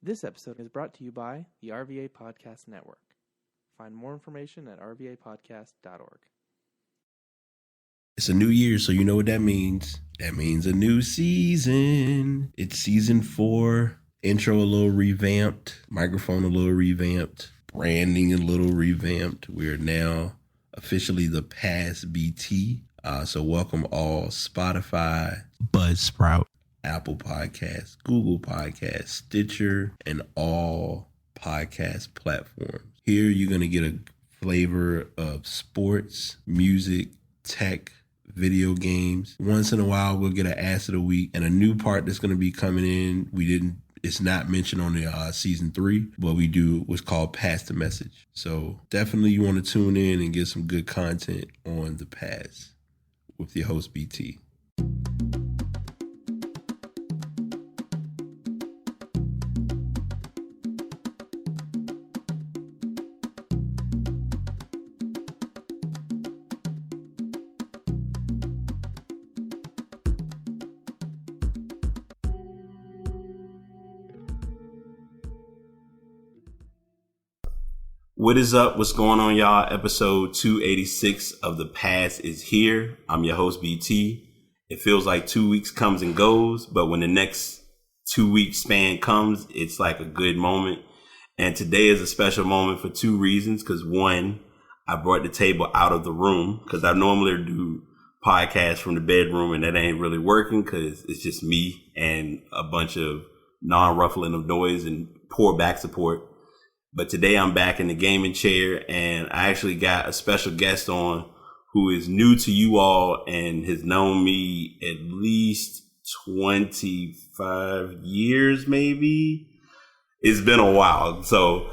This episode is brought to you by the RVA Podcast Network. Find more information at rvapodcast.org. It's a new year, so you know what that means. That means a new season. It's season 4. Intro a little revamped. Microphone a little revamped. Branding a little revamped. We are now officially the Past BT. So welcome all Spotify, Buzzsprout, Apple Podcasts, Google Podcasts, Stitcher, and all podcast platforms. Here you're going to get a flavor of sports, music, tech, video games. Once in a while, we'll get an Ass of the Week and a new part that's going to be coming in. It's not mentioned on the season 3, but we do what's called Pass the Message. So definitely you want to tune in and get some good content on the Pass with your host, BT. What is up? What's going on, y'all? Episode 286 of The Pass is here. I'm your host, BT. It feels like 2 weeks comes and goes, but when the next 2 week span comes, it's like a good moment. And today is a special moment for 2 reasons. Because one, I brought the table out of the room because I normally do podcasts from the bedroom, and that ain't really working because it's just me and a bunch of non-ruffling of noise and poor back support. But today I'm back in the gaming chair, and I actually got a special guest on who is new to you all and has known me at least 25 years, maybe. It's been a while. So,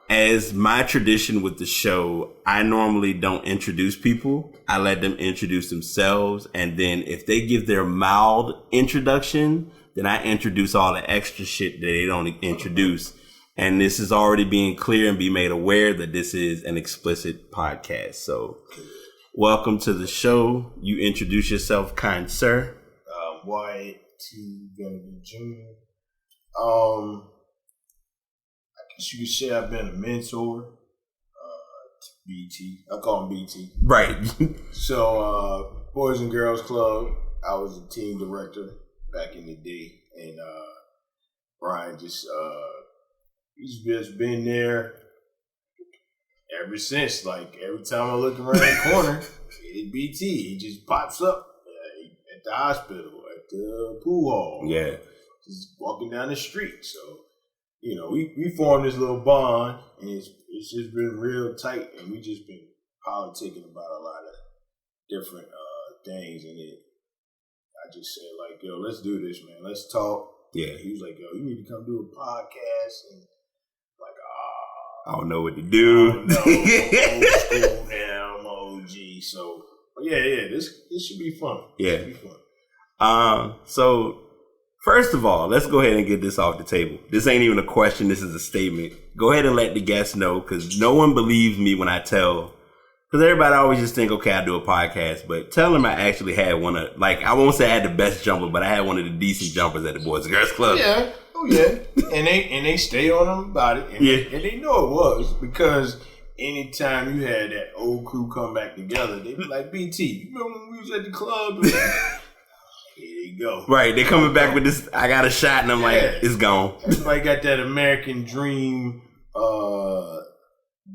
as my tradition with the show, I normally don't introduce people. I let them introduce themselves. And then if they give their mild introduction, then I introduce all the extra shit that they don't introduce. And this is already being clear and be made aware that this is an explicit podcast. So welcome to the show. You introduce yourself, kind sir. Wyatt T. Gunnaby Jr. I guess you could say I've been a mentor to BT. I call him BT. Right. So Boys and Girls Club, I was a team director back in the day. And Brian just... he's just been there ever since. Like, every time I look around the corner, it's BT. He just pops up at the hospital, at the pool hall. Yeah. Just walking down the street. So, you know, we formed this little bond, and it's just been real tight, and we just been politicking about a lot of different things. And I just said, like, yo, let's do this, man. Let's talk. Yeah. He was like, yo, you need to come do a podcast. And I don't know what to do. Old school now, I'm OG. So, but yeah, this should be fun. Yeah. It should be fun. So first of all, let's go ahead and get this off the table. This ain't even a question. This is a statement. Go ahead and let the guests know, because no one believes me when I tell. Because everybody always just think, okay, I do a podcast, but tell them I actually had one of, like, I won't say I had the best jumper, but I had one of the decent jumpers at the Boys and Girls Club. Yeah. Oh yeah, and they stay on them about it, and, and they know it was, because anytime you had that old crew come back together, they be like, BT, you remember when we was at the club? Here you go. Right, they coming back with this, I got a shot, and I'm like, it's gone. Everybody got that American dream,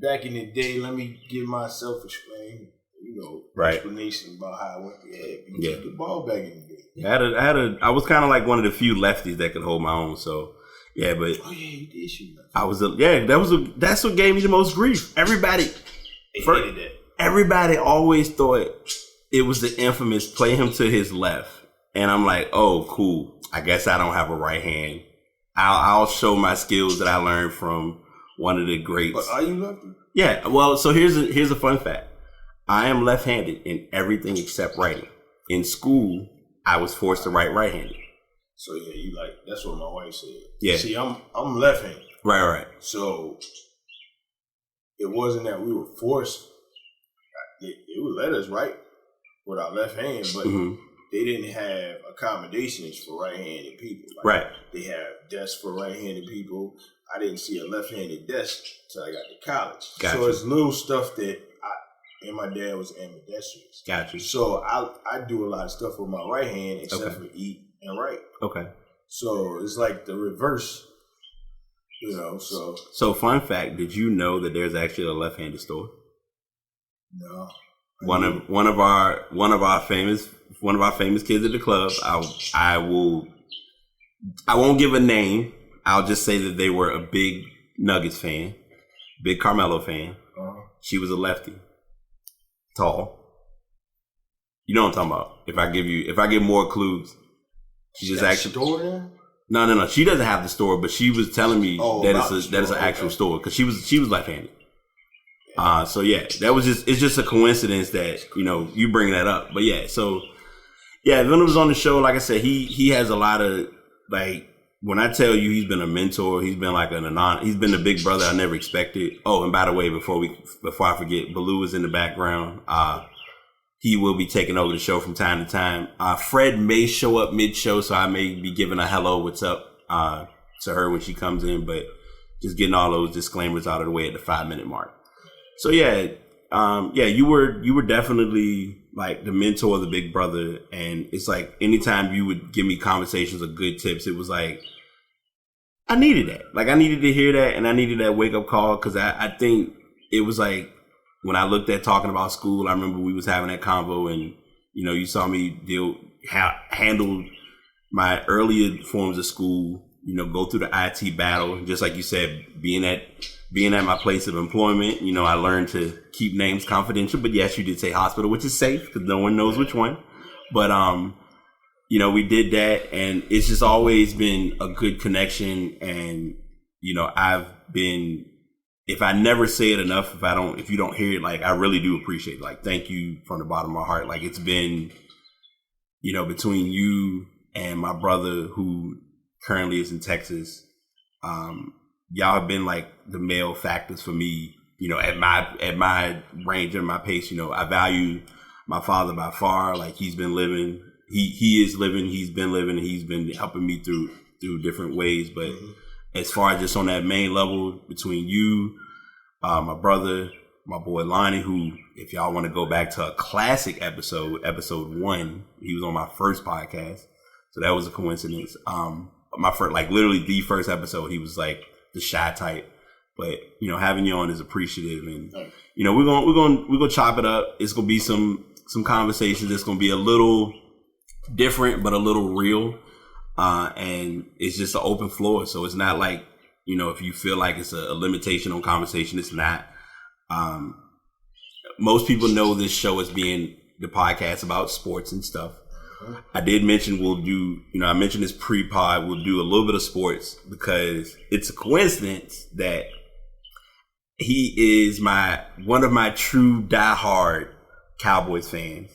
back in the day, let me give myself explanation about how I went. Yeah, the ball back in the day. Yeah, I was kind of like one of the few lefties that could hold my own. So, yeah, but oh yeah, you did shoot lefty. That's what gave me the most grief. Everybody hated that. Everybody always thought it was the infamous play him to his left, and I'm like, oh, cool. I guess I don't have a right hand. I'll show my skills that I learned from one of the greats. But are you lefty? Yeah. Well, so here's a fun fact. I am left-handed in everything except writing. In school, I was forced to write right-handed. So yeah, you like, that's what my wife said. Yeah. See, I'm left-handed. Right. So it wasn't that we were forced. It would let us write with our left hand, but they didn't have accommodations for right-handed people. Like, right. They have desks for right-handed people. I didn't see a left-handed desk until I got to college. Gotcha. So it's little stuff that and my dad was ambidextrous. Gotcha. So I do a lot of stuff with my right hand except for eat and write. Okay. So it's like the reverse, So fun fact, did you know that there's actually a left-handed store? No. One of our famous kids at the club, I won't give a name. I'll just say that they were a big Nuggets fan, big Carmelo fan. Uh-huh. She was a lefty. Tall. You know what I'm talking about. If I give more clues, she just actually store there? No. She doesn't have the store, but she was telling me that it's an actual store because she was left-handed. So yeah, it's just a coincidence that you bring that up. But yeah, so yeah, when it was on the show, like I said, he has a lot of like. When I tell you he's been a mentor, he's been like he's been the big brother I never expected. Oh, and by the way, before I forget, Baloo is in the background. He will be taking over the show from time to time. Fred may show up mid-show, so I may be giving a hello, what's up, to her when she comes in, but just getting all those disclaimers out of the way at the 5-minute mark. So yeah, you were definitely like the mentor of the big brother, and it's like anytime you would give me conversations or good tips, it was like I needed that. Like I needed to hear that, and I needed that wake up call because I think it was like when I looked at talking about school, I remember we was having that convo, and you saw me handle my earlier forms of school. Go through the IT battle, just like you said, being at my place of employment, I learned to keep names confidential. But yes, you did say hospital, which is safe because no one knows which one. But, we did that, and it's just always been a good connection. And, I've been, if I never say it enough, if you don't hear it, like, I really do appreciate it. Like, thank you from the bottom of my heart. Like, it's been, between you and my brother who currently is in Texas, y'all have been like the male factors for me, at my range and my pace. I value my father by far. Like he's been living, he's been living, and he's been helping me through different ways. But as far as just on that main level between you, my brother, my boy Lonnie, who, if y'all want to go back to a classic episode 1, he was on my first podcast. So that was a coincidence. My first, like literally the first episode, he was like the shy type, but having you on is appreciative, and we're gonna chop it up. It's gonna be some conversations. It's gonna be a little different, but a little real, and it's just an open floor. So it's not like if you feel like it's a limitation on conversation, it's not. Most people know this show as being the podcast about sports and stuff. I did mention we'll do, I mentioned this pre-pod, we'll do a little bit of sports because it's a coincidence that he is one of my true diehard Cowboys fans.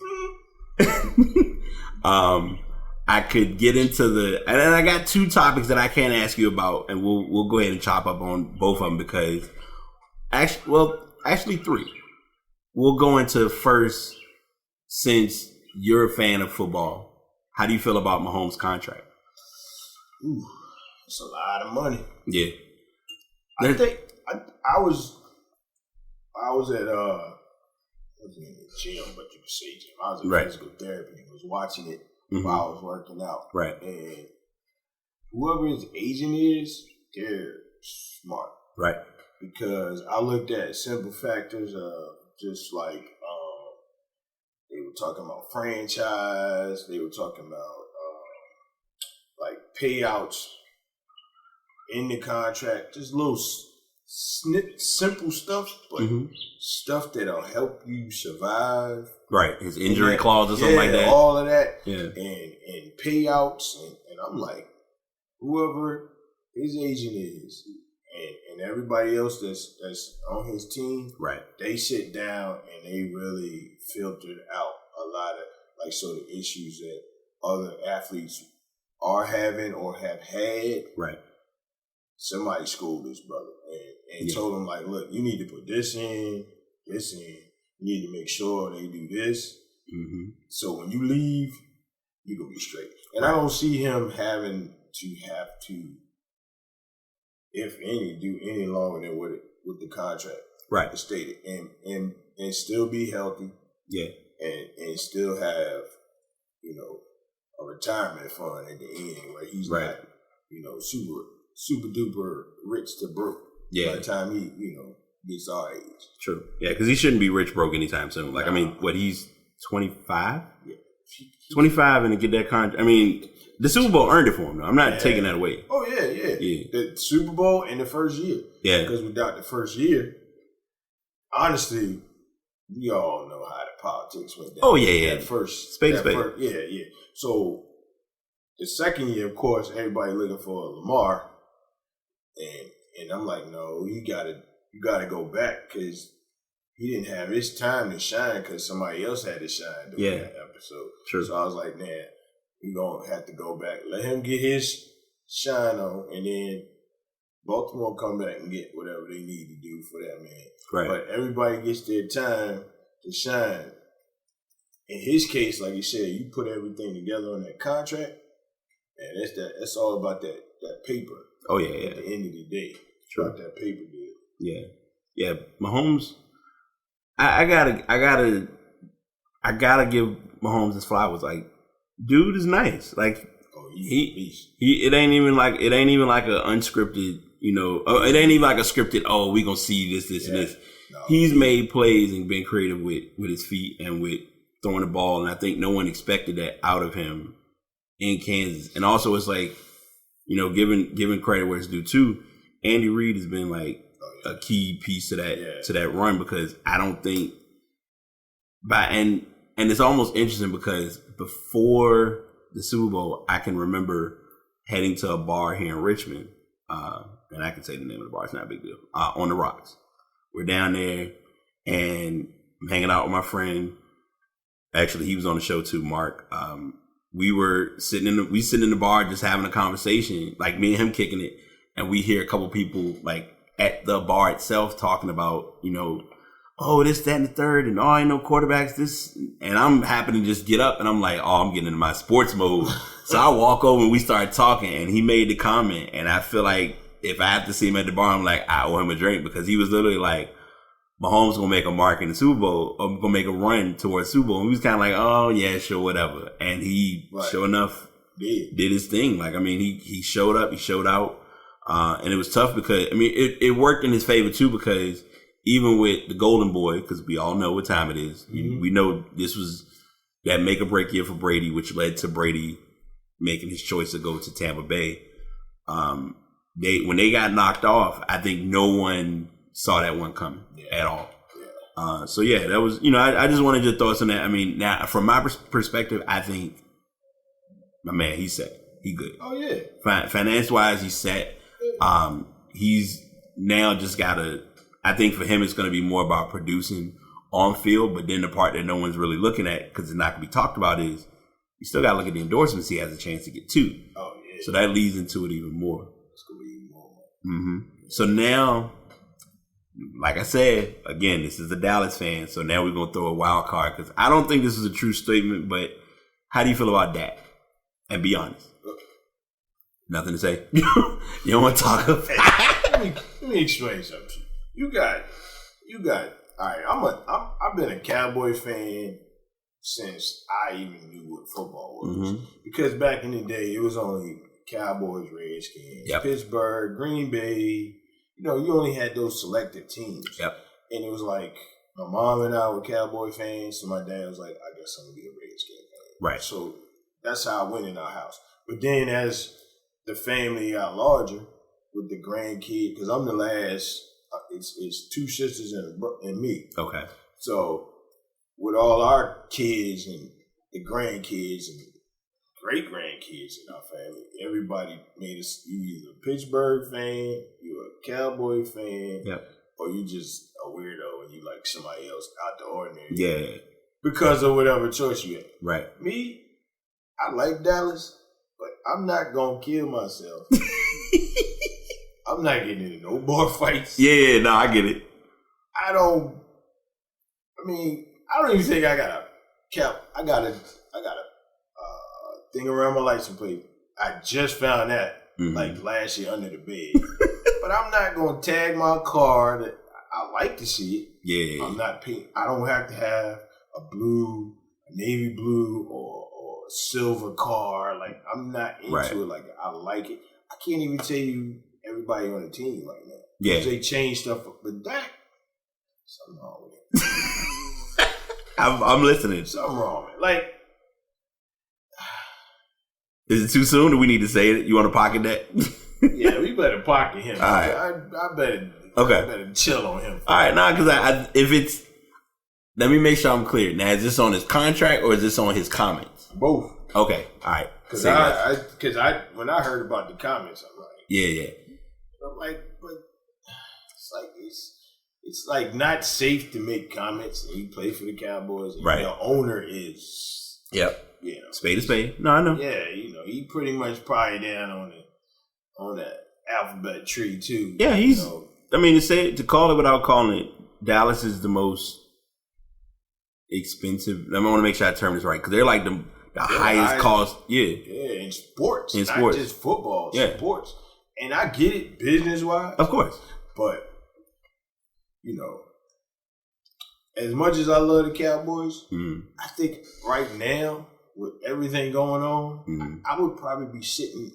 I could get into and I got 2 topics that I can't ask you about, and we'll go ahead and chop up on both of them because actually 3. We'll go into first, since you're a fan of football, how do you feel about Mahomes' contract? Ooh, it's a lot of money. Yeah. I think I was at I wasn't in the gym, but you could say gym. I was in physical therapy and was watching it while I was working out. Right. And whoever his agent is, they're smart. Right. Because I looked at simple factors of just like they were talking about franchise. They were talking about like payouts in the contract. Just little simple stuff, but stuff that'll help you survive. Right, his injury clause or something like that. All of that. Yeah, and payouts, and I'm like, whoever his agent is, and everybody else that's on his team, right? They sit down and they really filtered out a lot of like sort of issues that other athletes are having or have had. Right. Somebody schooled this brother and told him like, look, you need to put this in. You need to make sure they do this. So when you leave, you can be straight. And I don't see him having to if any, do any longer than with the contract. Right. Stated. And still be healthy. Yeah. And still have, a retirement fund at the end where he's not, super duper rich to broke. Yeah. By the time he, gets our age. True. Yeah, because he shouldn't be rich broke anytime soon. Like, he's 25? Yeah. 25 and to get that contract. I mean, the Super Bowl earned it for him, though. I'm not taking that away. Oh, yeah. The Super Bowl in the first year. Yeah. Because without the first year, honestly, we all know how the politics went down. Oh, yeah. First. Space. Yeah. So, the second year, of course, everybody looking for Lamar. And I'm like, no, you gotta go back because he didn't have his time to shine because somebody else had to shine during that episode. True. So I was like, man, you gonna have to go back, let him get his shine on, and then Baltimore come back and get whatever they need to do for that man. Right. But everybody gets their time to shine. In his case, like you said, you put everything together on that contract, and that's all about that paper. Oh yeah. At the end of the day, True. About that paper deal. Yeah. Mahomes, I gotta give Mahomes his flowers. Like, dude is nice. Like, it ain't even like an unscripted. It ain't even like a scripted. Oh, we gonna see this and this. No, He's made plays and been creative with his feet and with throwing the ball, and I think no one expected that out of him in Kansas. And also, it's like, giving credit where it's due too. Andy Reid has been like a key piece to that run, because I don't think and it's almost interesting because before the Super Bowl, I can remember heading to a bar here in Richmond, and I can say the name of the bar, it's not a big deal, on the Rocks. We're down there and I'm hanging out with my friend. Actually, he was on the show too, Mark. We were sitting in the bar just having a conversation, like me and him kicking it, and we hear a couple people like at the bar itself talking about, oh, this, that, and the third, and I ain't no quarterbacks, this, and I'm happy to just get up, and I'm like, oh, I'm getting into my sports mode. So I walk over and we start talking, and he made the comment, and I feel like if I have to see him at the bar, I'm like, I owe him a drink, because he was literally like, Mahomes gonna make a mark in the Super Bowl, or gonna make a run towards Super Bowl. And we was kind of like, oh yeah, sure, whatever. And he, sure enough, did his thing. Like, I mean, he showed up, he showed out, and it was tough because it worked in his favor too, because even with the Golden Boy, because we all know what time it is, we know this was that make or break year for Brady, which led to Brady making his choice to go to Tampa Bay. When they got knocked off, I think no one saw that one coming at all. So yeah, that was, I just wanted your thoughts on that. I mean, now from my perspective, I think my man, he's set. He good. Oh yeah. Finance wise, he's set. He's now just I think for him, it's going to be more about producing on field, but then the part that no one's really looking at, because it's not going to be talked about, is you still got to look at the endorsements he has a chance to get too. Oh yeah. So that leads into it even more. It's going to be even more. Mm-hmm. So now, like I said, again, this is a Dallas fan, so now we're going to throw a wild card, because I don't think this is a true statement, but how do you feel about Dak? And be honest. Nothing to say? You don't want to talk about let me explain something to you. You got, all right, I've been a Cowboy fan since I even knew what football was. Because back in the day, it was only Cowboys, Redskins, Pittsburgh, Green Bay. You only had those selected teams. Yep. And it was like, my mom and I were Cowboy fans, so my dad was like, I guess I'm going to be a Redskin fan. Right. So that's how I went in our house. But then as the family got larger with the grandkid, because I'm the last, it's two sisters and me. Okay. So with all our kids and the grandkids and great-grandkids in our family, everybody made us, you either a Pittsburgh fan, you're a Cowboy fan, or you just a weirdo and you like somebody else out the ordinary. Yeah. Because of whatever choice you have. Right. Me, I like Dallas, but I'm not going to kill myself. I'm not getting into no bar fights. Yeah, no, I get it. I don't even think I got a thing around my license plate. I just found that like last year under the bed. But I'm not gonna tag my car that I like to see it. Yeah. I'm not paying. I don't have to have a blue, a navy blue, or a silver car. Like I'm not into it. Like I like it. I can't even tell you everybody on the team right now. Yeah. They change stuff up. But that, something wrong with it. I'm listening. Something wrong with it. Like, is it too soon? Do we need to say it? You want to pocket that? yeah, we better pocket him. All right. I better. Okay. I better chill on him. All right, because if it's, let me make sure I'm clear. Now, is this on his contract or is this on his comments? Both. Okay, all right. Because when I heard about the comments, I'm like, yeah. I'm like, but it's like not safe to make comments. And you play for the Cowboys, and the owner is. Yep. You know, spade to spade. No, I know. Yeah, you know, he pretty much probably down on the alphabet tree too. Yeah, he's. I mean, to call it without calling it, Dallas is the most expensive. I want to make sure I term this right because they're like the highest cost. Yeah, in sports, not just football. Sports, and I get it business wise, of course, but you know, as much as I love the Cowboys, I think right now with everything going on, I would probably be sitting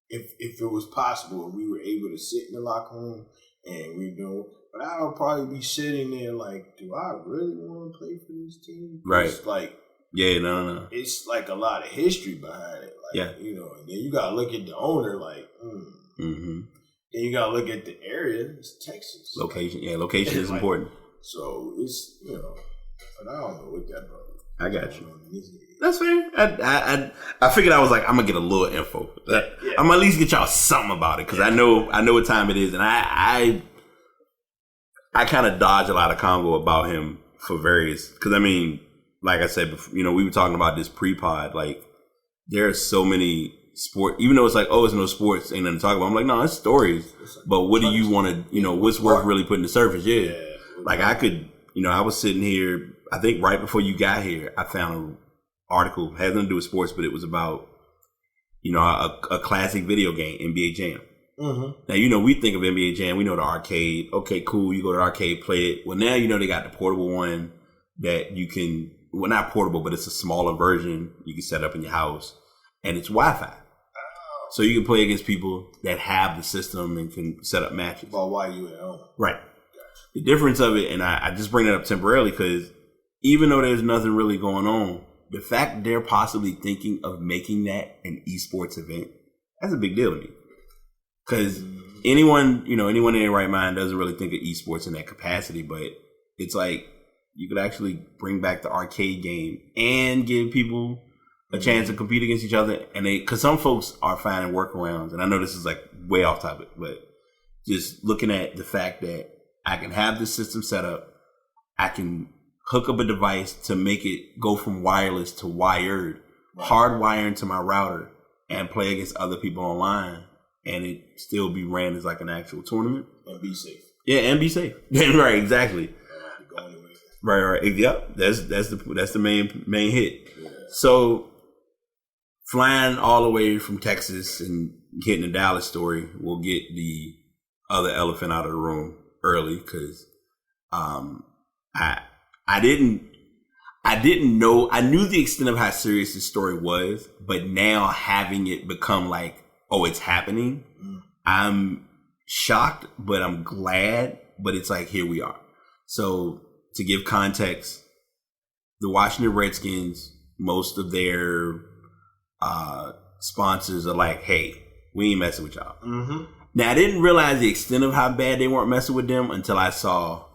if it was possible and we were able to sit in the locker room and we do. But I would probably be sitting there like, do I really want to play for this team? Right. It's like, no. It's like a lot of history behind it. Like, you know, and then you got to look at the owner like, Then you got to look at the area. It's Texas. Location. Yeah, location is important. So it's, you know, but I don't know what that brother. I got you. That's fair. I figured I was like, I'm gonna get a little info. I'm gonna at least get y'all something about it because I know what time it is, and I kind of dodge a lot of convo about him for various. Because I mean, like I said, before, you know, we were talking about this pre-pod. Like there are so many sport, even though it's like, oh, it's no sports, ain't nothing to talk about. I'm like, no, it's stories. But what do you want to, you know, what's worth really putting the surface? Yeah. Like I could, you know, I was sitting here. I think right before you got here, I found an article, had nothing to do with sports, but it was about, you know, a classic video game, NBA Jam. Now, you know, we think of NBA Jam, we know the arcade. Okay, cool, you go to the arcade, play it. Well, now, you know, they got the portable one that you can, well, not portable, but it's a smaller version you can set up in your house, and it's Wi-Fi. So you can play against people that have the system and can set up matches. Well, while you at home. Right. The difference of it, and I just bring it up temporarily because even though there's nothing really going on, the fact they're possibly thinking of making that an esports event, that's a big deal to me. Because anyone in their right mind doesn't really think of esports in that capacity, but it's like you could actually bring back the arcade game and give people a chance to compete against each other. And because some folks are finding workarounds, and I know this is like way off topic, but just looking at the fact that I can have the system set up, I can hook up a device to make it go from wireless to wired, hardwire into my router, and play against other people online, and it still be ran as like an actual tournament. And be safe. Yeah, and be safe. Right, exactly. Right. Yep. That's the main hit. Yeah. So flying all the way from Texas and getting the Dallas story, we'll get the other elephant out of the room early because I didn't know. I knew the extent of how serious this story was, but now having it become like, oh, it's happening, I'm shocked, but I'm glad. But it's like, here we are. So to give context, the Washington Redskins, most of their sponsors are like, hey, we ain't messing with y'all. Now, I didn't realize the extent of how bad they weren't messing with them until I saw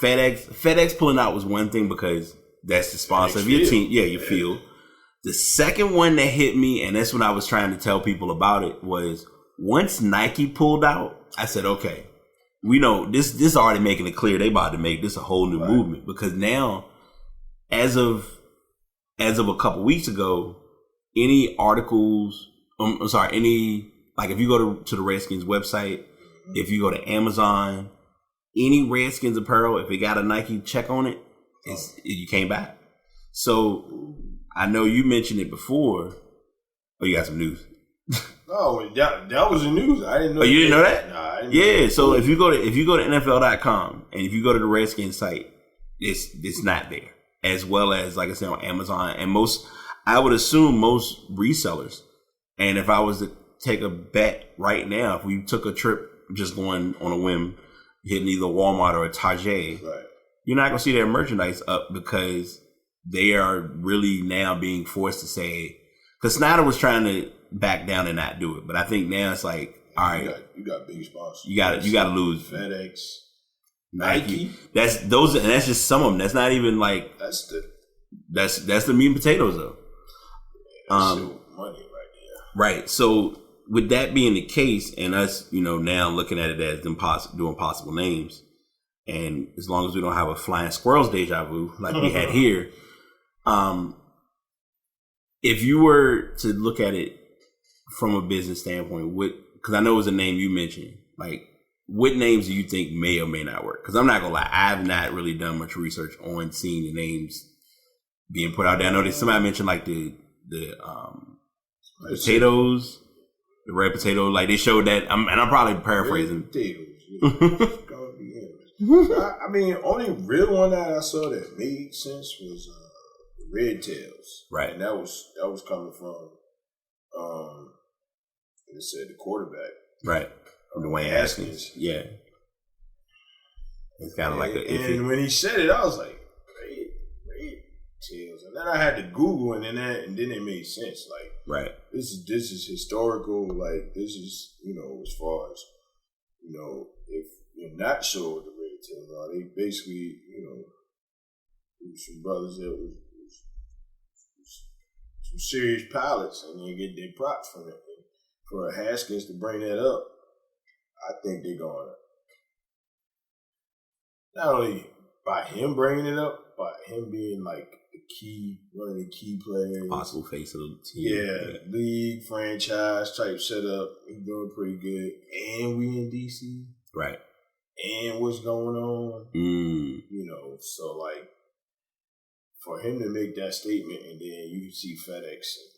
FedEx pulling out was one thing because that's the sponsor of your team. Yeah, your field. The second one that hit me, and that's when I was trying to tell people about it, was once Nike pulled out, I said, okay, we know this already making it clear they about to make this a whole new movement because now, as of a couple weeks ago, any articles, like if you go to the Redskins website, if you go to Amazon, any Redskins apparel, if it got a Nike check on it, you can't buy it. So I know you mentioned it before, Oh, you got some news. No, that was the news. I didn't know. Oh, you didn't know that? Nah, I didn't Yeah. know. So if you go to NFL.com and if you go to the Redskins site, it's not there. As well as, like I said, on Amazon and I would assume most resellers. And if I was to take a bet right now, if we took a trip, just going on a whim, hitting either Walmart or a Target, Right. you're not gonna see their merchandise up because they are really now being forced to say. Because Snyder was trying to back down and not do it, but I think now it's like, all right, You got big sponsors. you got to lose FedEx, Nike. That's just some of them. That's not even like that's the meat and potatoes though. money right there. Right. So with that being the case, and us, now looking at it as doing possible names, and as long as we don't have a flying squirrels deja vu like we had here, if you were to look at it from a business standpoint, because I know it was a name you mentioned, like what names do you think may or may not work? Because I'm not gonna lie, I have not really done much research on seeing the names being put out there. I know that somebody mentioned like the potatoes, the red potato, like they showed that. And I'm probably paraphrasing. Red potatoes. It's gonna be interesting. I mean, only real one that I saw that made sense was the Red Tails, Right. And that was coming from it said the quarterback, Right. Dwayne Haskins. Yeah. It's kind of like and when he said it, I was like, Red Tails, and then I had to Google, and then it made sense. Like, right. This is historical. Like, this is as far as if you're not sure what the Red Tails are, they basically some brothers that was some serious pilots, and they get their props from it. And for Haskins to bring that up, I think they're going to not only by him bringing it up, by him being like one of the key players, possible face of the team. Yeah, league franchise type setup. He's doing pretty good, and we in DC, right? And what's going on, So like, for him to make that statement, and then you can see FedEx and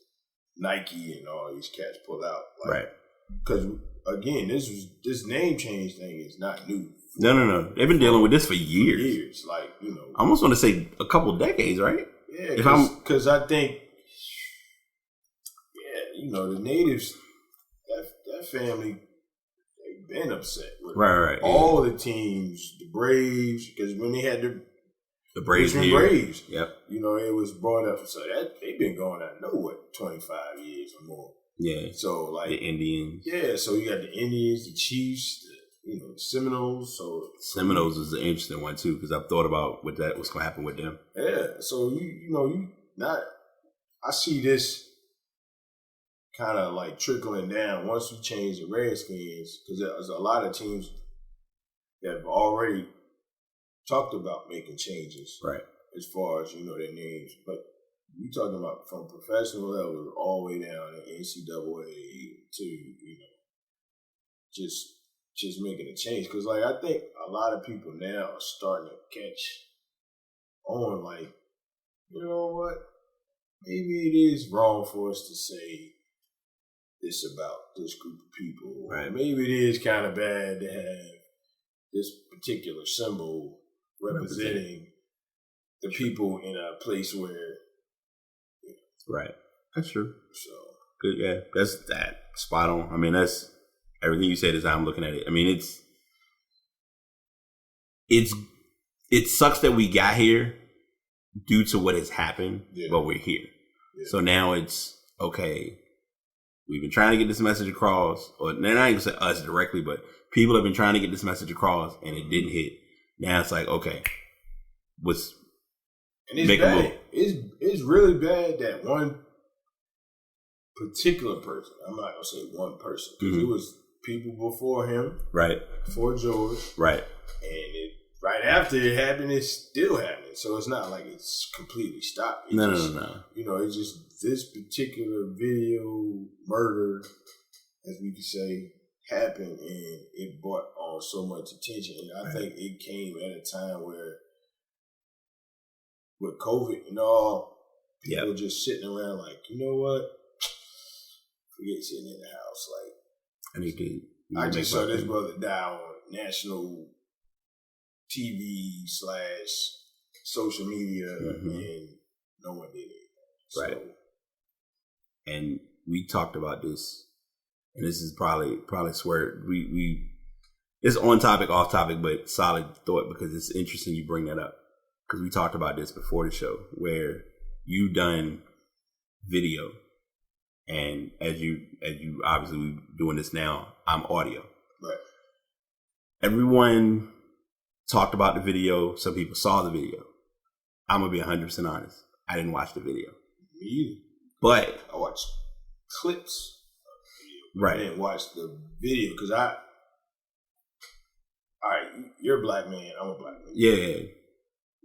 Nike and all these cats pull out, like, right? Because again, this name change thing is not new. No. They've been dealing with this for years. Like, I almost want to say a couple decades, right? Yeah, because I think, the natives, that family, they've been upset with right. all the teams, the Braves, because when they had the Braves here, Braves, yep, it was brought up, so that they've been going, I know what, 25 years or more. Yeah. So like the Indians. Yeah, so you got the Indians, the Chiefs, the Seminoles. So Seminoles is an interesting one too, because I've thought about what's going to happen with them. Yeah, so I see this kind of like trickling down once we change the Redskins, because there's a lot of teams that have already talked about making changes, right? As far as their names, but you talking about from professional level all the way down to NCAA to just making a change, because like I think a lot of people now are starting to catch on, like, you know what, maybe it is wrong for us to say this about this group of people, right? Maybe it is kind of bad to have this particular symbol representing the people in a place where, right. That's true. So good, yeah. That's that spot on. I mean, that's everything you said is how I'm looking at it. I mean, it sucks that we got here due to what has happened, but we're here. Yeah. So now it's okay. We've been trying to get this message across, or they're not even say us directly, but people have been trying to get this message across, and it didn't hit. Now it's like, okay, make a move. It's really bad that one particular person, I'm not going to say one person, because it was people before him, right? Before George, right? And right after it happened, it's still happening. So it's not like it's completely stopped. No. It's just this particular video murder, as we could say, happened, and it brought on so much attention. And I think it came at a time where, with COVID and all, people were just sitting around like, you know what? forget sitting in the house. Like, I need to. I just saw this brother die on national TV / social media, and no one did it. Right. And we talked about this, and this is probably swear we it's on topic, off topic, but solid thought because it's interesting you bring that up because we talked about this before the show where you done video, and as you obviously we doing this now, I'm audio. Right. Everyone talked about the video. Some people saw the video. I'm gonna be 100% honest. I didn't watch the video. Me either. But I watched clips of the video. Right. I didn't watch the video because all right, you're a black man, I'm a black man. Yeah.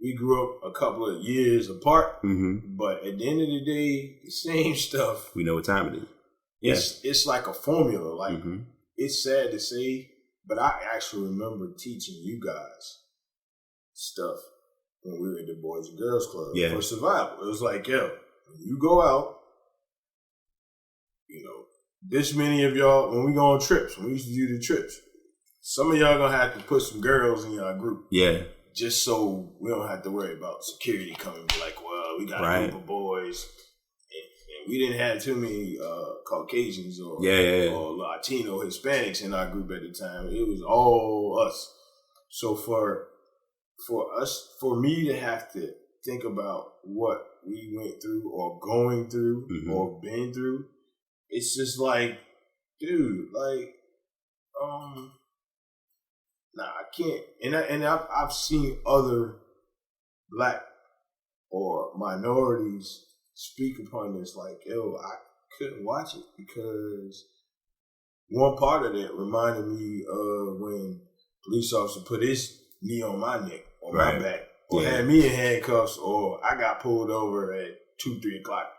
We grew up a couple of years apart, Mm-hmm. but at the end of the day, the same stuff. We know what time it is. Yes. It's like a formula. Like, Mm-hmm. it's sad to say, but I actually remember teaching you guys stuff when we were at the Boys and Girls Club for survival. It was like, yo, when you go out, you know, this many of y'all, when we go on trips, when we used to do the trips, some of y'all gonna have to put some girls in your group. Yeah. Just so we don't have to worry about security coming and be like, well, we got a group of boys. And we didn't have too many Caucasians or Latino Hispanics in our group at the time. It was all us. So for me to have to think about what we went through or going through or been through, it's just like, dude, like, nah, I can't. And I've seen other black or minorities speak upon this, like, yo, I couldn't watch it because one part of that reminded me of when police officer put his knee on my neck or my back, or had me in handcuffs, or I got pulled over at 2-3 o'clock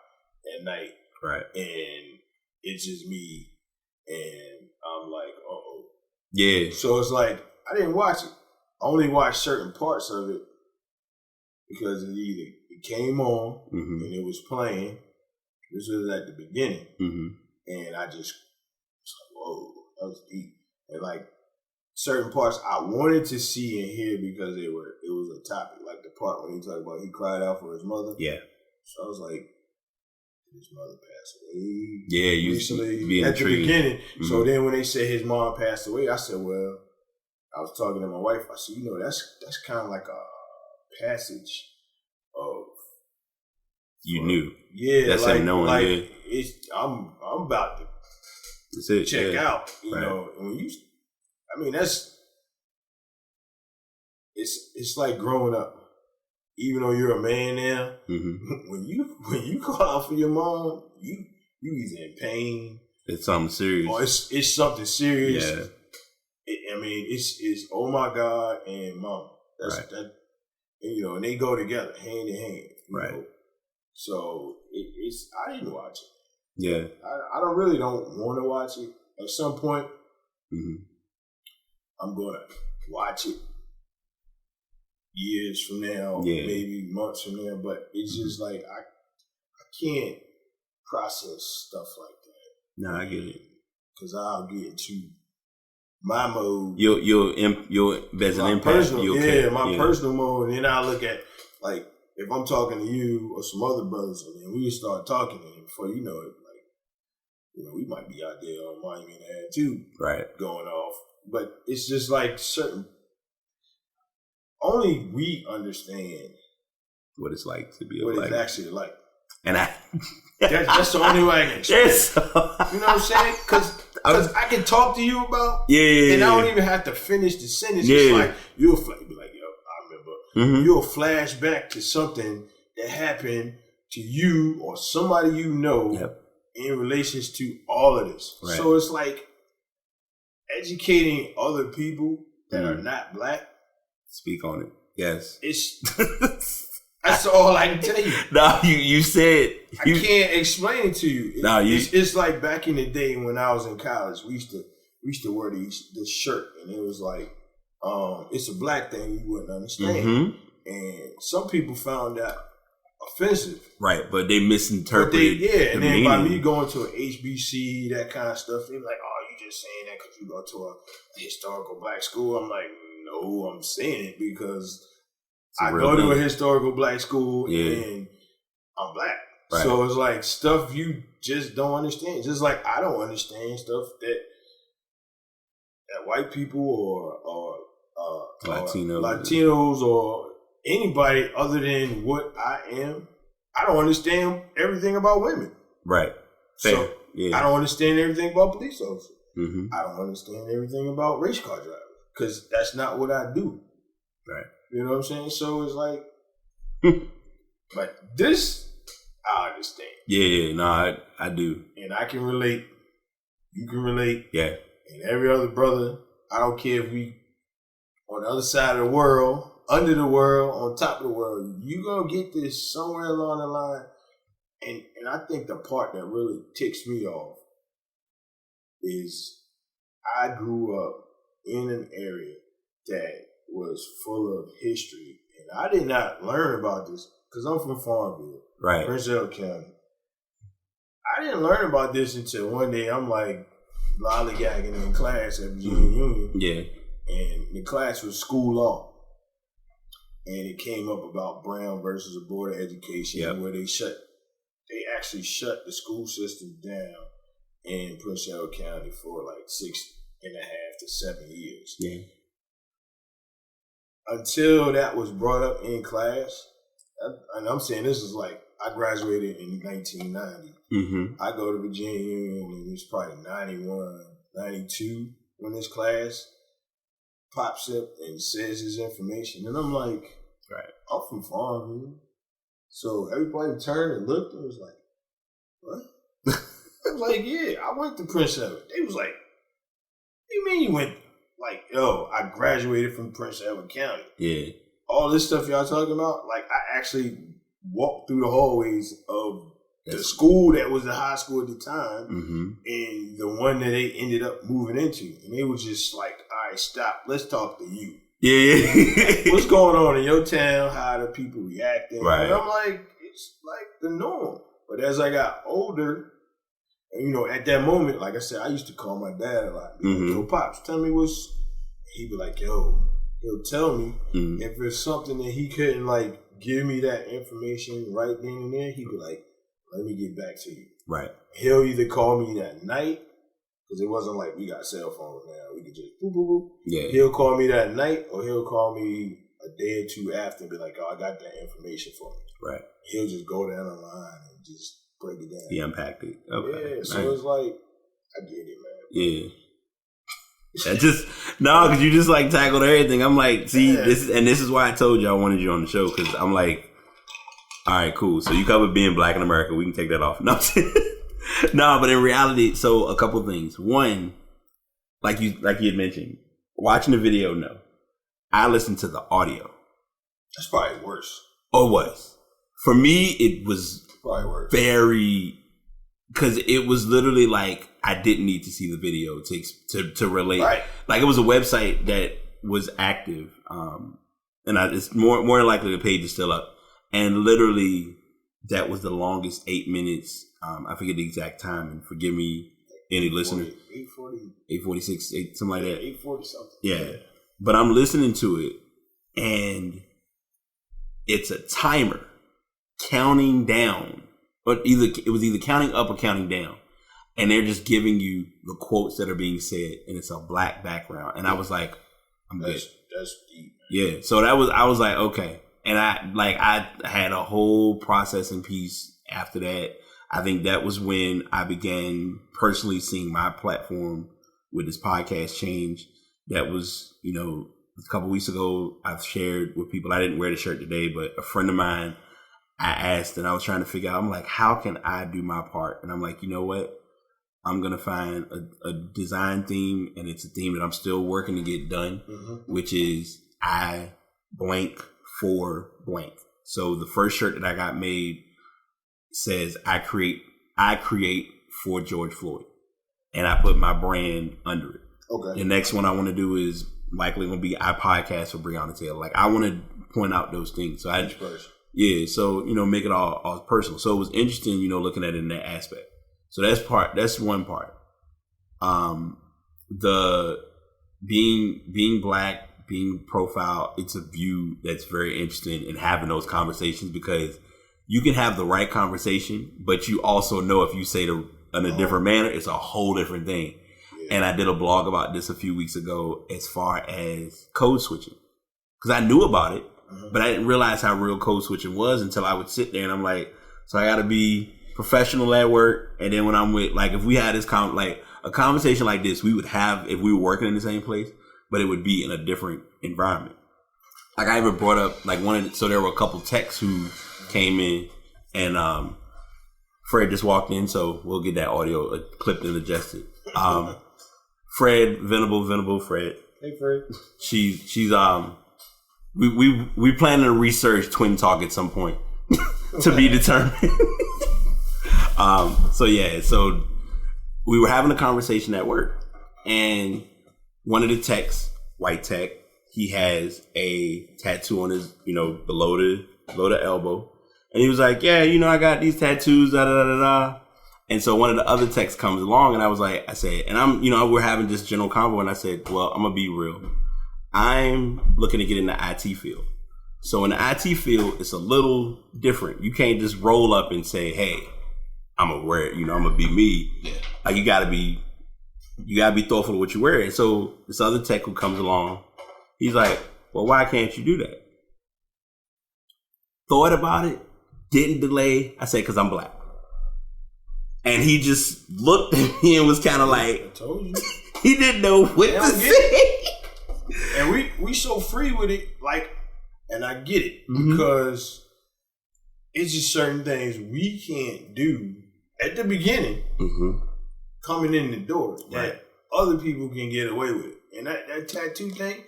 at night, right? And it's just me, and I'm like, uh-oh. Yeah. So it's like, I didn't watch it. I only watched certain parts of it because it came on and it was playing. This was at the beginning. And I just was like, whoa, that was deep. And like certain parts I wanted to see and hear because it was a topic. Like the part when he talked about he cried out for his mother. Yeah. So I was like, his mother passed away. Yeah, you recently at the beginning. So then when they said his mom passed away, I said, well, I was talking to my wife. I said, you know, that's kind of like a passage of. You knew, yeah. That's like, him knowing. Like yeah. it's I'm about to. That's it. Check out. You know, and when you, I mean, it's like growing up. Even though you're a man now, when you call out for your mom, you either in pain. It's something serious. Or it's something serious. Yeah. I mean, it's oh my God and mama. That's right. that, and, you know, and they go together hand in hand. Right. Know? So it's I didn't watch it. Yeah. I don't want to watch it. At some point, I'm gonna watch it years from now, maybe months from now. But it's just like I can't process stuff like that. No, I get it. Because I'll get into my mode. You'll there's an impact. Personal, my personal mode, and then I look at like if I'm talking to you or some other brothers, and then we just start talking, and before you know it, like, you know, we might be out there on Monument Ave too, right, going off. But it's just like certain. Only we understand what it's like to be what it's actually like, and that's the only way I can explain. You know what I'm saying? Because I can talk to you about, and I don't even have to finish the sentence. It's like you'll be like, yo, I remember. You'll flash back to something that happened to you or somebody you know in relations to all of this. Right. So it's like educating other people that are not black. Speak on it. Yes. It's that's all I can tell you. No, you said I can't explain it to you. No, it's like back in the day when I was in college, we used to wear this shirt, and it was like it's a black thing you wouldn't understand. And some people found out offensive. Right, but they misinterpreted. And then by me going to an HBC, that kind of stuff, they be like, "Oh, you just saying that because you go to a historical black school." I'm like, no, I'm saying it because I go to a historical black school and I'm black. Right. So it's like stuff you just don't understand. Just like I don't understand stuff that white people or Latinos or anybody other than what I am. I don't understand everything about women. Right. Fair. So I don't understand everything about police officers. Mm-hmm. I don't understand everything about race car drivers because that's not what I do. Right. You know what I'm saying? So it's like, but this I understand. Yeah, no, I do. And I can relate. You can relate. Yeah. And every other brother, I don't care if we on the other side of the world, under the world, on top of the world, you gonna get this somewhere along the line. And I think the part that really ticks me off is I grew up in an area that was full of history. And I did not learn about this because I'm from Farmville, right, Prince Edward County. I didn't learn about this until one day I'm like lollygagging in class at Virginia Union. Yeah. And the class was school law. And it came up about Brown versus the Board of Education, where they actually shut the school system down in Prince Edward County for like 6.5 to 7 years. Yeah. Until that was brought up in class, and I'm saying this is like, I graduated in 1990. Mm-hmm. I go to Virginia Union, and it's probably 91, 92 when this class pops up and says his information. And I'm like, right, I'm from Farmville. So everybody turned and looked and was like, what? I was like, yeah, I went to Prince Edward. They was like, what do you mean you went? Like, yo, I graduated from Prince Edward County. Yeah. All this stuff y'all talking about, like, I actually walked through the hallways of the school that was the high school at the time, and the one that they ended up moving into. And they was just like, all right, stop. Let's talk to you. Yeah. What's going on in your town? How do people reacting? Right. And I'm like, it's like the norm. But as I got older, and, you know, at that moment, like I said, I used to call my dad a lot. Like, yo, Pops, tell me what's... He'd be like, yo, he'll tell me. If it's something that he couldn't, like, give me that information right then and there, he'd be like, let me get back to you. Right. He'll either call me that night, because it wasn't like we got cell phones now. We could just boop, boop, boop. Yeah. He'll call me that night, or he'll call me a day or two after and be like, oh, I got that information for me. Right. He'll just go down the line and just break it down. He unpacked it. Okay. Yeah, so it's like, I get it, man. Yeah. Because you just like tackled everything. I'm like, see, this is why I told you I wanted you on the show, because I'm like, all right, cool. So you covered being black in America. We can take that off. No, but in reality, so a couple things. One, like you had mentioned, watching the video, no. I listened to the audio. That's probably worse. Oh, it was. For me, it was probably worse. Very, because it was literally like I didn't need to see the video to relate. Right. Like it was a website that was active, and it's more than likely the page is still up. And literally, that was the longest 8 minutes. I forget the exact time, and forgive me, any listener. 8:46, something like that. 8:40 something. Yeah. But I'm listening to it, and it's a timer counting down, but it was either counting up or counting down, and they're just giving you the quotes that are being said, and it's a black background, and I was like, I'm good. That's deep. Yeah. So I was like, okay. And I had a whole processing piece after that. I think that was when I began personally seeing my platform with this podcast change. That was, a couple weeks ago, I've shared with people, I didn't wear the shirt today, but a friend of mine, I asked, and I was trying to figure out, I'm like, how can I do my part? And I'm like, you know what? I'm going to find a design theme, and it's a theme that I'm still working to get done, which is I blank for blank. So the first shirt that I got made says I create for George Floyd, and I put my brand under it. Okay. The next one I want to do is likely going to be I podcast for Breonna Taylor. Like I want to point out those things. So Yeah, so, make it all personal. So it was interesting, looking at it in that aspect. So that's one part. The being black, being profile, it's a view that's very interesting in having those conversations, because you can have the right conversation, but you also know if you say it in a different manner, it's a whole different thing. Yeah. And I did a blog about this a few weeks ago as far as code switching, because I knew about it, but I didn't realize how real code switching was until I would sit there and I'm like, so I got to be professional at work. And then when I'm with, like, if we had this a conversation like this, we would have if we were working in the same place, but it would be in a different environment. Like, I even brought up so there were a couple techs who came in, and Fred just walked in, so we'll get that audio clipped and adjusted. Fred, Venable Fred. Hey, Fred. She's we planning to research Twin Talk at some point to be determined. So we were having a conversation at work, and one of the techs, white tech, he has a tattoo on his, below the elbow. And he was like, yeah, I got these tattoos, da da da da. And so one of the other techs comes along, and I said, and we're having this general convo, and I said, well, I'm gonna be real. I'm looking to get in the IT field. So in the IT field, it's a little different. You can't just roll up and say, hey, I'm gonna wear it, I'm gonna be me. Yeah. Like, you gotta be thoughtful of what you wear. And so this other tech who comes along, he's like, well, why can't you do that? Thought about it, didn't delay. I said, because I'm black. And he just looked at me and was kind of like, I told you. He didn't know what to say. And we so free with it, like, and I get it, because it's just certain things we can't do at the beginning, coming in the door, that other people can get away with it. And that tattoo thing,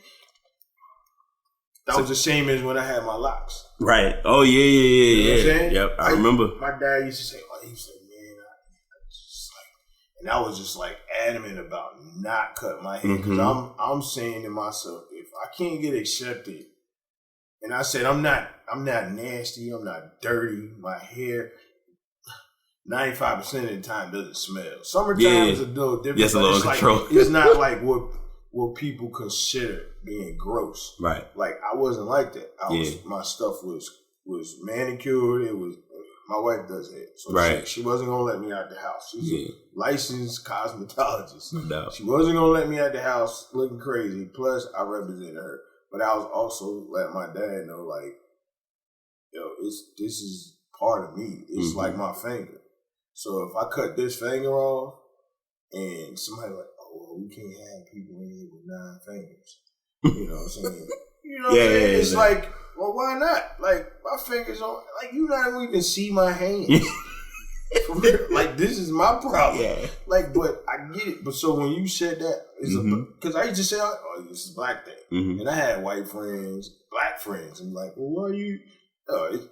that was the same as when I had my locks. Right. Oh, yeah. You know what I'm saying? Yep, I remember. My dad used to say, man, and I was just like adamant about not cutting my hair, because I'm saying to myself, if I can't get accepted, and I said I'm not nasty, I'm not dirty, my hair 95% of the time doesn't smell. Summertime is a little different. Yes, a little control. It's not like what people consider being gross. Right. Like, I wasn't like that. My stuff was manicured. It was, my wife does it. So she wasn't going to let me out the house. She's a licensed cosmetologist. No doubt. She wasn't going to let me out the house looking crazy. Plus, I represented her. But I was also letting my dad know, like, this is part of me. It's like my finger. So if I cut this finger off, and somebody like, oh, well, we can't have people in here with 9 fingers. You know what I'm saying? It's like, well, why not? Like, my fingers on, like, you don't even see my hands. Like, this is my problem. Yeah. Like, but I get it. But so when you said that, because I used to say, oh, this is a black thing. And I had white friends, black friends. I'm like, well, why are you,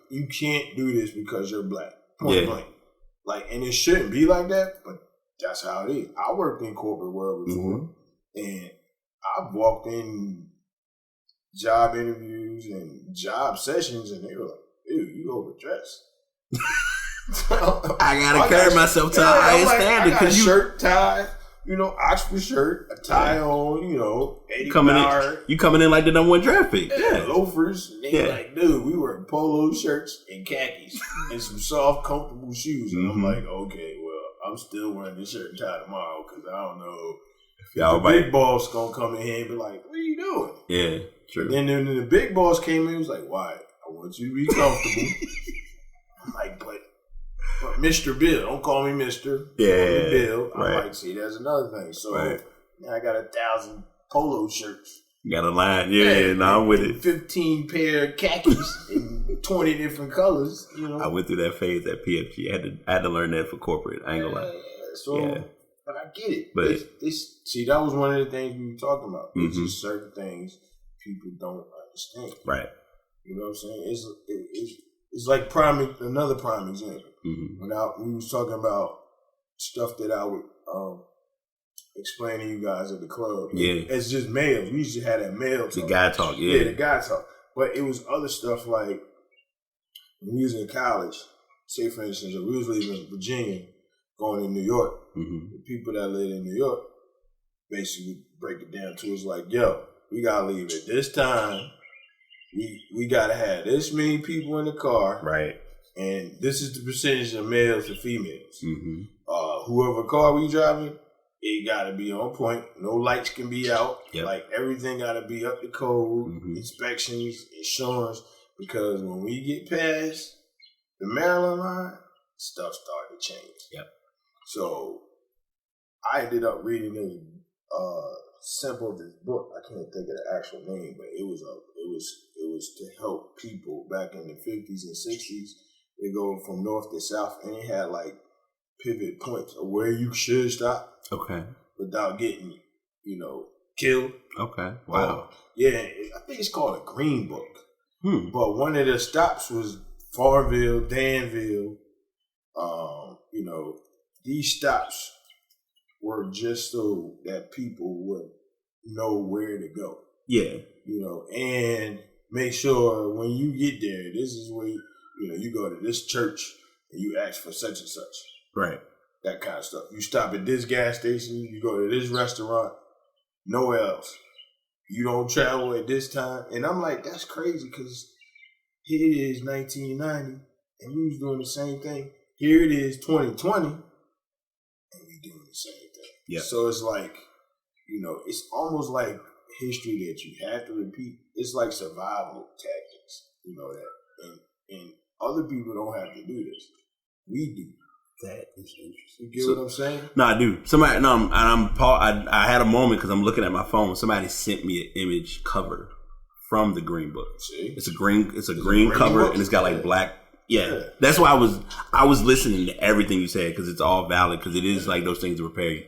you can't do this because you're black. Point blank. Like, and it shouldn't be like that, but that's how it is. I worked in corporate world before, and I've walked in job interviews and job sessions, and they were like, dude, you overdressed. I gotta carry myself to a higher standard. I got shirt, tie, Oxford shirt, a tie on, $80. You coming in like the #1 draft pick. Yeah, loafers. And they were like, dude, we wear polo shirts and khakis and some soft, comfortable shoes. And I'm like, okay, well, I'm still wearing this shirt and tie tomorrow, because I don't know if the big boss gonna come in here and be like, what are you doing? Yeah, true. And then the big boss came in and was like, why? I want you to be comfortable. I'm like, but Mr. Bill, don't call me Mr. Yeah, call me Bill. I'm like, see, that's another thing. So now I got 1,000 polo shirts. You got a line, I'm with it. 15 pair of khakis in 20 different colors. I went through that phase at PFG. I had to learn that for corporate. I ain't gonna lie. But I get it. But see, that was one of the things we were talking about. It's just certain things people don't understand. Right. You know what I'm saying? It's like another prime example. When we was talking about stuff that I would explain to you guys at the club. Yeah. It's just males. We used to have that male talk. The guy talk, Yeah, the guy talk. But it was other stuff like, when we was in college, say for instance, if we was leaving Virginia, going to New York, the people that live in New York basically break it down to us like, yo, we gotta leave at this time. We gotta have this many people in the car. Right. And this is the percentage of males to females. Whoever car we driving, it gotta be on point. No lights can be out. Yep. Like everything gotta be up to code, inspections, insurance. Because when we get past the Maryland line, stuff started to change. Yep. So I ended up reading this sample of this book. I can't think of the actual name, but it was to help people back in the 50s and 60s. They go from north to south, and it had like pivot points of where you should stop. Okay. Without getting, killed. Okay. Wow. Yeah, I think it's called a Green Book. But one of the stops was Farmville, Danville. These stops were just so that people would know where to go. Yeah. And make sure when you get there, this is where, you go to this church and you ask for such and such. Right. That kind of stuff. You stop at this gas station, you go to this restaurant, nowhere else. You don't travel at this time. And I'm like, that's crazy because here it is 1990 and we was doing the same thing. Here it is 2020 and we doing the same thing. Yeah. So it's like, it's almost like history that you have to repeat. It's like survival tactics, that. And other people don't have to do this. We do. That is interesting. You get what I'm saying? No, I do. Somebody, no, I had a moment because I'm looking at my phone. Somebody sent me an image cover from the Green Book. See? It's a green cover book? and it's got like black. Yeah. That's why I was listening to everything you said because it's all valid because it is like those things to prepare you.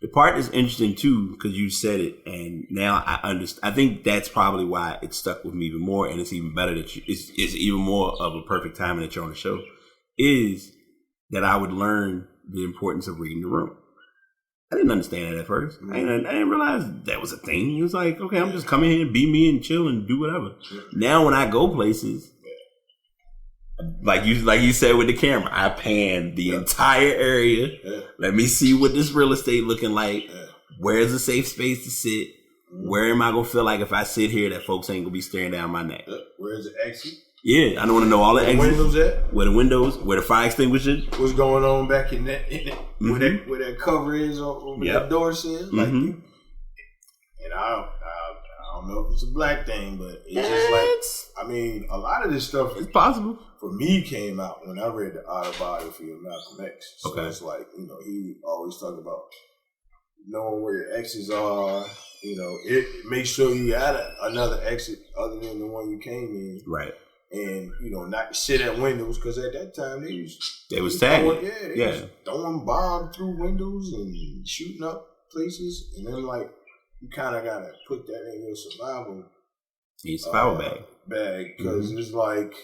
The part is interesting too because you said it and now I understand. I think that's probably why it stuck with me even more and it's even better that it's even more of a perfect timing that you're on the show is that I would learn the importance of reading the room. I didn't understand that at first. I didn't realize that was a thing. It was like, okay, I'm just coming here and be me and chill and do whatever. Now when I go places, like you said with the camera, I pan the entire area. Let me see what this real estate looking like. Where's a safe space to sit? Where am I gonna feel like if I sit here that folks ain't gonna be staring down my neck? Where's the exit? Yeah, I don't want to know all the exits. Windows at? Where the windows, where the fire extinguisher. What's going on back in that where that cover is over that door sill? Like and I don't know if it's a black thing, but it's just like a lot of this stuff it's possible. For me came out when I read the autobiography of Malcolm X. So it's like, he always talk about knowing where your exits are, it make sure you had another exit other than the one you came in. Right. And, not sit at windows because at that time they was tagging. They was throwing bombs through windows and shooting up places. And then, like, you kind of got to put that in your survival bag because it's like,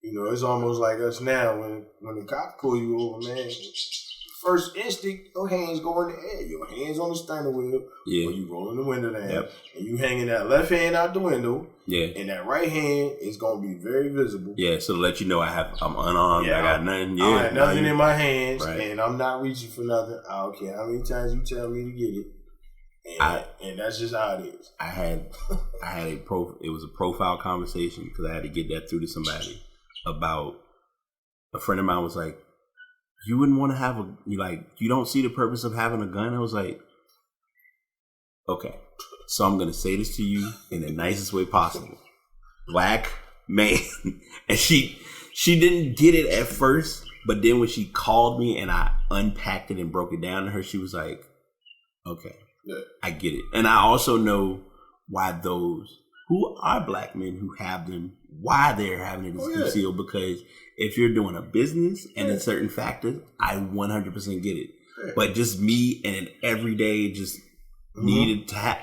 it's almost like us now when the cops pull you over, man. First instinct, your hands go in the air. Your hands on the steering wheel. Yeah. Or you rolling the window down. And you hanging that left hand out the window. Yeah. And that right hand is gonna be very visible. Yeah, so to let you know I'm unarmed. Yeah, I got nothing. Yeah. I got nothing in my hands and I'm not reaching for nothing. I don't care how many times you tell me to get it. And that's just how it is. It was a profile conversation because I had to get that through to somebody about a friend of mine was like, you wouldn't want to have you don't see the purpose of having a gun? I was like, okay, so I'm going to say this to you in the nicest way possible. Black man. And she didn't get it at first, but then when she called me and I unpacked it and broke it down to her, she was like, okay, I get it. And I also know why those who are black men who have them, why they're having it concealed, because if you're doing a business and a certain factor, I 100% get it. But just me and an everyday just needed to have,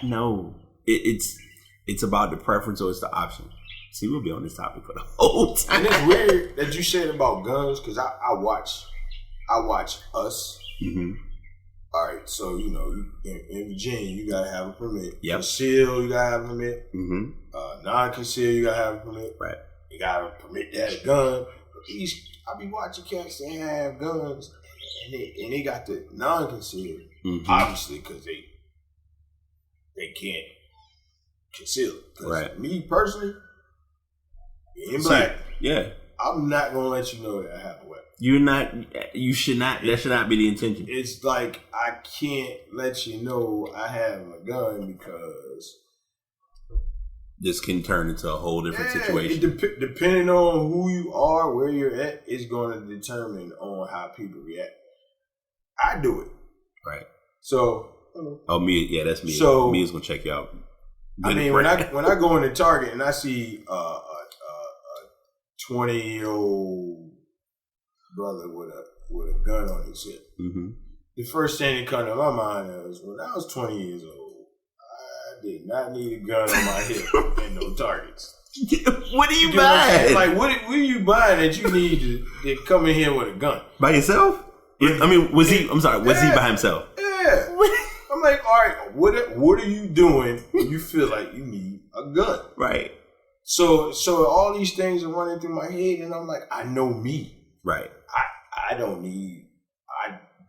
it's about the preference or it's the option. See, we'll be on this topic for the whole time. And it's weird that you said about guns because I watch Us. All right, so in Virginia you gotta have a permit. Yep. Conceal, you gotta have a permit. Non-conceal, you gotta have a permit. Right. You gotta permit to have a gun. I be watching cats that have guns, and they got the non-concealed, Mm-hmm. obviously, because they can't conceal it. 'Cause Right. Me personally, being See, black, yeah. I'm not gonna let you know that I have a weapon. You should not. That should not be the intention. It's like I can't let you know I have a gun because This can turn into a whole different situation. Depending on who you are, where you're at, is going to determine on how people react. I do it. Right. So. Oh, Mia. Yeah, that's Mia. So, Mia's gonna check you out. I mean, when I go into Target and I see a 20-year-old brother with a gun on his hip, mm-hmm. the first thing that comes to my mind is when I was 20 years old, I did not need a gun on my hip and no targets. What are you know what I'm saying? buying? Like, what are you buying that you need to come in here with a gun? By yourself? I mean, was he? I'm sorry. Was he by himself? Yeah. I'm like, all right, what are you doing when you feel like you need a gun? Right. So all these things are running through my head, and I'm like, I know me. Right. I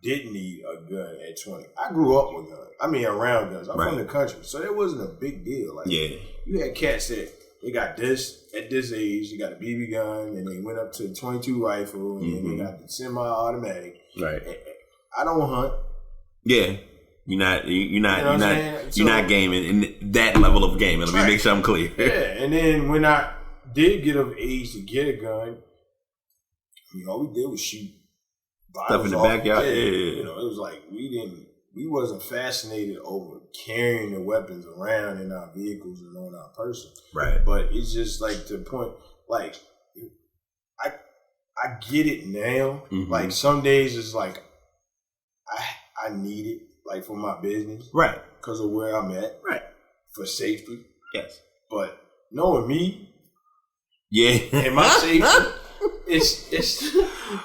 didn't need a gun at 20. I grew up with guns. I mean, around guns. I'm from the country, so that wasn't a big deal. Like, yeah. You had cats that they got this at this age. You got a BB gun, and they went up to a 22 rifle, and then they got the semi-automatic. Right. I don't hunt. Yeah. You're not So, gaming in that level of gaming. Let me make sure I'm clear. Yeah, and then when I did get of age to get a gun, all we did was shoot Stuff in the backyard. Yeah. It was like we wasn't fascinated over carrying the weapons around in our vehicles and on our person. Right. But it's just like to the point, like I get it now. Mm-hmm. Like some days it's like I need it, like for my business. Right. Because of where I'm at. Right. For safety. Yes. But knowing me. Yeah. And my safety. It's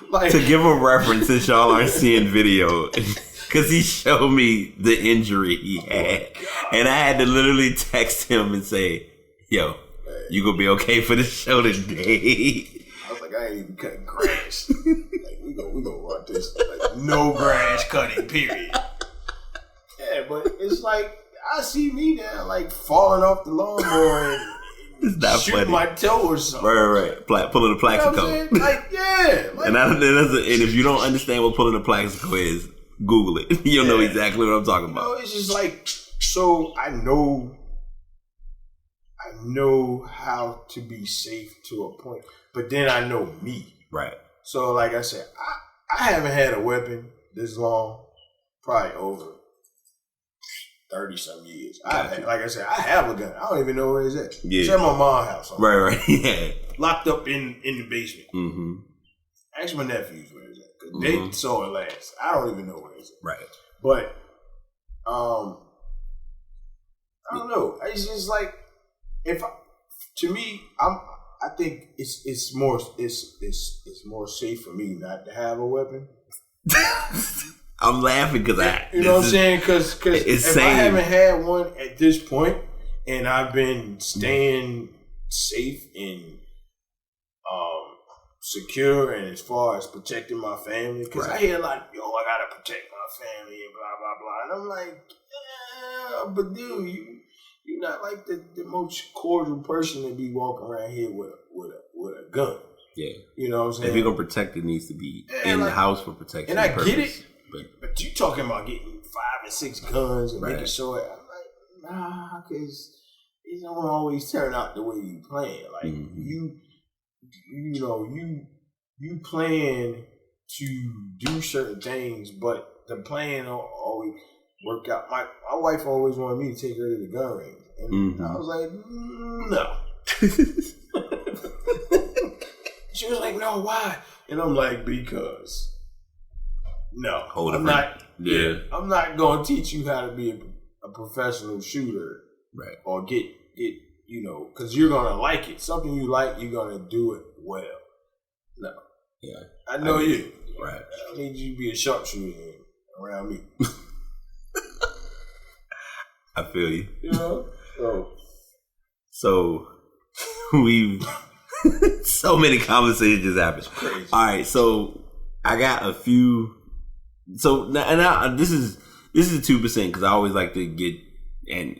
like, to give a reference, since y'all aren't seeing video, because he showed me the injury he had, and I had to literally text him and say, "Yo, you gonna be okay for the show today?" I was like, I ain't even cutting grass. Like, we gonna run this. Like, no grass cutting, period. Yeah, but it's like I see me now, like falling off the lawnmower and it's not shooting funny. my toe or something. Right. Pulling the Plaxico. Like, yeah. Like, and if you don't understand what pulling the Plaxico is, Google it. You'll know exactly what I'm talking about. It's just like, so I know how to be safe to a point, but then I know me. Right. So like I said, I haven't had a weapon this long, probably over 30-some years. Like I said, I have a gun. I don't even know where it's at. Yeah. It's at my mom's house. Right. Yeah. Locked up in the basement. Mm-hmm. Ask my nephews where it's at. Because they saw it last. I don't even know where it's at. Right. But, I don't know. It's just like, to me, I think it's more safe for me not to have a weapon. I'm laughing because you know what I'm saying? Because if I haven't had one at this point, and I've been staying safe and secure, and as far as protecting my family, because I hear a lot, I gotta protect my family and blah blah blah, and I'm like, yeah, but dude, you're not like the most cordial person to be walking around here with a gun. Yeah, you know what I'm saying. If you're gonna protect, it needs to be in the house for protection. And I get it. But you talking about getting 5 and 6 guns and making sure, I'm like, nah, because it don't always turn out the way you plan. Like you plan to do certain things, but the plan don't always work out. My wife always wanted me to take her to the gun range, and I was like, no. She was like, no, why? And I'm like, because. No, I'm not. Yeah, I'm not gonna teach you how to be a professional shooter, right? Or get because you're gonna like it. Something you like, you're gonna do it well. No, yeah, I know you. Right. I need you to be a sharpshooter around me. I feel you. You know, so we've So many conversations just happened. Crazy. All right, so I got a few. So now this is 2% because I always like to get, and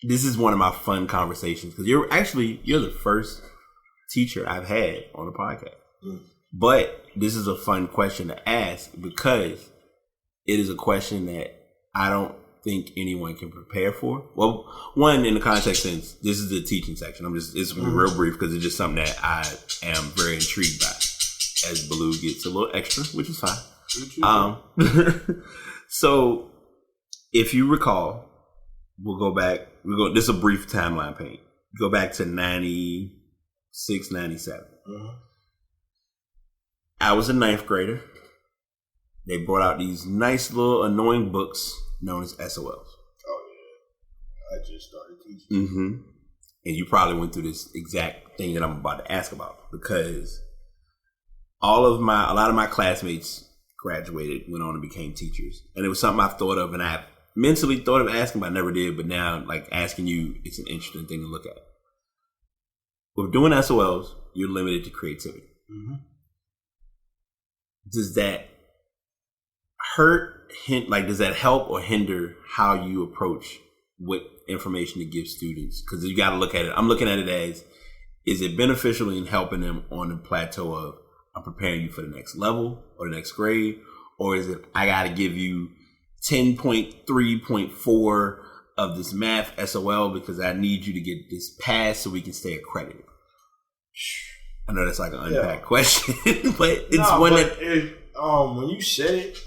this is one of my fun conversations because you're the first teacher I've had on the podcast. But this is a fun question to ask because it is a question that I don't think anyone can prepare for. Well, one, in the context sense, this is the teaching section. It's gonna be real brief because it's just something that I am very intrigued by. As Baloo gets a little extra, which is fine. So, if you recall, we'll go back. This is a brief timeline paint. Go back to 96, 97. I was a 9th grader. They brought out these nice little annoying books known as SOLs. Oh yeah, I just started teaching. And you probably went through this exact thing that I'm about to ask about because a lot of my classmates graduated, went on and became teachers, and it was something I've thought of and I mentally thought of asking, but I never did. But now, like asking you, it's an interesting thing to look at. With doing SOLs, you're limited to creativity. Does that does that help or hinder how you approach what information to give students? Because you got to look at it. I'm looking at it as, is it beneficial in helping them on the plateau of, I'm preparing you for the next level or the next grade? Or is it, I got to give you 10.3.4 of this math SOL because I need you to get this passed so we can stay accredited? I know that's like an unpacked question, but it's when you said it,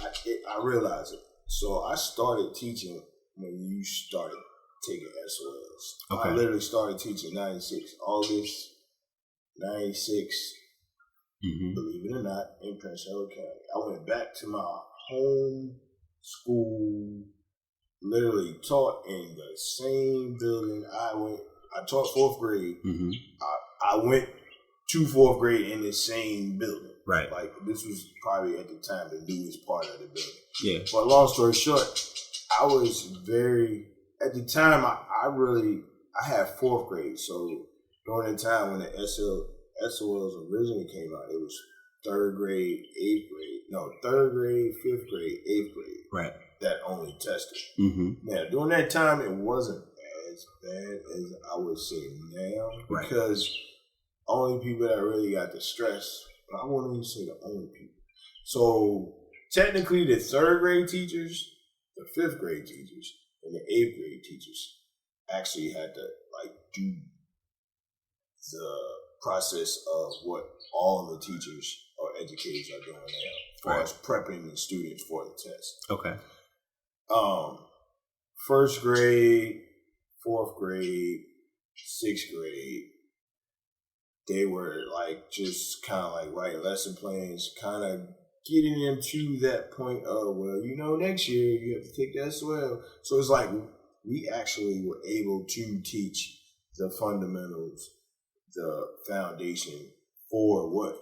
I realized it. So I started teaching when you started taking SOLs. Okay. I literally started teaching August 96. Believe it or not, in Prince Edward County. I went back to my home school, literally taught in the same building. I taught 4th grade. I went to 4th grade in the same building. Right. Like, this was probably at the time the newest part of the building. Yeah. But long story short, I was at the time, I had 4th grade. So during the time when the SOLs originally came out, it was 3rd grade, 5th grade, 8th grade. Right. That only tested. Now, during that time, it wasn't as bad as I would say now. Right. Because only people that really got the stress, but I won't even say the only people. So technically the 3rd grade teachers, the 5th grade teachers, and the 8th grade teachers actually had to do the process of what all of the teachers or educators are doing now, as far as prepping the students for the test. Okay. 1st grade, 4th grade, 6th grade, they were just kind of writing lesson plans, kind of getting them to that point of, next year you have to take the SOL. So it's like we actually were able to teach the fundamentals, the foundation for what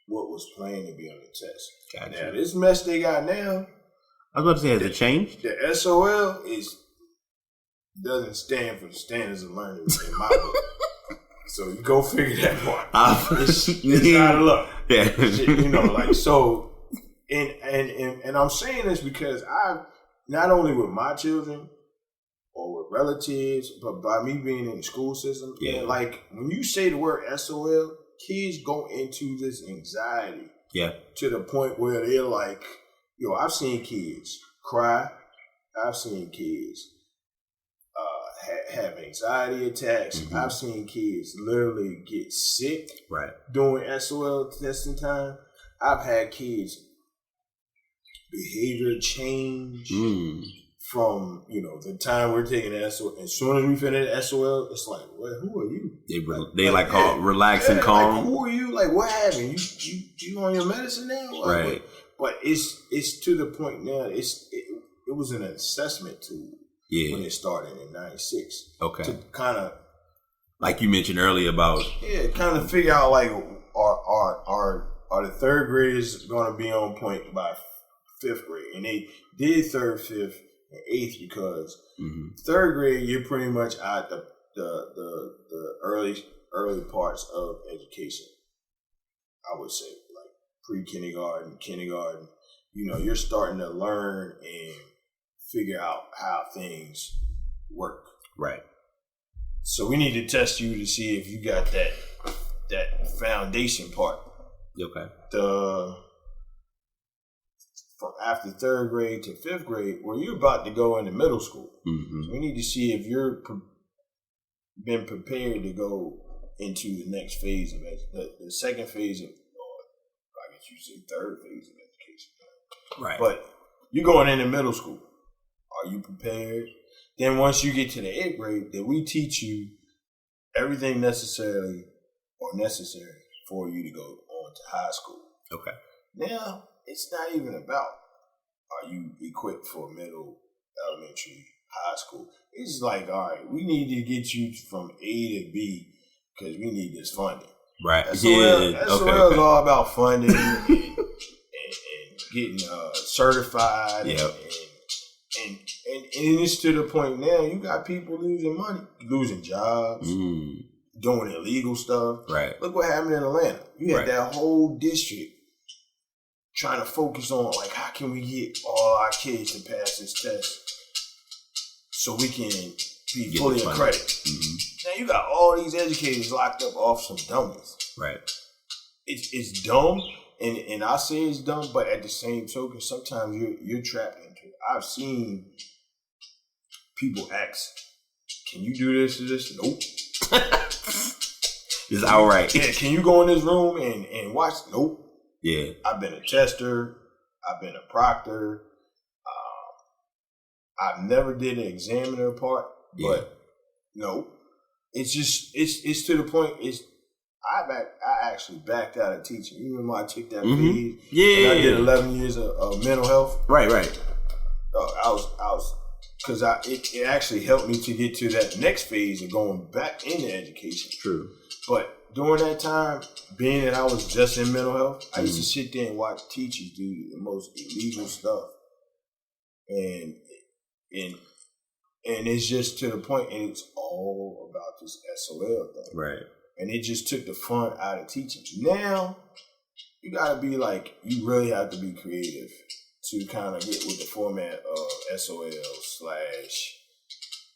was planned to be on the test. Gotcha. Now, this mess they got now, I was about to say, has it changed? The SOL doesn't stand for the standards of learning in my book. So you go figure that part. It's out of luck. Yeah. So, and I'm saying this because I, not only with my children or with relatives, but by me being in the school system, when you say the word SOL, kids go into this anxiety. Yeah. To the point where they're like, I've seen kids cry. I've seen kids have anxiety attacks. I've seen kids literally get sick during SOL testing time. I've had kids behavior change from the time we're taking the SOL. As soon as we finish the SOL, it's like, well, who are you? They relax and calm. Like, who are you? Like, what happened? You on your medicine now? Right. But it's to the point now. It was an assessment tool. Yeah. When it started in 96. Okay. To kind of, like you mentioned earlier about, kind of figure out are the 3rd graders going to be on point by 5th grade, and they did 3rd, 5th, and 8th because 3rd grade you're pretty much at the early early parts of education. I would say like pre-kindergarten, kindergarten. You're starting to learn and figure out how things work. Right. So we need to test you to see if you got that foundation part. Okay. From after 3rd grade to 5th grade, where you're about to go into middle school. Mm-hmm. So we need to see if you're been prepared to go into the next phase of the second phase of, I guess you say 3rd phase of education. Right. But you're going into middle school. Are you prepared? Then once you get to the 8th grade, then we teach you everything necessary for you to go on to high school. Okay. Now, it's not even about are you equipped for middle, elementary, high school. It's like, all right, we need to get you from A to B because we need this funding. Right. SOL is all about funding and getting certified. Yep. And it's to the point now you got people losing money, losing jobs, doing illegal stuff. Right. Look what happened in Atlanta. You had Right. that whole district trying to focus on like how can we get all our kids to pass this test so we can be fully accredited. Mm-hmm. Now you got all these educators locked up off some dummies. Right. It's dumb, and I say it's dumb, but at the same token, sometimes you're trapped into it. I've seen people ask, "Can you do this or this?" Nope. It's all right. Yeah, can you go in this room and watch? Nope. Yeah. I've been a tester. I've been a proctor. I've never did an examiner part, but no, it's just it's to the point. I actually backed out of teaching. You remember I took that phase? Yeah. And I did 11 years of mental health. Right. I was because it actually helped me to get to that next phase of going back into education. True. But during that time, being that I was just in mental health, I used to sit there and watch teachers do the most illegal stuff, and it's just to the point, and it's all about this SOL thing, Right. and it just took the fun out of teaching. Now you gotta be like, you really have to be creative to kind of get with the format of SOL /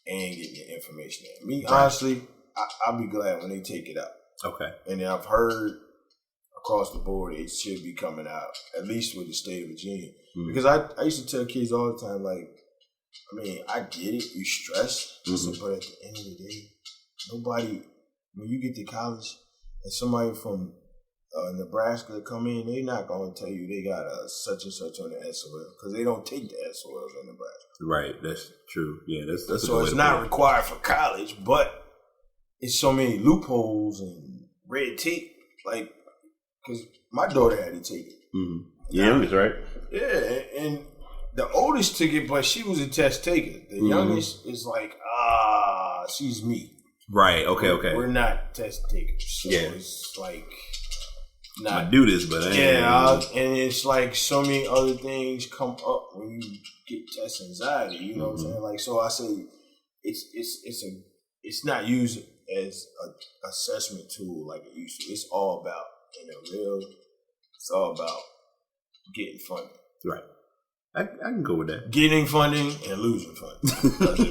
and getting the information in. Me, honestly, I'll be glad when they take it out. Okay. And then I've heard across the board it should be coming out, at least with the state of Virginia. Because I used to tell kids all the time, like, I mean, I get it, you stress, but at the end of the day, nobody, when you get to college and somebody from Nebraska come in, they're not going to tell you they got a such and such on the SOL because they don't take the SOLs in Nebraska. Right, that's true. Yeah, that's so it's not required for college, but it's so many loopholes and red tape. Like, because my daughter had to take it. Mm-hmm. Youngest, right? Yeah, and the oldest took it, but she was a test taker. The youngest is like, she's me. Right. Okay. We're not test takers. So yeah. It's like, I do this, but and it's like so many other things come up when you get test anxiety. You know what I'm saying? Like, so I say it's not used as a assessment tool like it used to. It's all about it's all about getting funding. Right. I can go with that. Getting funding and losing funding.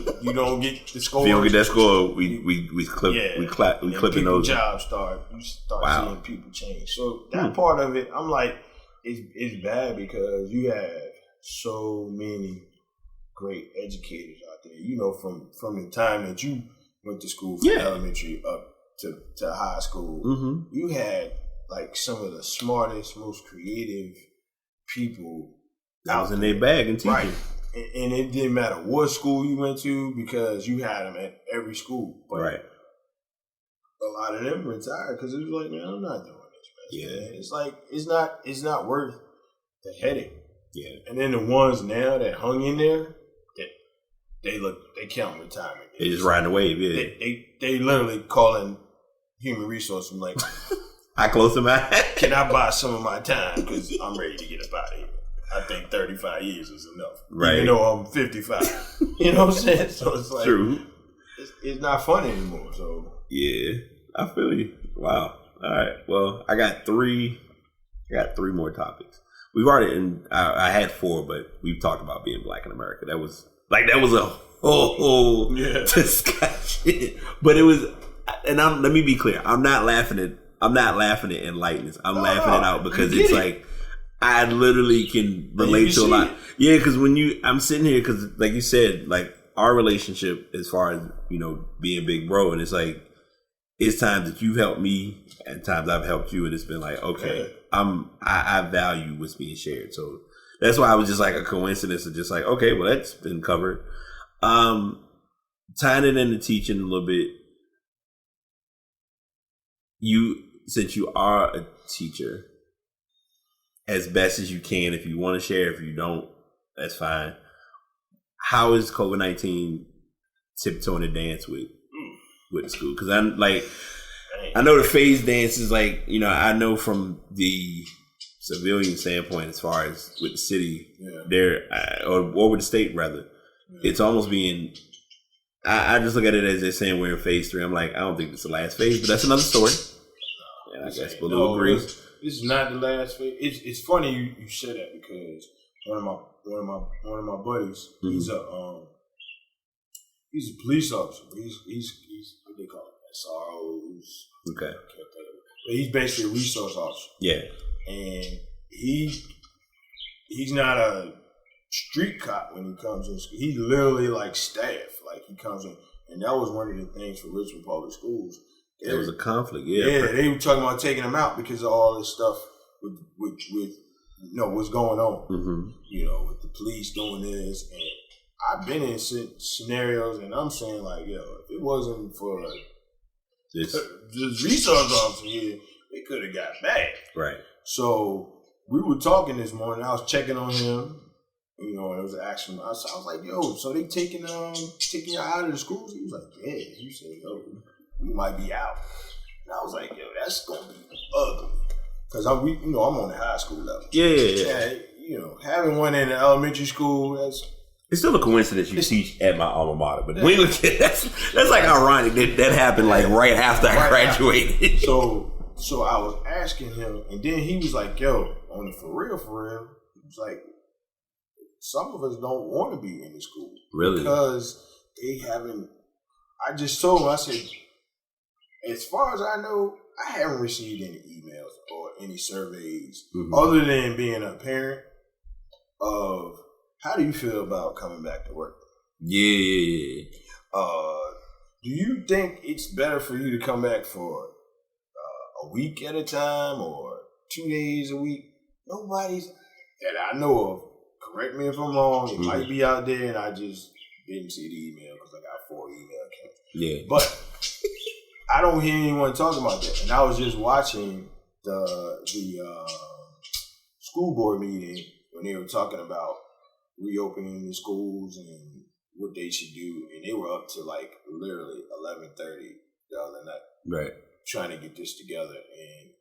If you don't get the score. If you don't get that score, we clipping those. Jobs you start seeing people change. So that part of it, I'm like, it's bad because you have so many great educators out there. You know, from the time that you went to school from elementary up to high school, you had like some of the smartest, most creative people. That was in their bag and teaching. Right. And it didn't matter what school you went to because you had them at every school. But a lot of them retired because it was like, man, I'm not doing this, man. Yeah. It's like, it's not worth the headache. Yeah. And then the ones now that hung in there, they count retirement. They just riding the wave, yeah. They literally calling human resources like, how close am I? Can I buy some of my time? Because I'm ready to get up out of here. I think 35 years is enough. Right. Even though I'm 55. You know what I'm saying? So it's like, true. It's not fun anymore. So yeah. I feel you. Wow. All right. Well, I got three more topics. We've already, and I had 4, but we've talked about being black in America. That was a whole discussion. But it was, and let me be clear. I'm not laughing at enlightenment. I'm laughing it out because it's like, I literally can relate to a lot. Yeah, because I'm sitting here because, like you said, like our relationship as far as, you know, being big bro, and it's like, it's times that you've helped me and times I've helped you, and it's been like, okay, I value what's being shared. So that's why I was just like a coincidence of just like, okay, well, that's been covered. Tying it into teaching a little bit, since you are a teacher, as best as you can, if you want to share, if you don't, that's fine. How is COVID-19 tiptoeing the dance with the school? Because I know the phase dance is like, you know, I know from the civilian standpoint, as far as with the city, or with the state rather, it's almost being. I just look at it as they're saying we're in phase 3. I'm like, I don't think it's the last phase, but that's another story. Yeah, I guess Baloo agrees. This is not the last phase. It's funny you said that because one of my buddies, he's a police officer. He's what they call it, SROs. Okay. But he's basically a resource officer. Yeah. And he's not a street cop when he comes in. He's literally like staff. Like he comes in, and that was one of the things for Richmond Public Schools. There was a conflict, Yeah, they were talking about taking him out because of all this stuff with you know, what's going on. Mm-hmm. You know, with the police doing this. And I've been in scenarios, and I'm saying, like, yo, if it wasn't for this resource officer here, they could have got back. Right. So we were talking this morning. I was checking on him. You know, and it was an action. I was like, yo, so they taking you out of the schools? He was like, yeah. He said, yo, we might be out. And I was like, yo, that's gonna be ugly. Because I'm on the high school level. Yeah. You know, having one in the elementary school, it's still a coincidence you teach at my alma mater. But when that's like ironic that happened like right after I graduated. So I was asking him, and then he was like, yo, on the for real, he was like, some of us don't want to be in the school. Really? Because they haven't. I just told him, I said, as far as I know, I haven't received any emails or any surveys other than being a parent of how do you feel about coming back to work? Yeah. Do you think it's better for you to come back for a week at a time or 2 days a week? Nobody's that I know of. Correct me if I'm wrong. It might be out there, and I just didn't see the email because I got 4 email accounts. Yeah, but I don't hear anyone talking about that. And I was just watching the school board meeting when they were talking about reopening the schools and what they should do, and they were up to like literally 11:30 the other night, right? Trying to get this together, and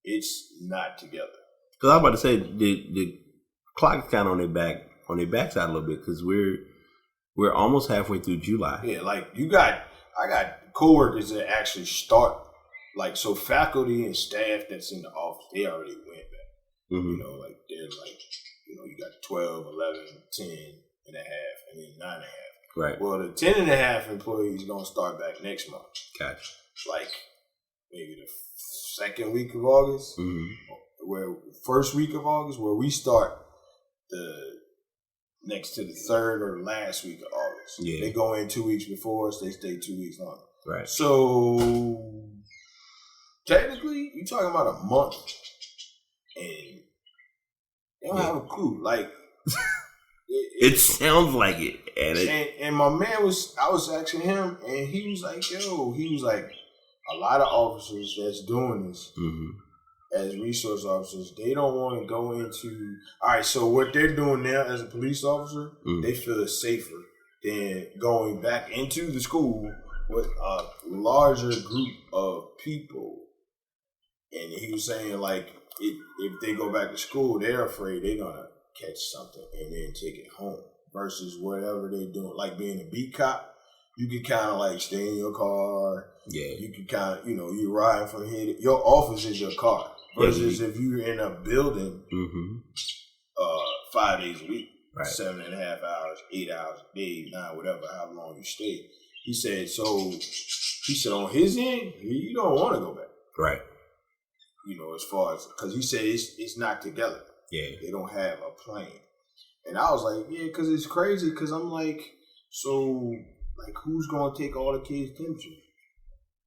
it's not together. Because I was about to say the clock is kind of on their backside a little bit because we're almost halfway through July. Yeah, like I got coworkers that actually start, like, so faculty and staff that's in the office, they already went back. Mm-hmm. You know, like they're like, you know, you got 12, 11, 10 and a half, and then 9 and a half. Right. Well, the 10 and a half employees going to start back next month. Gotcha. Like maybe the second week of August, where first week of August, where we start the next to the third or last week of August. Yeah. They go in 2 weeks before us, they stay 2 weeks longer. Right. So technically, you're talking about a month, and they don't have a clue. Like it sounds like it. And my man I was asking him, and he was like, a lot of officers that's doing this as resource officers, they don't want to go into, all right, so what they're doing now as a police officer, they feel it's safer than going back into the school with a larger group of people. And he was saying, like, if they go back to school, they're afraid they're going to catch something and then take it home versus whatever they're doing, like being a beat cop. you could kind of like stay in your car. Yeah. You could kind of, you ride from here. Your office is your car. Versus if you're in a building 5 days a week, right. 7.5 hours, 8 hours a day, 9, whatever, how long you stay. He said, on his end, you don't want to go back. Right. As far as, because he said it's not together. Yeah. They don't have a plan. And I was like, yeah, because it's crazy, because I'm like, so, like, who's going to take all the kids' temperature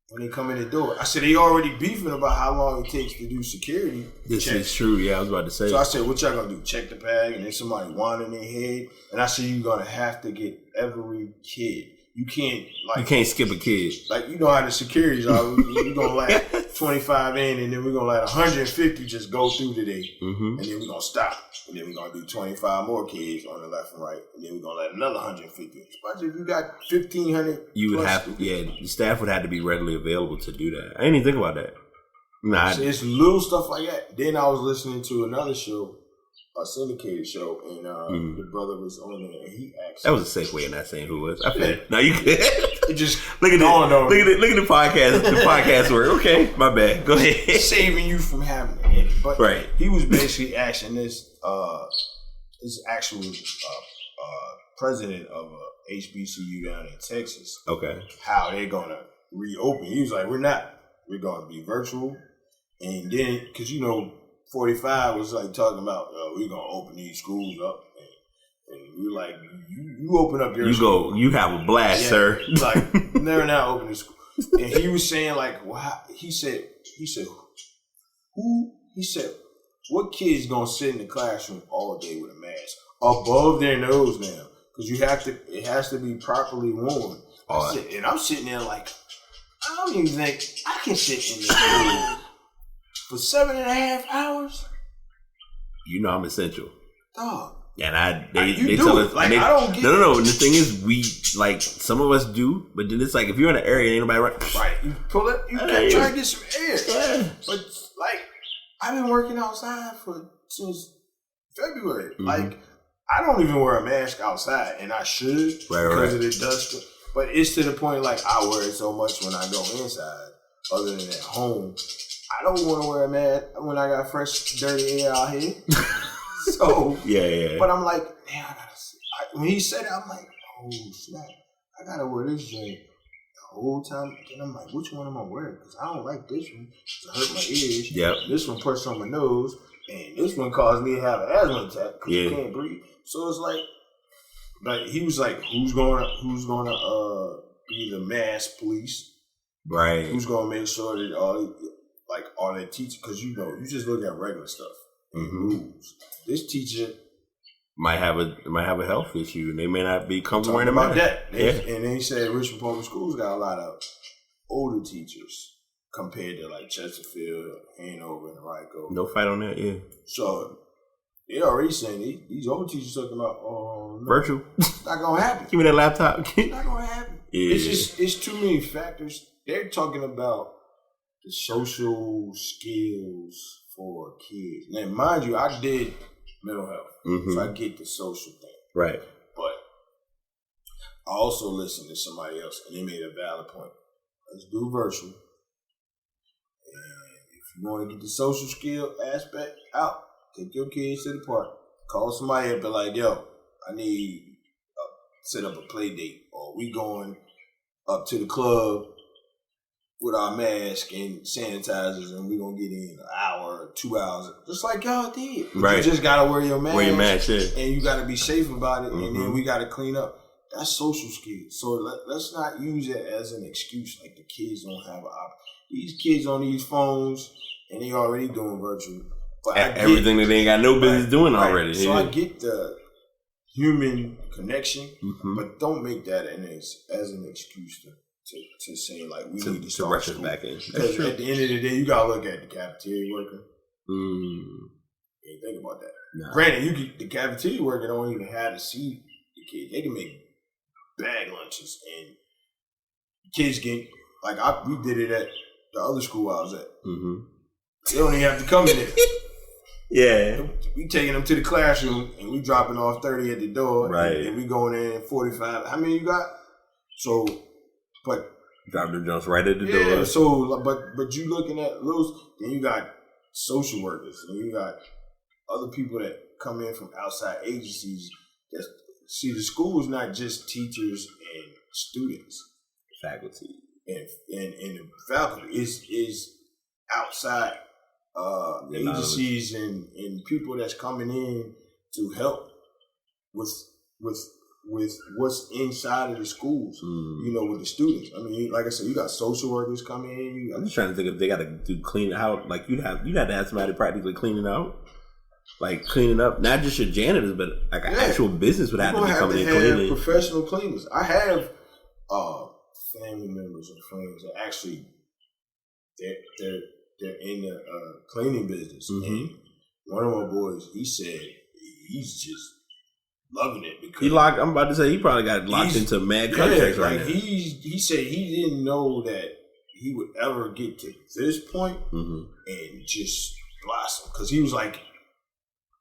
when they come in the door? I said, they already beefing about how long it takes to do security. This is true. Yeah, I was about to say. So I said, what y'all going to do? Check the bag? And then somebody whining in their head? And I said, you're going to have to get every kid. You can't skip a kid. Like, you know how the securities are. We're going to let 25 in, and then we're going to let 150 just go through today. And then we're going to stop. And then we're going to do 25 more kids on the left and right. And then we're going to let another 150. Especially if you got 1,500. You would have, the staff would have to be readily available to do that. I didn't even think about that. Nah. So it's little stuff like that. Then I was listening to another show, a syndicated show, and the brother was on there, and he asked. That was a safe way of not saying who it was. I feel it. No, you can. It just look at the podcast. The podcast work. Okay, my bad. Go ahead. Saving you from having it. But right. He was basically asking this actual president of a HBCU down in Texas. Okay. How they're gonna reopen? He was like, "We're not. We're gonna be virtual." And then, because 45 was like talking about we're gonna open these schools up, and we were like, you open up your school. You have a blast, sir. Like, they're not opening school. And he was saying like, wow. He said, what kid's gonna sit in the classroom all day with a mask above their nose now? Because it has to be properly worn. And I'm sitting there like, I don't even think I can sit in this school for 7.5 hours. I'm essential. Dog. And they tell us like, I don't get no. And the thing is, we like some of us do, but then it's like if you're in an area, ain't nobody right. You pull it. You can try to get some air. Yeah. But like, I've been working outside since February. Like, I don't even wear a mask outside, and I should because of the dust. But it's to the point like I wear it so much when I go inside, other than at home. I don't want to wear a mask when I got fresh, dirty air out here. So yeah. But I'm like, man, I gotta see. When he said it, I'm like, oh snap! I gotta wear this joint the whole time. And I'm like, which one am I wearing? Because I don't like this one. It hurt my ears. Yep. This one pushed on my nose, and this one caused me to have an asthma attack because I can't breathe. So it's like he was like, who's gonna be the mask police? Right. Who's gonna make sure that all their teachers? Because you just look at regular stuff. Rules. This teacher might have a health issue, and they may not be comfortable wearing about that. And they said Richmond Public Schools got a lot of older teachers compared to like Chesterfield, Hanover, and Rico. No fight on that, yeah. So they already saying these old teachers talking about no, virtual. It's not gonna happen. Give me that laptop. It's not gonna happen. Yeah. It's too many factors. They're talking about the social skills for kids. Now, mind you, I did mental health, so I get the social thing. Right. But I also listened to somebody else, and they made a valid point. Let's do virtual. And if you want to get the social skill aspect out, take your kids to the park. Call somebody up and be like, yo, I need set up a play date, or we going up to the club with our mask and sanitizers, and we're going to get in an hour or 2 hours, just like y'all did. Right. You just got to wear your mask. Wear your mask, yeah. And you got to be safe about it, and then we got to clean up. That's social skills. So let's not use it as an excuse, like the kids don't have an option. These kids on these phones, and they already doing virtual. But everything that they ain't got no business doing already. So I get the human connection, but don't make that as an excuse to saying like we need to start rush us back in. Because at the end of the day, you gotta look at the cafeteria worker. You ain't think about that. Nah. Granted, the cafeteria worker don't even have to see the kids. They can make bag lunches, and kids get we did it at the other school I was at. They don't even have to come in there. Yeah. We taking them to the classroom, and we dropping off 30 at the door. Right. And we going in 45. How many you got? So, but drop them jumps right at the yeah. door. So, but you looking at those, then you got social workers, and you got other people that come in from outside agencies. That see, the school is not just teachers and students, Faculty. and the faculty is outside agencies and people that's coming in to help with what's inside of the schools, you know, with the students. I mean, like I said, you got social workers coming in. I'm just trying to think if they got to do clean out. Like you'd have to have somebody practically cleaning out, like cleaning up, not just your janitors, but like an actual business would have to be coming in cleaning. Professional cleaners. I have family members and friends that actually they're in the cleaning business. And one of my boys, he said he's just loving it because I'm about to say he probably got locked into mad contracts right now. He said he didn't know that he would ever get to this point and just blossom, because he was like,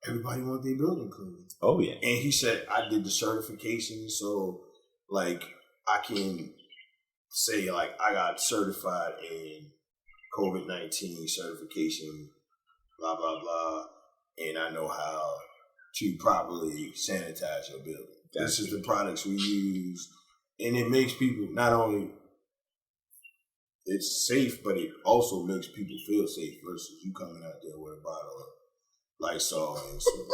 everybody wants their building cleaned. Oh yeah. And he said, I did the certification, so like I can say like I got certified in COVID-19 certification, blah blah blah, and I know how to properly sanitize your building. Gotcha. This is the products we use, and it makes people not only it's safe, but it also makes people feel safe versus you coming out there with a bottle of Lysol and some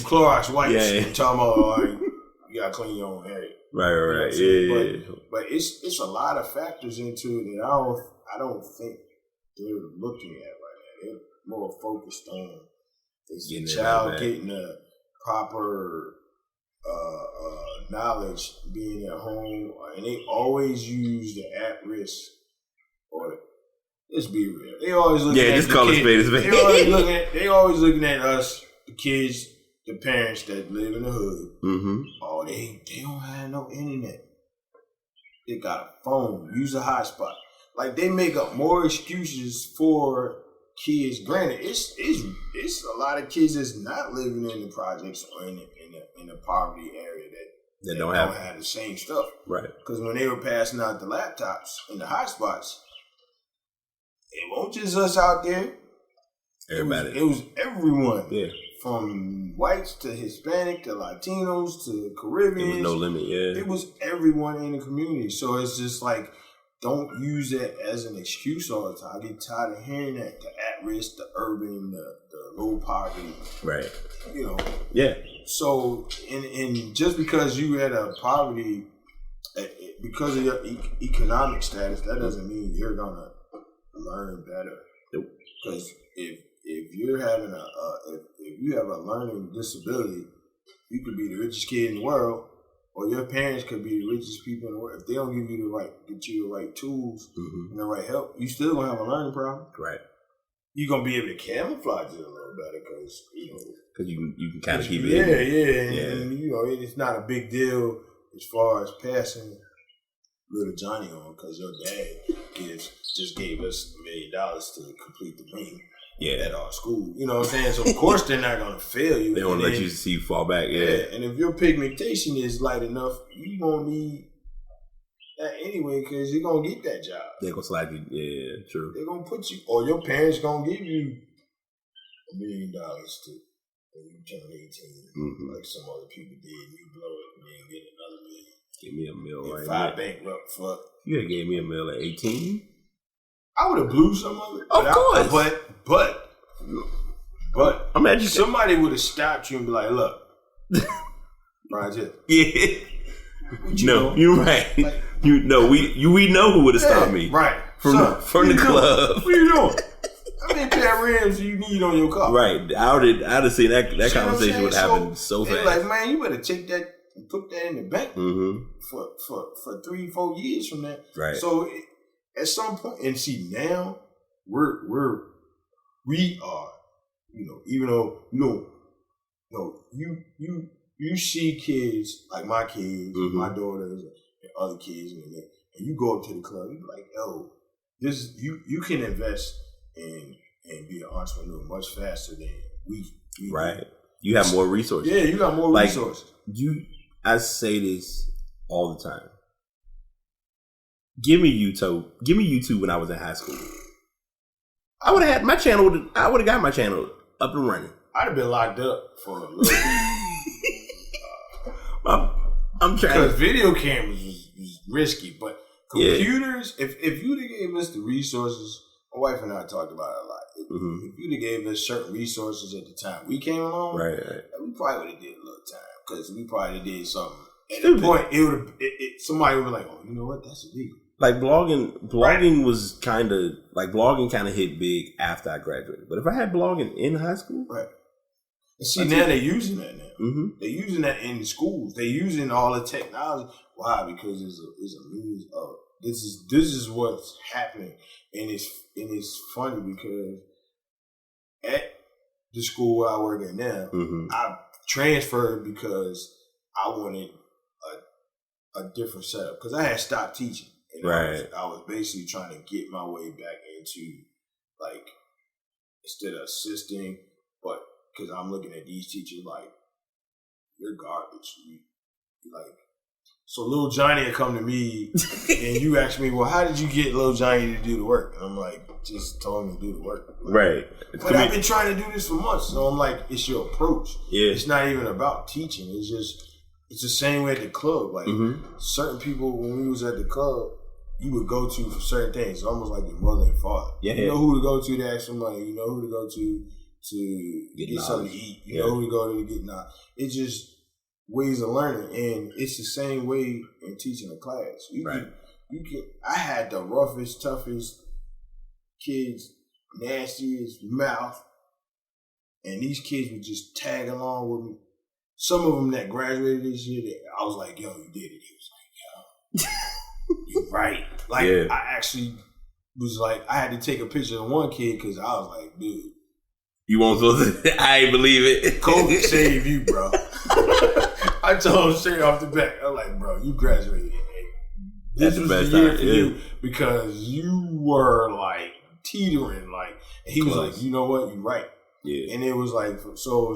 Clorox wipes and talking about, all right, you gotta clean your own area. Right. You know but it's a lot of factors into it that I don't think they're looking at right now. They're more focused on is the child getting a proper knowledge being at home, and they always use the at-risk, or let's be real, they always looking at just call it spade a spade. They always looking at us, the kids, the parents that live in the hood. Oh, they don't have no internet. They got a phone, use a hotspot. Like, they make up more excuses for kids. Granted, it's a lot of kids that's not living in the projects or in the poverty area that don't have the same stuff. Right. Because when they were passing out the laptops and the hotspots, it wasn't just us out there. Everybody. It was everyone. Yeah. From whites to Hispanic to Latinos to Caribbeans. There was no limit, yeah. It was everyone in the community. So it's just like, don't use that as an excuse all the time. I get tired of hearing that. The at-risk, the urban, the low poverty. Right. You know. Yeah. So, and just because you had a poverty, because of your economic status, that doesn't mean you're going to learn better. Nope. Because if you're having if you have a learning disability, you could be the richest kid in the world, or your parents could be the richest people in the world. If they don't get you the right tools and the right help, you still gonna have a learning problem. Right. You're gonna be able to camouflage it a little better because you can kind of keep it. Yeah. And you know, it's not a big deal as far as passing little Johnny on, because your dad just gave us $1 million to complete the ring. Yeah, at our school. You know what I'm saying? So, of course, they're not going to fail you. They won't let you see you fall back, yeah. And if your pigmentation is light enough, you're going to need that anyway, because you're going to get that job. They're going to slide you, yeah, true. They're going to put you, or your parents going to give you $1 million to when you turn 18, like some other people did. You blow it and then get another $1 million. Give me $1 million right now. 5 now. bankrupt fuck. You had gave me $1 million at 18? I would have blew some of it. Of course. But I'm not somebody would have stopped you and be like, look, Roger. Yeah. You're right. Like, we know who would have stopped me. Right. From the club. What are you doing? How many pair of rims do you need on your car? Right. I'd have seen that conversation would happen so fast. Like, man, you better take that and put that in the bank for 3-4 years from that. Right. So at some point, and see, now we are, even though you see kids like my kids, my daughters, and other kids, and you go up to the club, you be like, yo, this you can invest and be an entrepreneur much faster than we right. You have more resources. Yeah, you got more resources. I say this all the time. Give me YouTube. Give me YouTube when I was in high school. I would have had my channel. I would have got my channel up and running. I'd have been locked up for a little bit. I'm trying because video cameras was risky, but computers. If you'd have gave us the resources, my wife and I talked about it a lot. If you'd have gave us certain resources at the time we came along, right. we probably would have did a little time because we probably did something. At the point, it would have somebody would be like, "Oh, you know what? That's illegal." Like blogging was kind of like blogging kind of hit big after I graduated. But if I had blogging in high school, right? And see, now they're using that now. They're using that in schools. They're using all the technology. Why? Because it's a means of this is what's happening, and it's funny because at the school where I work at now, I transferred because I wanted a different setup because I had stopped teaching. And I was basically trying to get my way back into, like, instead of assisting, but because I'm looking at these teachers like, you're garbage. You like, so Lil Johnny would come to me and you ask me, well, how did you get Lil Johnny to do the work? And I'm like, just told him to do the work. Right. But I've been trying to do this for months. So I'm like, it's your approach. Yeah. It's not even about teaching. It's the same way at the club. Like, certain people, when we was at the club, you would go to for certain things. It's almost like your mother and father. Yeah, you know who to go to ask for money. You know who to go to get something to eat. You know who to go to get knowledge. It's just ways of learning, and it's the same way in teaching a class. I had the roughest, toughest kids, nastiest mouth, and these kids would just tag along with me. Some of them that graduated this year, I was like, "Yo, you did it." He was like, "Yo." You're right. Like, I actually was like, I had to take a picture of one kid because I was like, dude. You won't supposed to, I ain't believe it. COVID saved you, bro. I told him straight off the bat, I was like, bro, you graduated. This was the year for you because you were like teetering. Like, and he was like, you know what? You're right. Yeah. And it was like, so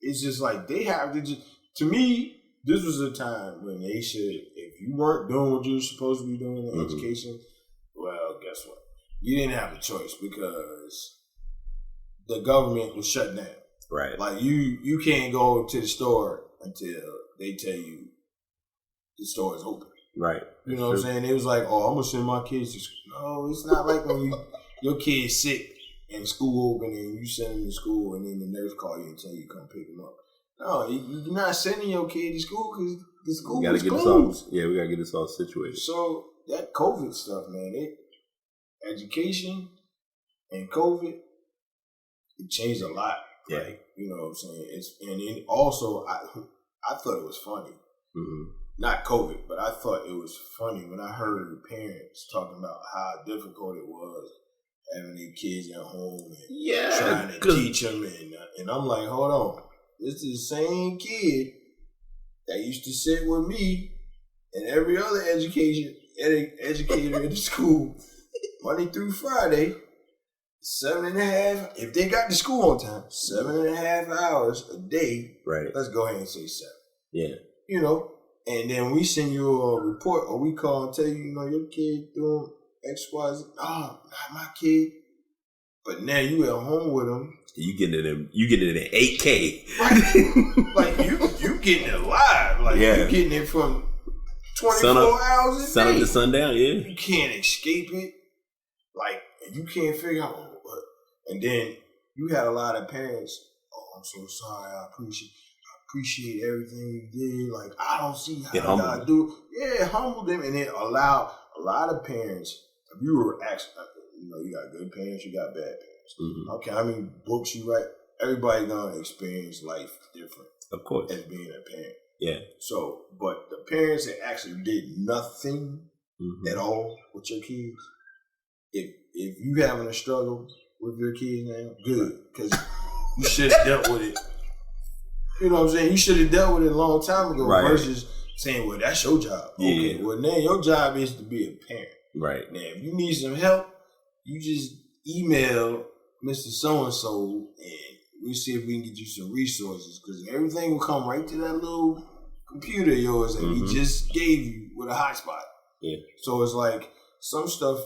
it's just like they have to just, to me, this was a time when they should, if you weren't doing what you were supposed to be doing in education, well, guess what? You didn't have a choice because the government was shut down. Right. Like, you can't go to the store until they tell you the store is open. Right. You know what I'm saying? It was like, oh, I'm going to send my kids to school. No, it's not like when your kid's sick and school open and you send them to school and then the nurse call you and tell you come pick them up. No, you're not sending your kid to school because the school is closed. We got to get this all situated. So that COVID stuff, man, education and COVID, it changed a lot. Yeah. Like, you know what I'm saying? And then also, I thought it was funny. Not COVID, but I thought it was funny when I heard parents talking about how difficult it was having their kids at home and trying to teach them. And I'm like, hold on. This is the same kid that used to sit with me and every other educator in the school Monday through Friday, 7.5. If they got to school on time, 7.5 hours a day. Right. Let's go ahead and say 7. Yeah. You know, and then we send you a report or we call and tell you, you know, your kid doing X, Y, Z. Oh, not my kid. But now you at home with them. You getting it in 8K. Right. Like you getting it live. Like you getting it from 24 hours a day. Sun up to sundown, yeah. You can't escape it. Like, and you can't figure out what. And then you had a lot of parents, oh, I'm so sorry, I appreciate everything you did. Like, I don't see how y'all do it. Yeah, humble them and then allow a lot of parents, if you were actually, you know, you got good parents, you got bad parents. Okay, I mean, books you write, everybody gonna experience life different. Of course. As being a parent. Yeah. So, but the parents that actually did nothing at all with your kids, if you having a struggle with your kids now, good, because you should have dealt with it. You know what I'm saying? You should have dealt with it a long time ago versus saying, well, that's your job. Okay, well, now your job is to be a parent. Right. Now, if you need some help, you just email Mr. So-and-so and we'll see if we can get you some resources because everything will come right to that little computer of yours that we just gave you with a hotspot. Yeah. So it's like some stuff,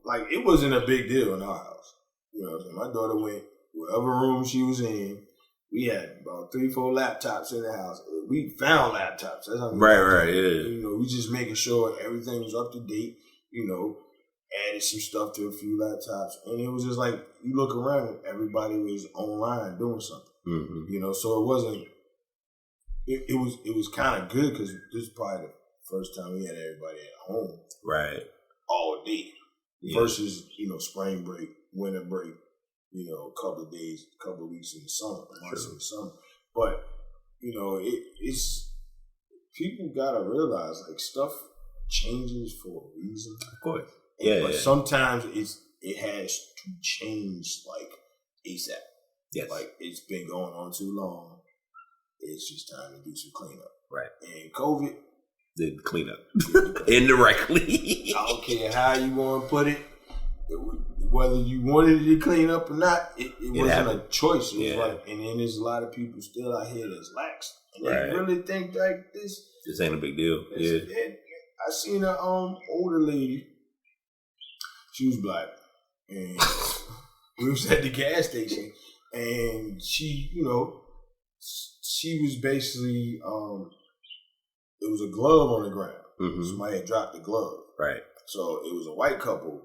like it wasn't a big deal in our house. You know what I'm saying? My daughter went whatever room she was in. We had about 3-4 laptops in the house. We found laptops. That's how right, yeah. We just making sure everything was up to date. Added some stuff to a few laptops, and it was just like you look around and everybody was online doing something. So it wasn't. It was kind of good because this is probably the first time we had everybody at home, right, all day, versus spring break, winter break, a couple of days, a couple of weeks in the summer, months in the summer. But it's people gotta realize like stuff changes for a reason, of course. But sometimes it has to change like ASAP. Yes. Like it's been going on too long. It's just time to do some cleanup. Right. And COVID did clean up indirectly. I don't care how you want to put it. Whether you wanted it to clean up or not, it wasn't happened. A choice. It was like, and then there's a lot of people still out here that's lax. And they really think like this. This ain't a big deal. I seen a older lady. She was black, and we was at the gas station, and she was basically there was a glove on the ground. Somebody had dropped the glove. Right. So it was a white couple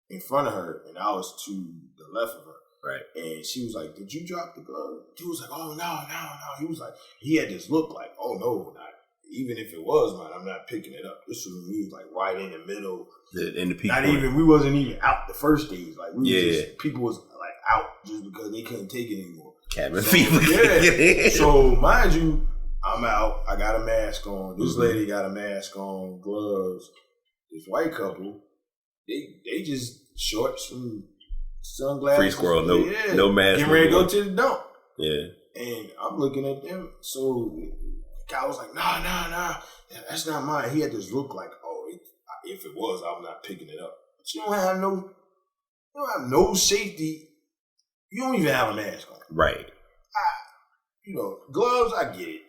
in front of her, and I was to the left of her. Right. And she was like, "Did you drop the glove?" He was like, "Oh no." He was like, he had this look like, "Oh no, not even if it was mine, I'm not picking it up." This was when we was like right in the middle. In the peak not point. Even we wasn't even out the first days. Like we was just, people was like out just because they couldn't take it anymore. Cabin fever. Yeah. So mind you, I'm out. I got a mask on. This lady got a mask on, gloves. This white couple, they just shorts and sunglasses. Free squirrel, no mask. Getting ready to go to the dump. Yeah. And I'm looking at them. So the guy was like, nah, that's not mine. He had this look like, if it was, I'm not picking it up. But you don't have no safety. You don't even have a mask on. Right. Gloves, I get it.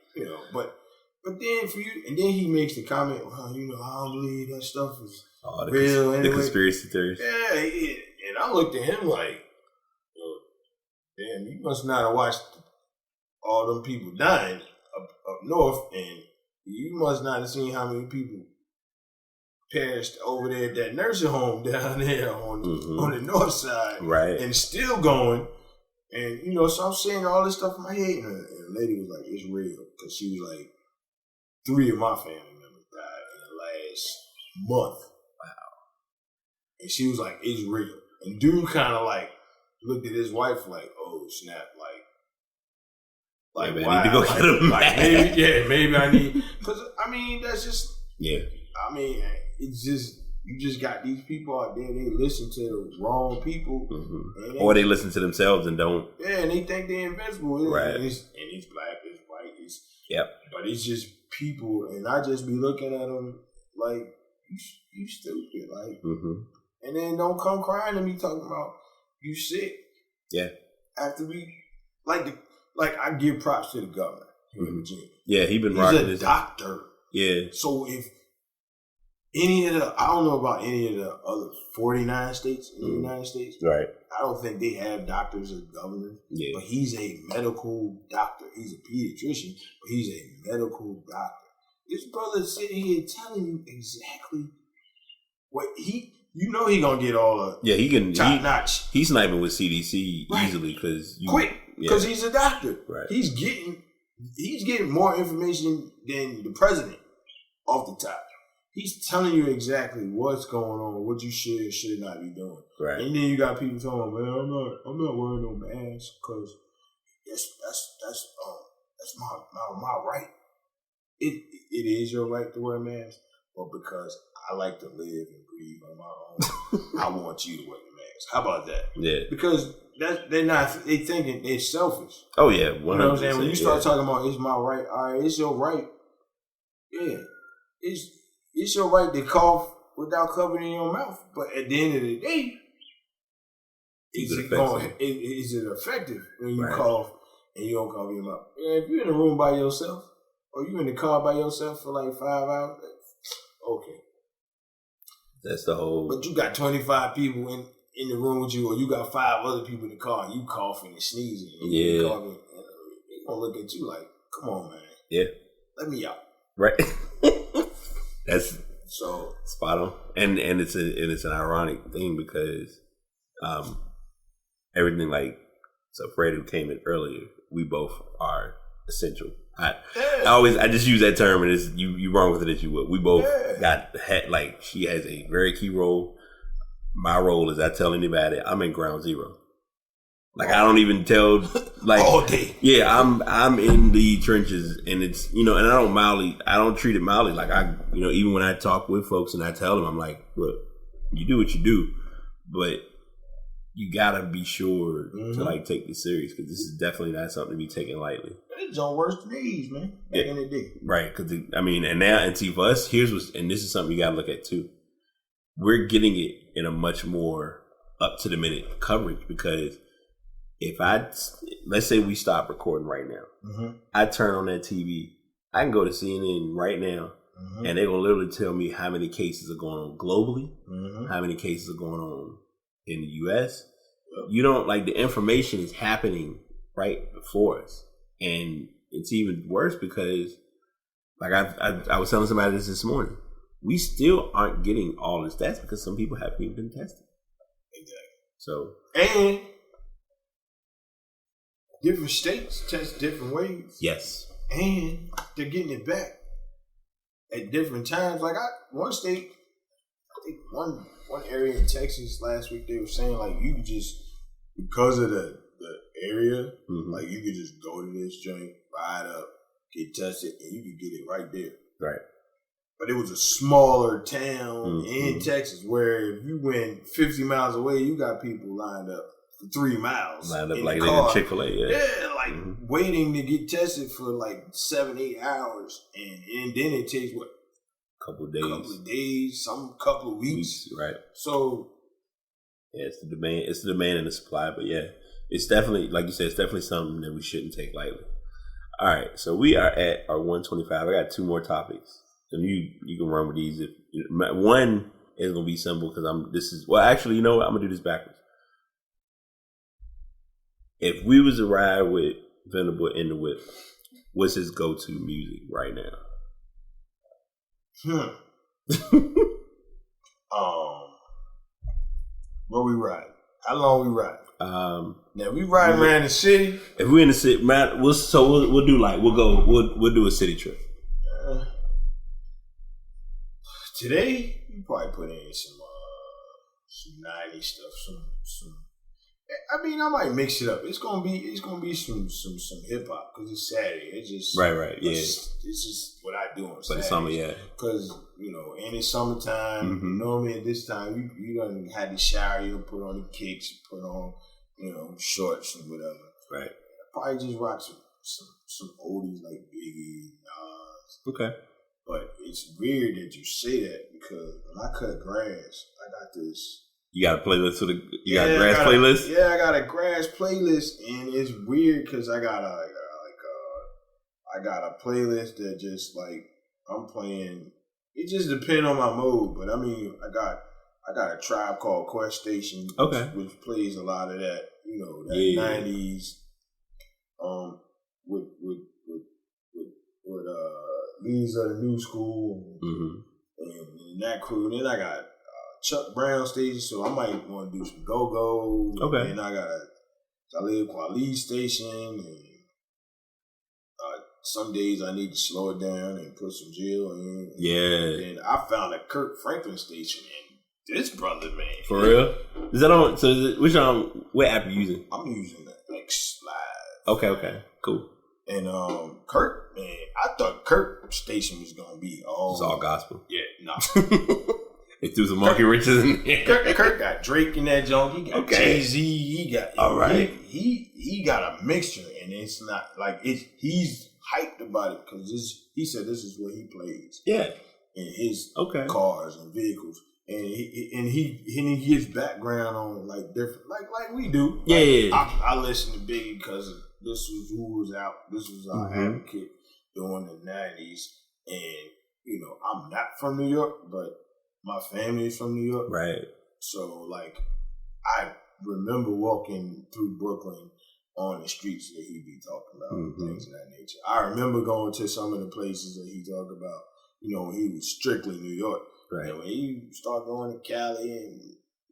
But then for you, and then he makes the comment, well, I don't believe that stuff is real. The conspiracy theories. Yeah, and I looked at him like, damn, you must not have watched all them people dying up north, and you must not have seen how many people perished over there at that nursing home down there on the north side, right? And still going, and so I'm saying all this stuff in my head, and the lady was like, "It's real," because she was like, 3 of my family members died in the last month. Wow! And she was like, "It's real," and dude kind of like looked at his wife like, "Oh snap!" Like, maybe wow. I need to go get him. Like, maybe I need, because that's just it's just, you just got these people out there, they listen to the wrong people. Or they listen to themselves and don't. Yeah, and they think they're invincible. Right. And it's black, it's white, but it's just people, and I just be looking at them like, you stupid. Like, and then don't come crying to me talking about you sick. Yeah. After we, like I give props to the governor here in Virginia. Yeah, he's rocking his doctor. Yeah. So if I don't know about any of the other 49 states in the United States. Right. I don't think they have doctors as governors. Yeah. But he's a medical doctor. He's a pediatrician, but he's a medical doctor. This brother's sitting here telling you exactly what he gonna get all of. Yeah, he can top notch. He's sniping with CDC easily because because he's a doctor. Right. He's getting more information than the president off the top. He's telling you exactly what's going on, what you should not be doing. Right. And then you got people telling, man, I'm not wearing no mask because that's my right. It is your right to wear a mask, but because I like to live and breathe on my own, I want you to wear the mask. How about that? Yeah. Because they thinking they're selfish. Oh yeah, 100%. You know what I'm saying? When you start talking about it's my right, all right, it's your right. Yeah. It's your right to cough without covering your mouth. But at the end of the day, is it effective when you cough and you don't cover your mouth. Yeah, if you're in a room by yourself, or you in the car by yourself for like 5 hours, okay. That's the whole. But you got 25 people in the room with you, or you got 5 other people in the car, and you coughing and sneezing. And yeah. They're going to look at you like, come on, man. Yeah. Let me out. Right. That's so spot on. And it's an ironic thing because everything like, so Fred who came in earlier, we both are essential. I just use that term, and it's you run with it as you will. We both like she has a very key role. My role is I tell anybody I'm in ground zero. Like I don't even tell like all day. Yeah, I'm in the trenches, and it's and I don't treat it mildly. Like even when I talk with folks and I tell them, I'm like, look, you do what you do, but you gotta be sure to like take this serious because this is definitely not something to be taken lightly. It's on worse days, man. Back in the day, right? Because and see for us, and this is something you gotta look at too. We're getting it in a much more up to the minute coverage because let's say we stop recording right now, I turn on that TV, I can go to CNN right now, and they're gonna literally tell me how many cases are going on globally, how many cases are going on in the U.S. You don't like the information is happening right before us, and it's even worse because, like I was telling somebody this morning, we still aren't getting all the stats because some people haven't even been tested. Exactly. So and different states test different ways. Yes, and they're getting it back at different times. Like one state, I think one area in Texas last week, they were saying like you could just because of the area, like you could just go to this joint, ride up, get tested, and you could get it right there. Right. But it was a smaller town in Texas where if you went 50 miles away, you got people lined up for 3 miles. Lined up like they in Chick-fil-A, Yeah, like waiting to get tested for like 7-8 hours. And then it takes what? Couple of days, couple of weeks. Right. So yeah, it's the demand and the supply, but yeah, it's definitely, like you said, it's definitely something that we shouldn't take lightly. All right, so we are at our 125. I got 2 more topics, and you can run with these. One is gonna be simple because actually, you know what? I'm gonna do this backwards. If we was to ride with Venable in the Whip, what's his go-to music right now? Where we ride? How long we ride? Now we ride around the city. If we're in the city, man, we'll do a city trip. Today we probably put in some 90s stuff. Some. I mean, I might mix it up. It's gonna be some hip hop because it's Saturday. It's just right. Yeah, it's just what I do on Saturday. But the summer, yeah. Because and it's summertime. Normally at this time, you done had to shower. You put on the kicks. You put on shorts and whatever. Right. Probably just rock some oldies like Biggie, Nas. Okay. But it's weird that you say that because when I cut grass, I got this. You got a playlist got a grass playlist? Yeah, I got a grass playlist, and it's weird because I got a playlist that just like I'm playing. It just depends on my mood, but I mean, I got a Tribe Called Quest Station, which plays a lot of that, that 90s, with leaders of the new school, and that crew. And then I got Chuck Brown station, so I might want to do some go-go. Okay. And I got a Talib Kweli station, and some days I need to slow it down and put some Jill in. Yeah. And I found a Kirk Franklin station, and this brother, man. For real? Is that on? So what app are you using? I'm using like Slide. Okay. Cool. And Kirk, man, I thought Kirk station was gonna be all. It's all gospel. Yeah, no. They threw some Monkey Riches in there. Kirk got Drake in that joint. He got Jay-Z. He got all right. He got a mixture, and it's not like he's hyped about it because he said this is what he plays. Yeah. In his cars and vehicles, and he gives background on like different like we do. Yeah. I listen to Biggie because of this was who was out. This was our advocate during the 90s. And, you know, I'm not from New York, but my family is from New York. Right. So, like, I remember walking through Brooklyn on the streets that he'd be talking about, things of that nature. I remember going to some of the places that he talked about, you know, when he was strictly New York. Right. And when he started going to Cali and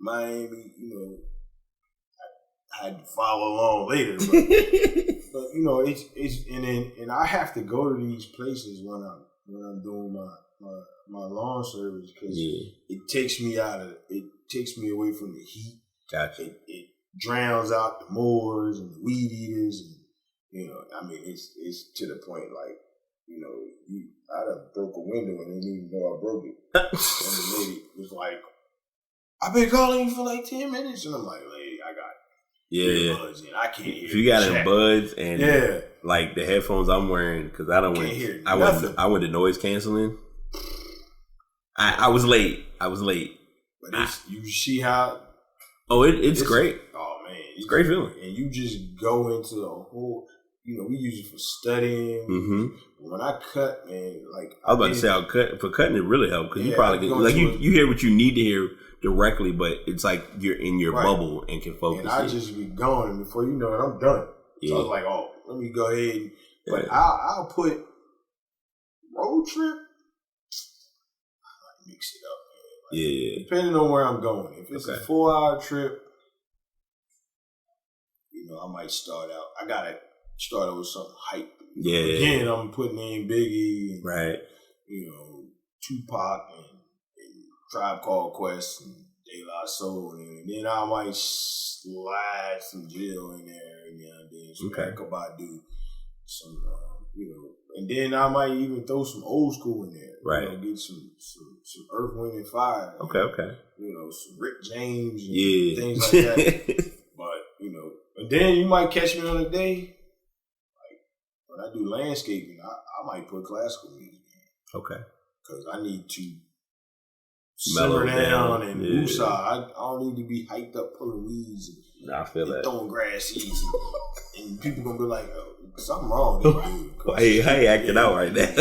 Miami, you know, I had to follow along later. But, but you know, and I have to go to these places when I'm doing my lawn service because it takes me away from the heat. Gotcha. It drowns out the mowers and the weed eaters, and you know, I mean, it's to the point like, you know, I'd have broke a window and didn't even know I broke it. And the lady was like, "I've been calling you for like 10 minutes," and I'm like, "Lady, I got buds in. I can't hear." If you got them buds and like the headphones I'm wearing, because I went to noise canceling. I was late. But you see how? Oh, it's great. Oh man, it's a great feeling. And you just go into a whole. You know, we use it for studying. When I cut, man, like I was about to say, for cutting it really helped because you probably get, like you hear what you need to hear directly, but it's like you're in your bubble and can focus. And I just be going, and before you know it, I'm done. So I was like, oh, let me go ahead. But I'll put road trip. I might mix it up, man. Like, depending on where I'm going. If it's a 4-hour trip, you know, I might start out. I gotta start out with something hype. Again, I'm putting in Biggie, and, right? You know, Tupac and Tribe Called Quest and De La Soul, and then I might slide some Jill in there, and then some Erykah Badu, some you know, and then I might even throw some old school in there, right? You know, get some Earth, Wind and Fire, okay. You know, some Rick James, and things like that. But you know, and then you might catch me on a day. When I do landscaping, I might put classical music in. Okay. Because I need to simmer down and woosah. I don't need to be hyped up pulling weeds and throwing grass seeds. And people going to be like, oh, something wrong with this dude. How you acting out right now?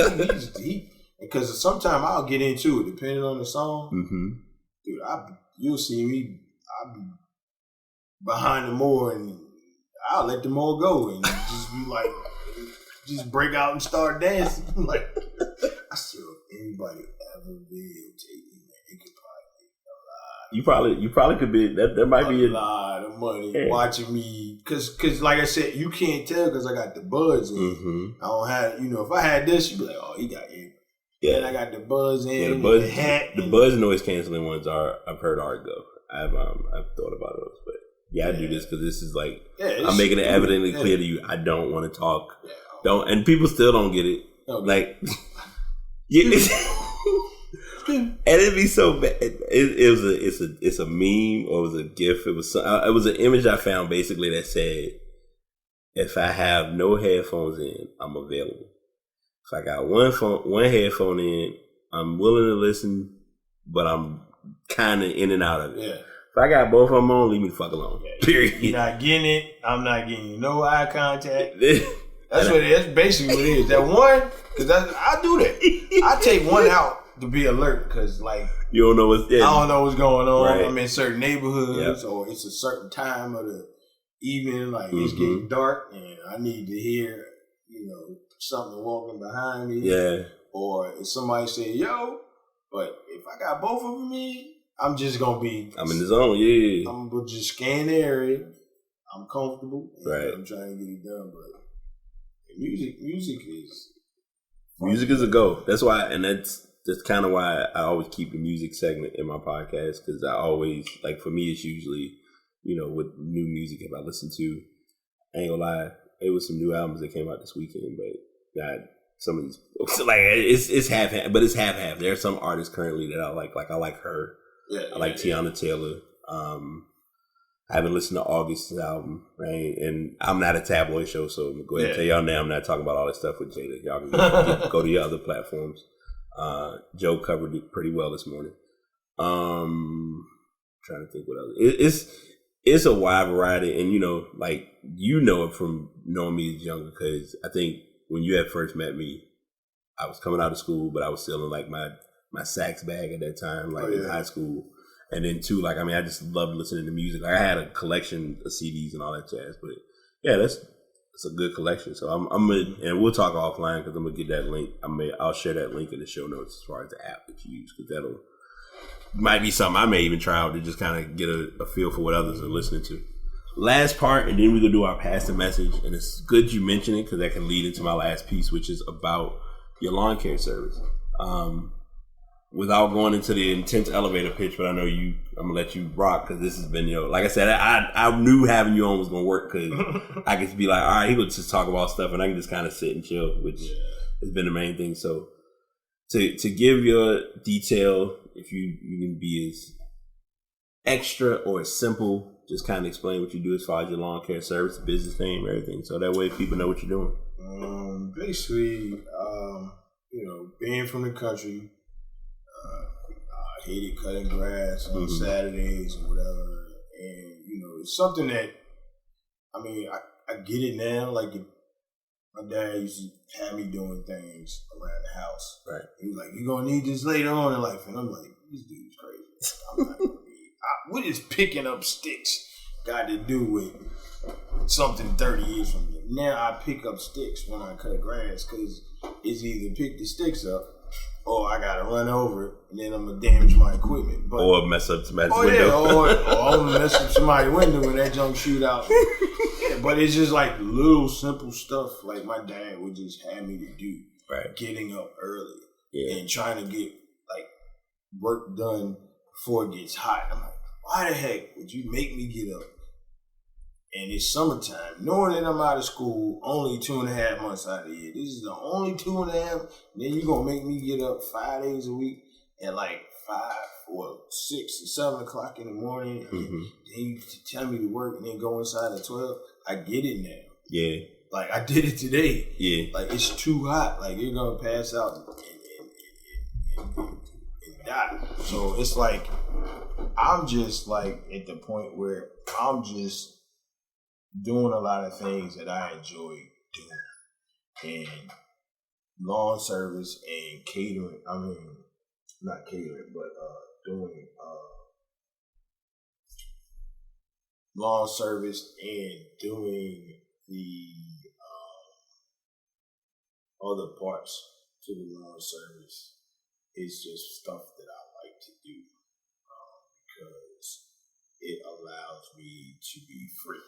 Because sometimes I'll get into it, depending on the song. Dude, you'll see me, I'll be behind the mower and I'll let the mower go and just be like, just break out and start dancing. Like, I said, if anybody ever videotape me, man, it could probably be a lot. You probably could be. There might be a lot of money watching me. Cause like I said, you can't tell because I got the buds in. I don't have, you know, if I had this, you'd be like, oh, he got it. Yeah, and I got the buzz in. Yeah, the hat. The buzz noise canceling ones I've heard are go. I've thought about those, but I do this because this is like I'm making it evidently clear to you. I don't want to talk. And people still don't get it. Like, and it'd be so bad. It's a meme or it was a GIF. It was an image I found basically that said, if I have no headphones in, I'm available. If I got one headphone in, I'm willing to listen, but I'm kind of in and out of it. Yeah. If I got both of them on, leave me the fuck alone. Period. You're not getting it. I'm not getting you. No eye contact. That's basically what it is. That one, because I do that. I take one out to be alert because, like, you don't know I don't know what's going on. Right. I'm in certain neighborhoods, or it's a certain time of the evening, like it's getting dark, and I need to hear, you know, something walking behind me. Yeah. Or if somebody say, "Yo," but if I got both of them in, I'm just gonna be. I'm in the zone. Yeah. I'm gonna just scan the area. I'm comfortable. Right. I'm trying to get it done, but. Music is a go. That's why, and that's kind of why I always keep the music segment in my podcast because I always like. For me, it's usually, you know, with new music if I listen to. I ain't gonna lie, it was some new albums that came out this weekend, but not some of these. Like it's half, but it's half. There are some artists currently that I like. Like I like her. Yeah, I like Tiana Taylor. I haven't listened to August's album, right? And I'm not a tabloid show, so I'm going to go ahead and tell y'all now I'm not talking about all this stuff with Jada. Y'all can go to your other platforms. Joe covered it pretty well this morning. Trying to think what else. it's a wide variety, and like it from knowing me as young, because I think when you had first met me, I was coming out of school, but I was still in like my Saks bag at that time, like in high school. And then too, like, I mean, I just loved listening to music. Like, I had a collection of CDs and all that jazz, but yeah, that's a good collection. So I'm gonna, and we'll talk offline because I'm gonna get that link. I'll share that link in the show notes as far as the app that you use, because might be something I may even try out to just kind of get a feel for what others are listening to. Last part, and then we're gonna do our pass the message. And it's good you mention it because that can lead into my last piece, which is about your lawn care service. Without going into the intense elevator pitch, but I know I'm gonna let you rock because this has been, like I said, I knew having you on was gonna work because I could be like, all right, he would just talk about stuff and I can just kind of sit and chill, which has been the main thing. So to give your detail, if you can be as extra or as simple, just kind of explain what you do as far as your lawn care service, business name, everything, so that way people know what you're doing. Basically, being from the country. I hated cutting grass on Saturdays or whatever, and it's something that I get it now. Like my dad used to have me doing things around the house. Right. He was like, "You're gonna need this later on in life," and I'm like, "This dude's crazy. I'm not gonna need. What is picking up sticks got to do with something 30 years from now? Now I pick up sticks when I cut grass because it's either pick the sticks up." Or I gotta run over it, and then I'm gonna damage my equipment. Or mess up somebody's window. Yeah, or I'm gonna mess up somebody's window when that junk shoot out. Yeah, but it's just like little simple stuff like my dad would just have me to do. Right. Getting up early and trying to get like work done before it gets hot. I'm like, why the heck would you make me get up? And it's summertime, knowing that I'm out of school only 2.5 months out of the year. This is the only 2.5. And then you're going to make me get up 5 days a week at like 6 or 7 o'clock in the morning. And then you tell me to work and then go inside at 12. I get it now. Yeah. Like I did it today. Yeah. Like it's too hot. Like you're going to pass out and die. So it's like, I'm just like at the point where I'm just doing a lot of things that I enjoy doing, and lawn service and catering. I mean, not catering, but doing lawn service and doing the other parts to the lawn service is just stuff that I like to do because it allows me to be free.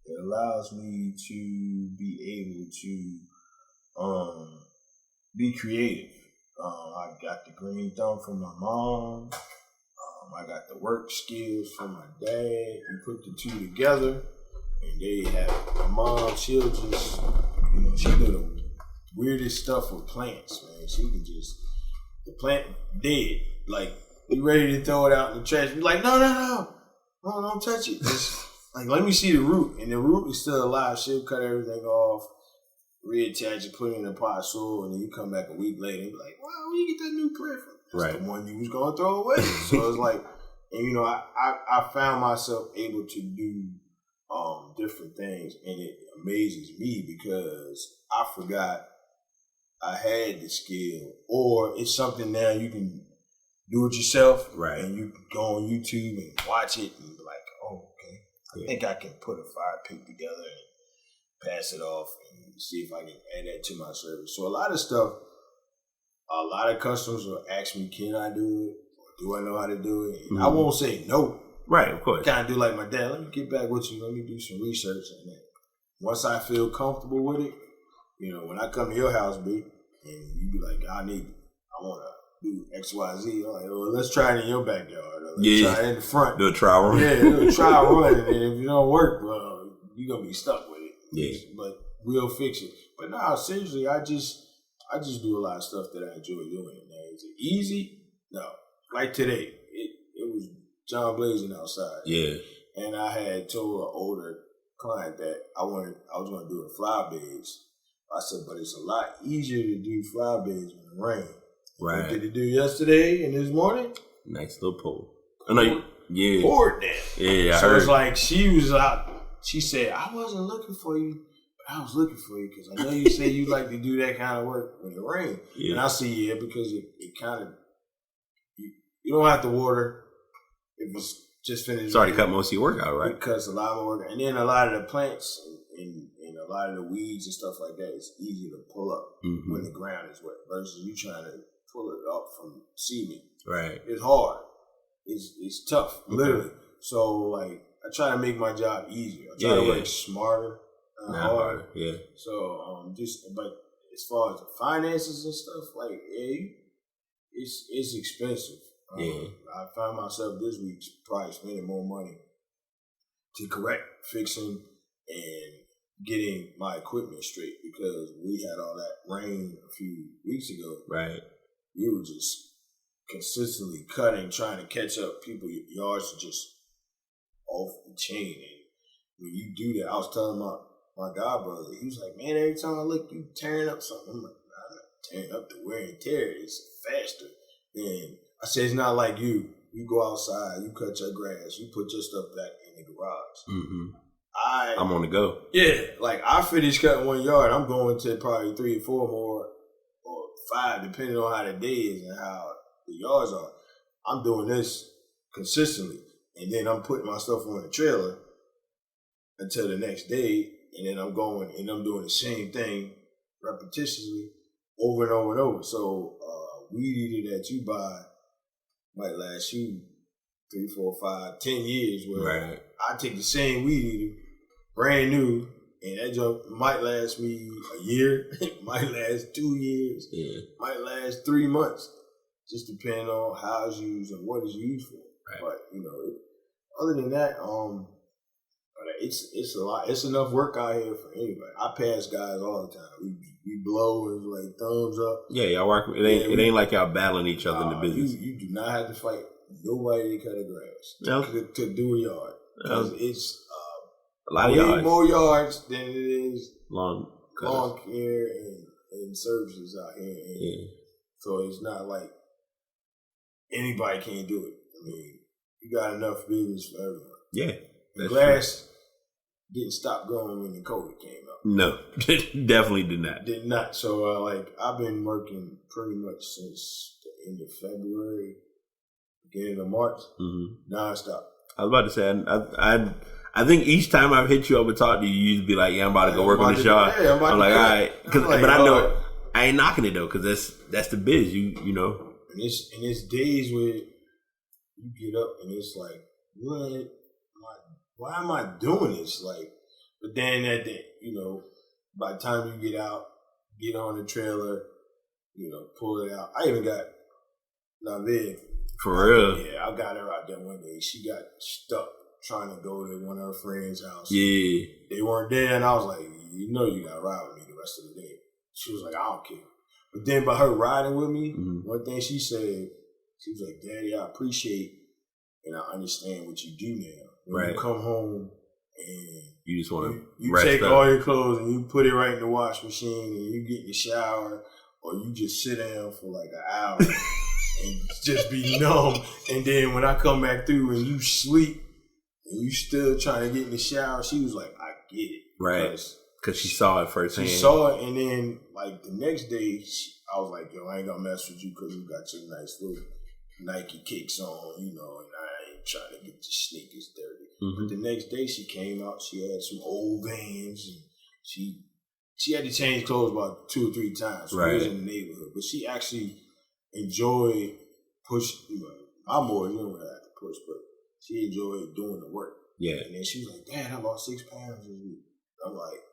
It allows me to be able to be creative. I got the green thumb from my mom. I got the work skills from my dad. We put the two together, and they have my mom. She'll just, she do the weirdest stuff with plants, man. She can just, the plant dead, like you ready to throw it out in the trash. Be like, no, don't touch it. Just, like, let me see the root. And the root is still alive. She'll cut everything off, reattach it, put it in a pot of soil, and then you come back a week later and be like, wow, where you get that new plant from? That's the one you was going to throw away. So it's like, and I found myself able to do different things, and it amazes me because I forgot I had the skill. Or it's something now you can do it yourself, right? And you can go on YouTube and watch it and be like, oh, okay. I think I can put a fire pit together and pass it off and see if I can add that to my service. So a lot of stuff, a lot of customers will ask me, can I do it? Or do I know how to do it? And I won't say no. Right, of course. Kind of do like my dad, let me get back with you. Let me do some research on that. Once I feel comfortable with it, when I come to your house, B, and you be like, I want to do X, Y, Z. I'm like, well, let's try it in your backyard. Or let's try it in the front. Do a trial run. Yeah, do a trial run. And if it don't work, well, you're going to be stuck with it. Yeah. But we'll fix it. But no, seriously, I just do a lot of stuff that I enjoy doing. Man. Is it easy? No. Like today, it was John blazing outside. Yeah. And I had told an older client that I was going to do the fly beds. I said, but it's a lot easier to do fly beds when it rains. Right. What did he do yesterday and this morning? Nice little pull. I know poured there. Yeah, I so heard. it's like she was out. She said, "I wasn't looking for you, but I was looking for you because I know you say you like to do that kind of work when it rains." Yeah. And I see because it kind of you don't have to water if it's just finished. It's already cut most of your work out, right? It cuts a lot more work, and then a lot of the plants and a lot of the weeds and stuff like that is easy to pull up when the ground is wet versus you trying to pull it up from cement. Right. It's hard. It's tough, literally. So like I try to make my job easier. I try to work smarter, not harder. Yeah. So but as far as the finances and stuff, like it's expensive. I found myself this week probably spending more money to correct, fixing, and getting my equipment straight because we had all that rain a few weeks ago. Right. We were just consistently cutting, trying to catch up. People's yards are just off the chain. And when you do that, I was telling my god brother, he was like, "Man, every time I look, you tearing up something." I'm like, "Nah, I'm not tearing up the wear and tear. It's faster." And I said, "It's not like you. You go outside, you cut your grass, you put your stuff back in the garage." I'm on the go. Yeah, like I finished cutting 1 yard. I'm going to probably 3 or 4 more or 5, depending on how the day is and how the yards are. I'm doing this consistently, and then I'm putting my stuff on the trailer until the next day, and then I'm going and I'm doing the same thing repetitiously over and over and over. So weed eater that you buy might last you 3, 4, 5, 10 years. Where I take the same weed eater, brand new, and that junk might last me a year, might last 2 years, might last 3 months, just depending on how it's used and what it's used for. But other than that, it's a lot. It's enough work out here for anybody. I pass guys all the time. We blow and like thumbs up. Yeah, y'all work. It ain't like y'all battling each other in the business. You do not have to fight nobody to cut a grass to do a yard. Because it's a lot of yards. More yards than it is lawn care and services out here. And so it's not like anybody can do it. I mean, you got enough business for everyone. Yeah. The grass didn't stop growing when the COVID came out. No, definitely did not. Did not. So, I've been working pretty much since the end of February, beginning of March, nonstop. I was about to say, I think each time I've hit you up and talked to you, you used to be like, "Yeah, I'm about to go work on the shop." Yeah, I'm like, "All right," but I know I ain't knocking it though, because that's the biz, you know. And it's days where you get up and it's like, what? Why am I doing this? But then that day, by the time you get out, get on the trailer, pull it out. I even got Navid. For real? Yeah, I got her out there one day. She got stuck trying to go to one of her friends' house. Yeah. They weren't there, and I was like, you got to ride with me the rest of the day. She was like, I don't care. But then by her riding with me, one thing she said, she was like, "Daddy, I appreciate and I understand what you do now. When you come home and you just want to you take all your clothes and you put it right in the wash machine and you get in the shower or you just sit down for like an hour and just be numb. And then when I come back through and you sleep and you still trying to get in the shower," she was like, "I get it." Right. Because she saw it firsthand. She saw it, and then the next day, I was like, "Yo, I ain't gonna mess with you because you got your nice little Nike kicks on, and I ain't trying to get your sneakers dirty." But the next day she came out, she had some old Vans, and she had to change clothes about 2 or 3 times. So we was in the neighborhood, but she actually enjoyed pushing. I'm more, you don't have to push, but she enjoyed doing the work. Yeah. And then she was like, "Dad, I lost 6 pounds this week." I'm like,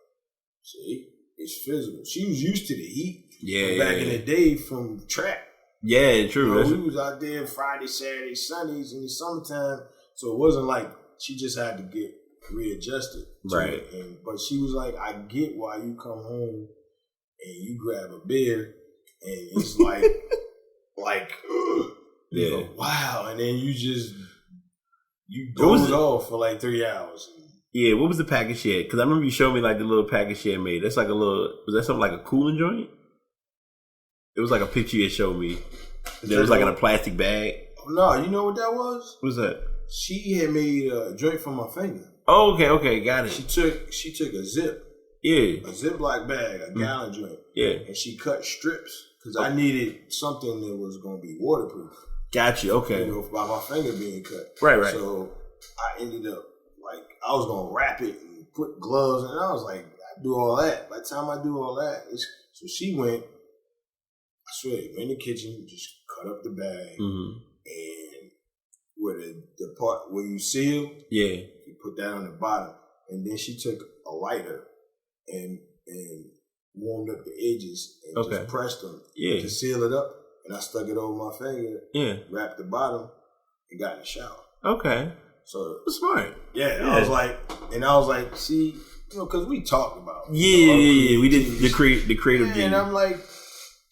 "See, it's physical." She was used to the heat. Yeah. Back in the day from track. Yeah, true. We was out there Friday, Saturday, Sundays in the summertime, so it wasn't like she just had to get readjusted. Right. But she was like, "I get why you come home and you grab a beer and it's like, go, wow," and then you doze off for like 3 hours. Yeah, what was the package she had? Because I remember you showed me the little package she had made. That's like was that something like a cooling joint? It was like a picture you showed me. It was like in a plastic bag. No, you know what that was? What was that? she had made a joint from my finger. Oh, okay, got it. She took a Ziploc bag, a gallon joint. Yeah. And she cut strips because I needed something that was going to be waterproof. Got you. Okay. You know, by my finger being cut. Right. So I ended up I was going to wrap it and put gloves, and I was like, I do all that. By the time I do all that, so she went. I swear, went in the kitchen, just cut up the bag, and where the part where you seal, you put that on the bottom, and then she took a lighter and warmed up the edges and just pressed them to seal it up, and I stuck it over my finger, wrapped the bottom, and got in the shower. Okay, so smart. Yeah, I was like, see, you know, because we talked about we did the creative gene, and I'm like,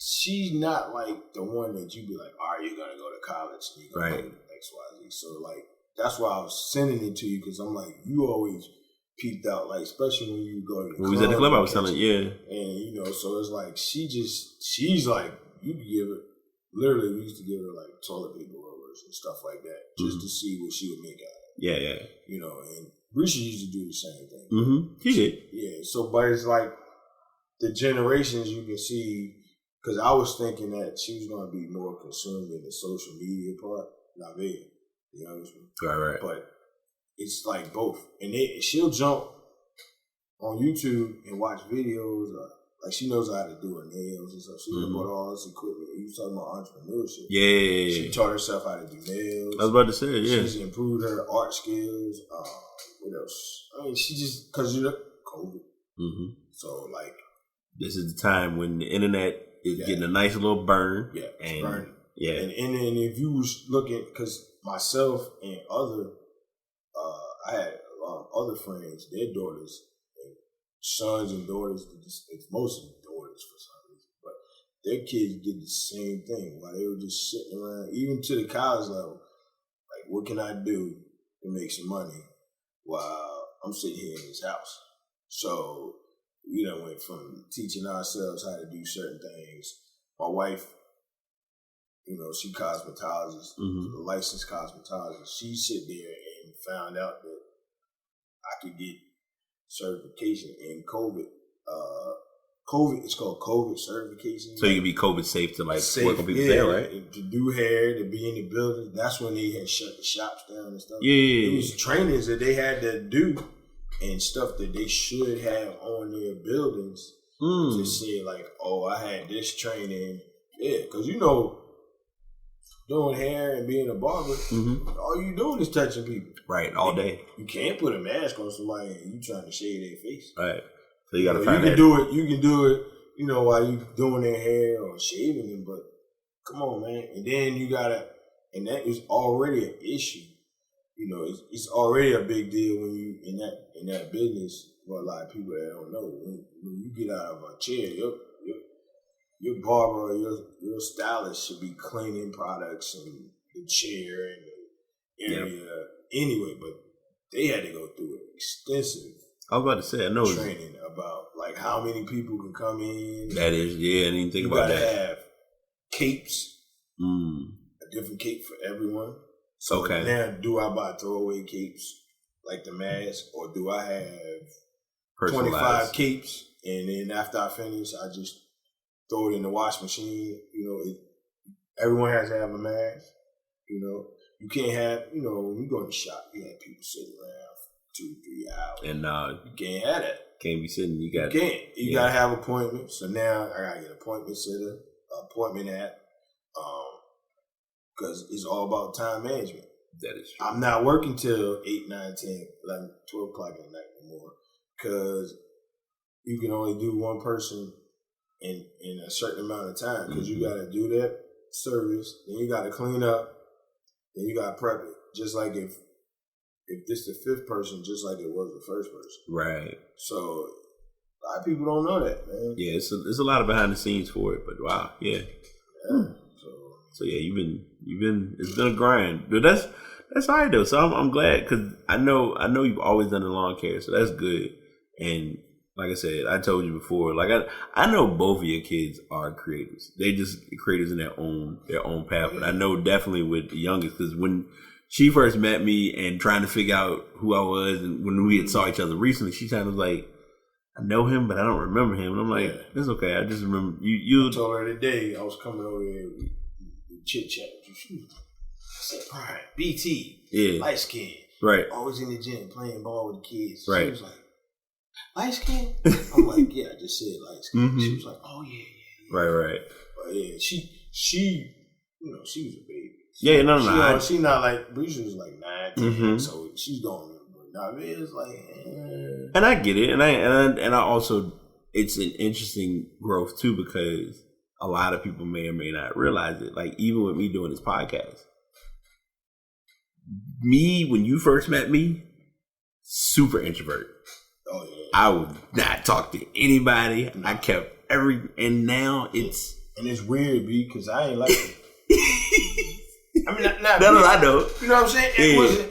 she's not like the one that you be like, all right, you're gonna go to college and you're gonna do XYZ. So like that's why I was sending it to you, because I'm like, you always peeped out, like especially when you go to the club. When we was at the club, I was telling you, and you know, so it's like she's like, you could give her, literally we used to give her like toilet paper rollers and stuff like that just to see what she would make out of it. Yeah. You know, and Risha used to do the same thing. He did. Yeah, so but it's like the generations you can see. Because I was thinking that she was going to be more consumed in the social media part, not me, you know what I mean? Right. But it's like both. And she'll jump on YouTube and watch videos. Like she knows how to do her nails and stuff. She bought all this equipment. You was talking about entrepreneurship. Yeah. She taught herself how to do nails. I was about to say, She's improved her art skills. What else? I mean, she just, because you know, COVID. So like. This is the time when the internet is getting a nice little burn. Yeah, and burning. Yeah. And if you was looking, because myself and other, I had other friends, their daughters, and sons and daughters, it's mostly daughters for some reason, but their kids did the same thing while they were just sitting around, even to the college level. Like, what can I do to make some money while I'm sitting here in this house? So we done went from teaching ourselves how to do certain things. My wife, you know, she cosmetologist, a licensed cosmetologist. She sit there and found out that I could get certification in COVID. It's called COVID certification. So you can be COVID safe to like work on people's hair, right? To do hair, to be in the building. That's when they had shut the shops down and stuff. Yeah. It was trainings that they had to do. And stuff that they should have on their buildings to say like, oh, I had this training. Yeah, because you know, doing hair and being a barber, all you doing is touching people. Right, all day. You can't put a mask on somebody and you trying to shave their face. Right. So you got to find that. You can do it, you know, while you doing their hair or shaving them, but come on, man. And then you got to, and that is already an issue. You know, it's already a big deal when you in that business. For a lot of people that don't know, when you get out of a chair, your barber or your stylist should be cleaning products and the chair and the area anyway. But they had to go through an extensive. I was about to say, I know training about like how many people can come in. That is, I didn't think about that. You gotta have capes, a different cape for everyone. So now, do I buy throwaway capes like the mask, or do I have 25 capes, and then after I finish, I just throw it in the wash machine? You know, everyone has to have a mask. You know, you can't have, you know, when you go to the shop, you have people sitting around for 2-3 hours. And you can't have that. Can't be sitting. You gotta have appointments. So now I gotta get an appointment sitter, appointment app. Because it's all about time management. That is true. I'm not working till 8, 9, 10, 11, 12 o'clock at night anymore. Because you can only do one person in a certain amount of time. Because you got to do that service, then you got to clean up, then you got to prep it. Just like if this the fifth person, just like it was the first person. Right. So a lot of people don't know that, man. Yeah, it's a lot of behind the scenes for it, but wow, yeah. So yeah, you've been it's been a grind, but that's all right though. So I'm glad, because I know you've always done the lawn care, so that's good. And like I said, I told you before, like I know both of your kids are creators. They just creators in their own path. But I know definitely with the youngest, because when she first met me and trying to figure out who I was, and when we had saw each other recently, she kind of was like, I know him, but I don't remember him. And I'm like, it's okay. I just remember you. I told her today I was coming over here with chit chat. I said, Brian, BT, light skin. Right. Always in the gym playing ball with the kids. Right. She was like, light skin? I'm like, yeah, I just said light skin. Mm-hmm. She was like, oh, yeah. Right. But yeah, she was a baby. Yeah, no. She not like, Breezy was like 9, 10, mm-hmm. so she's going. Now it was like, and I get it, and I also, it's an interesting growth too, because a lot of people may or may not realize it. Like even with me doing this podcast, when you first met me, super introvert. Oh yeah. I would not talk to anybody. No. I kept and now it's weird, because I ain't like it. I mean, not no, I know. You know what I'm saying? It wasn't.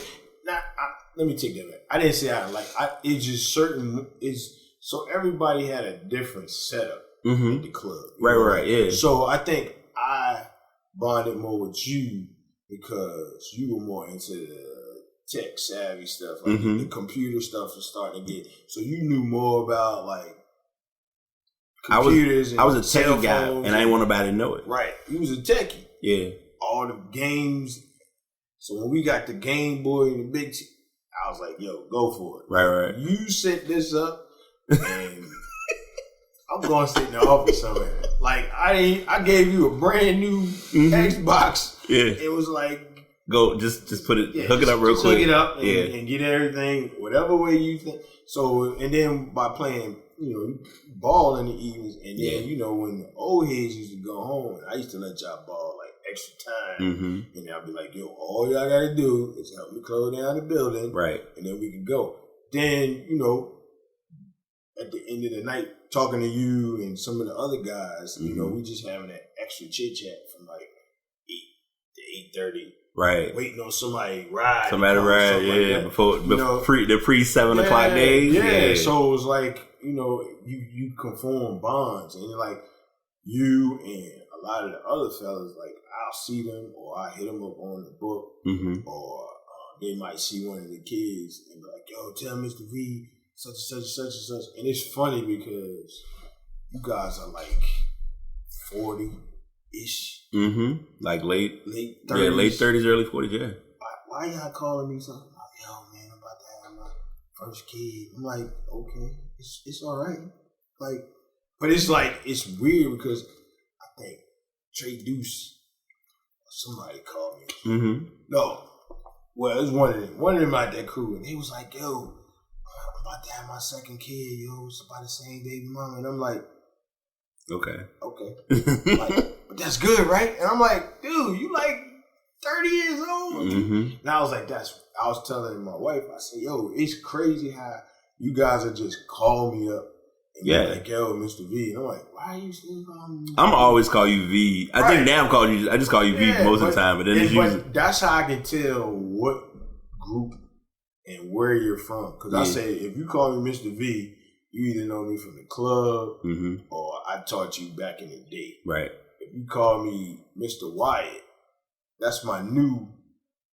Let me take that back. I didn't say I like. It's just certain. So everybody had a different setup mm-hmm. at the club. Right. Yeah. So I think I bonded more with you because you were more into the tech savvy stuff, like mm-hmm. the computer stuff was starting to get. So you knew more about like computers. I was a techie guy, and I didn't want nobody to know it. Right. You was a techie. Yeah. All the games. So when we got the Game Boy and the big. I was like, yo, go for it. Right. You set this up, and I'm going to sit in the office somewhere. Like, I gave you a brand new mm-hmm. Xbox. Yeah. It was like. Go, just put it, hook it up real quick. Hook it up and get everything, whatever way you think. So, and then by playing, ball in the evenings, and then, when the old heads used to go home, I used to let y'all ball like extra time, mm-hmm. and I'll be like, yo, all y'all gotta do is help me close down the building, right? And then we can go. Then, at the end of the night, talking to you and some of the other guys, mm-hmm. we just having that extra chit chat from like 8 to 8:30. Right. Waiting on somebody ride. Somebody ride, yeah. Like before the pre 7 o'clock days. Yeah. So it was like, you conform bonds, and like you and a lot of the other fellas, like I'll see them or I hit them up on the book, mm-hmm. or they might see one of the kids and be like, yo, tell Mr. V such and such and such and such. And it's funny because you guys are like 40-ish. Mm-hmm. Like late 30s. Yeah, late 30s, early 40s, yeah. Why y'all calling me something like, yo, man, I'm about to have my first kid? I'm like, okay, it's all right. Like, but it's like, it's weird because I think Trey Deuce, somebody called me. Mm-hmm. No. Well, it was one of them out that crew, and he was like, yo, I'm about to have my second kid, yo. It's about the same baby mama. And I'm like, okay. Like, but that's good, right? And I'm like, dude, you like 30 years old? Mm-hmm. And I was like, I was telling my wife, I said, yo, it's crazy how you guys are just calling me up. And be like, yo, Mr. V. And I'm like, why are you still calling me? I'm always call you V. I think now I just call you V most of the time. But then it's usually. But that's how I can tell what group and where you're from. Because I say, if you call me Mr. V, you either know me from the club, mm-hmm. or I taught you back in the day. Right. If you call me Mr. Wyatt, that's my new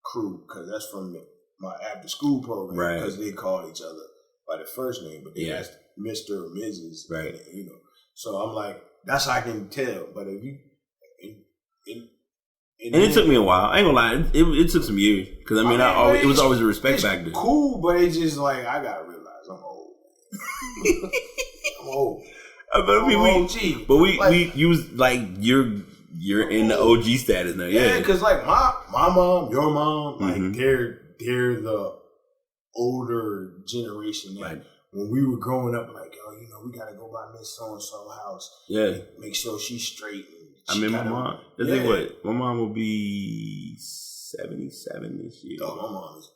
crew, because that's from my after school program. Right. Because they call each other by the first name, but they asked Mr. or Mrs. Right. So I'm like, that's how I can tell. But if you, and it took me a while. I ain't gonna lie, it took some years, because I mean, it was always a respect factor. Cool, but it's just like, I gotta realize I'm old. I'm old. You was like, you're in the OG status now. Yeah, because like my mom, your mom, like mm-hmm. they're the older generation. Right. When we were growing up, like, yo, we gotta go by Miss So and So house. Yeah. Make sure she's straight. I mean, my mom. Think what? My mom will be 77 this year. Oh, my mom is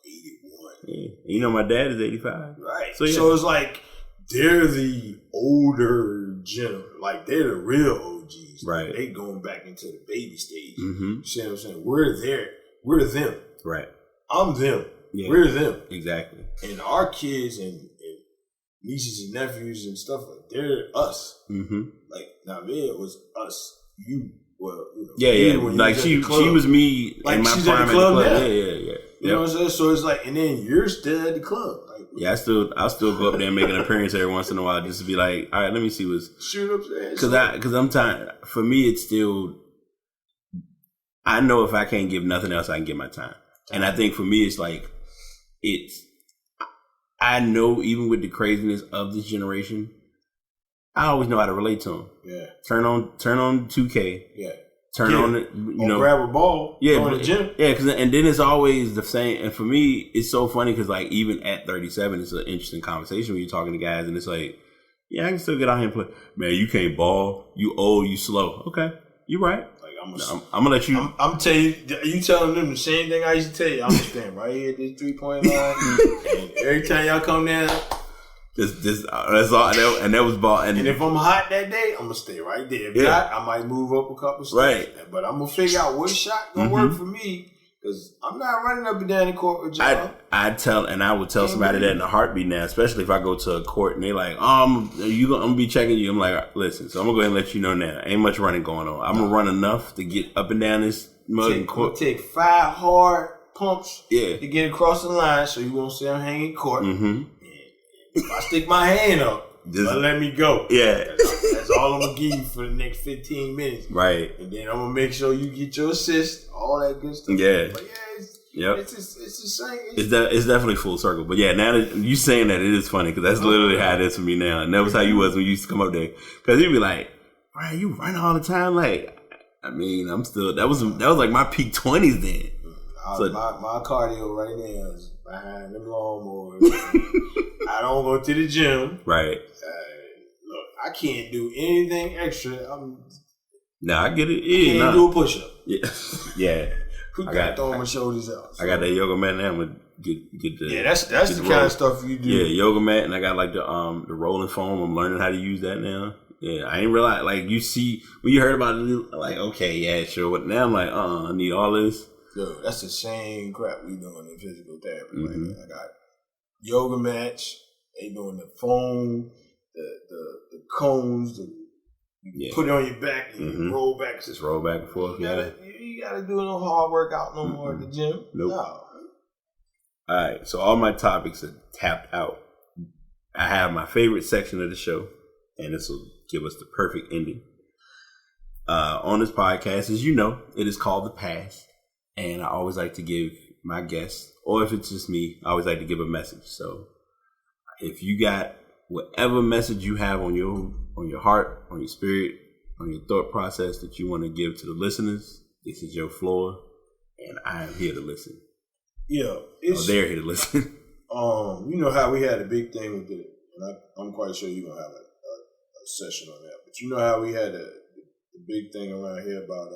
81. Yeah. My dad is 85. Right. So it's like they're the older generation. Like, they're the real OGs. Right. Like, they going back into the baby stage. Mm-hmm. You see what I'm saying? We're there. We're them. Right. I'm them. Yeah. We're them. Exactly. And our kids and nieces and nephews and stuff, like, they're us. Mm-hmm. Like, Navia was us. You, well, yeah. Like, she was me, like, in my she's prime at the club now. Yeah. You know what I'm saying? So it's like, and then you're still at the club. Like, yeah, I'll still go up there and make an appearance every once in a while just to be like, all right, let me see what's. Shoot up there. Because I'm tired. For me, it's still. I know if I can't give nothing else, I can give my time. And I think for me, it's like, I know even with the craziness of this generation, I always know how to relate to them. Yeah. Turn on 2K. Yeah. Turn on it, grab a ball. Yeah, go to the gym. Yeah, and then it's always the same. And for me, it's so funny because like even at 37, it's an interesting conversation when you're talking to guys, and it's like, yeah, I can still get out here and play. Man, you can't ball. You old. You slow. Okay, you're right. Like I'm gonna let you. I'm telling you telling them the same thing I used to tell you. I'm gonna stand right here at this 3-point line, and every time y'all come down. That's all, and that was ball. And if I'm hot that day, I'm gonna stay right there. If not, I might move up a couple steps. Right. But I'm gonna figure out what shot gonna work for me because I'm not running up and down the court with y'all. I would tell somebody that in a heartbeat now, especially if I go to a court and they like, I'm gonna be checking you. I'm like, listen, so I'm gonna go ahead and let you know now. Ain't much running going on. I'm gonna run enough to get up and down this mud and court. Take 5 hard pumps to get across the line, so you won't see I'm hanging court. Mm-hmm. If I stick my hand up, just let me go. Yeah. That's all I'm going to give you for the next 15 minutes. Right. And then I'm going to make sure you get your assist, all that good stuff. Yeah. But it's the same. It's definitely full circle. But yeah, now that you saying that, it is funny because that's literally how it is for me now. And that was how you was when you used to come up there. Because you'd be like, Brian, you run all the time? Like, I mean, I'm still, that was like my peak 20s then. My cardio right now is behind them lawnmowers. I don't go to the gym. Right. Look, I can't do anything extra. I get it. I can't do a push-up. Yeah. Yeah. I got to throw my shoulders out. So. I got that yoga mat now. I'm gonna get the. Yeah, that's the kind of stuff you do. Yeah, yoga mat, and I got like the rolling foam. I'm learning how to use that now. Yeah, I ain't realize like you see when you heard about it, like okay, yeah, sure. But now I'm like, I need all this. Dude, that's the same crap we doing in physical therapy. Mm-hmm. Like, I got yoga mats. They doing the foam, the cones. You put it on your back and you roll back. Just roll back and forth. You gotta do no hard workout no more at the gym. Nope. No. All right, so all my topics are tapped out. I have my favorite section of the show, and this will give us the perfect ending. On this podcast, as you know, it is called The Pass. And I always like to give my guests, or if it's just me, I always like to give a message. So if you got whatever message you have on your heart, on your spirit, on your thought process that you want to give to the listeners, this is your floor, and I am here to listen. Yeah. They're here to listen. You know how we had a big thing with it, and I'm quite sure you're going to have a session on that, but you know how we had the big thing around here about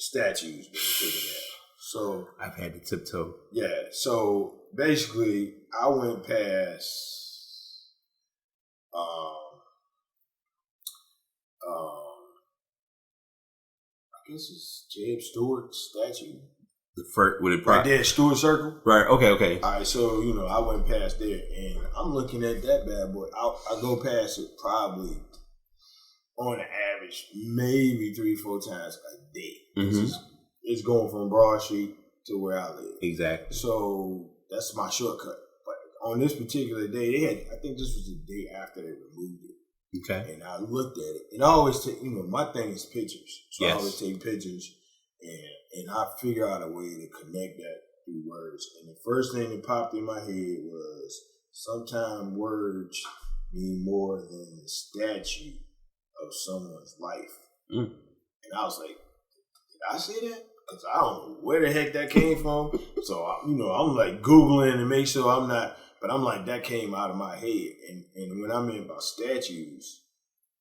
statues being taken down. So I've had to tiptoe. Yeah. So basically, I went past. I guess it's Jeb Stewart's statue. The first, with it right there, Stewart Circle. Right. Okay. All right. So I went past there, and I'm looking at that bad boy. I go past it probably on the average, maybe 3-4 times a day. Mm-hmm. It's going from Broad Street to where I live. Exactly. So that's my shortcut. But on this particular day, I think this was the day after they removed it. Okay. And I looked at it, and I always take, my thing is pictures. So yes. I always take pictures, and I figure out a way to connect that through words. And the first thing that popped in my head was sometimes words mean more than the statue of someone's life. Mm. And I was like, did I say that? Because I don't know where the heck that came from. So, I'm like Googling to make sure I'm not, but I'm like, that came out of my head. And when I meant about statues,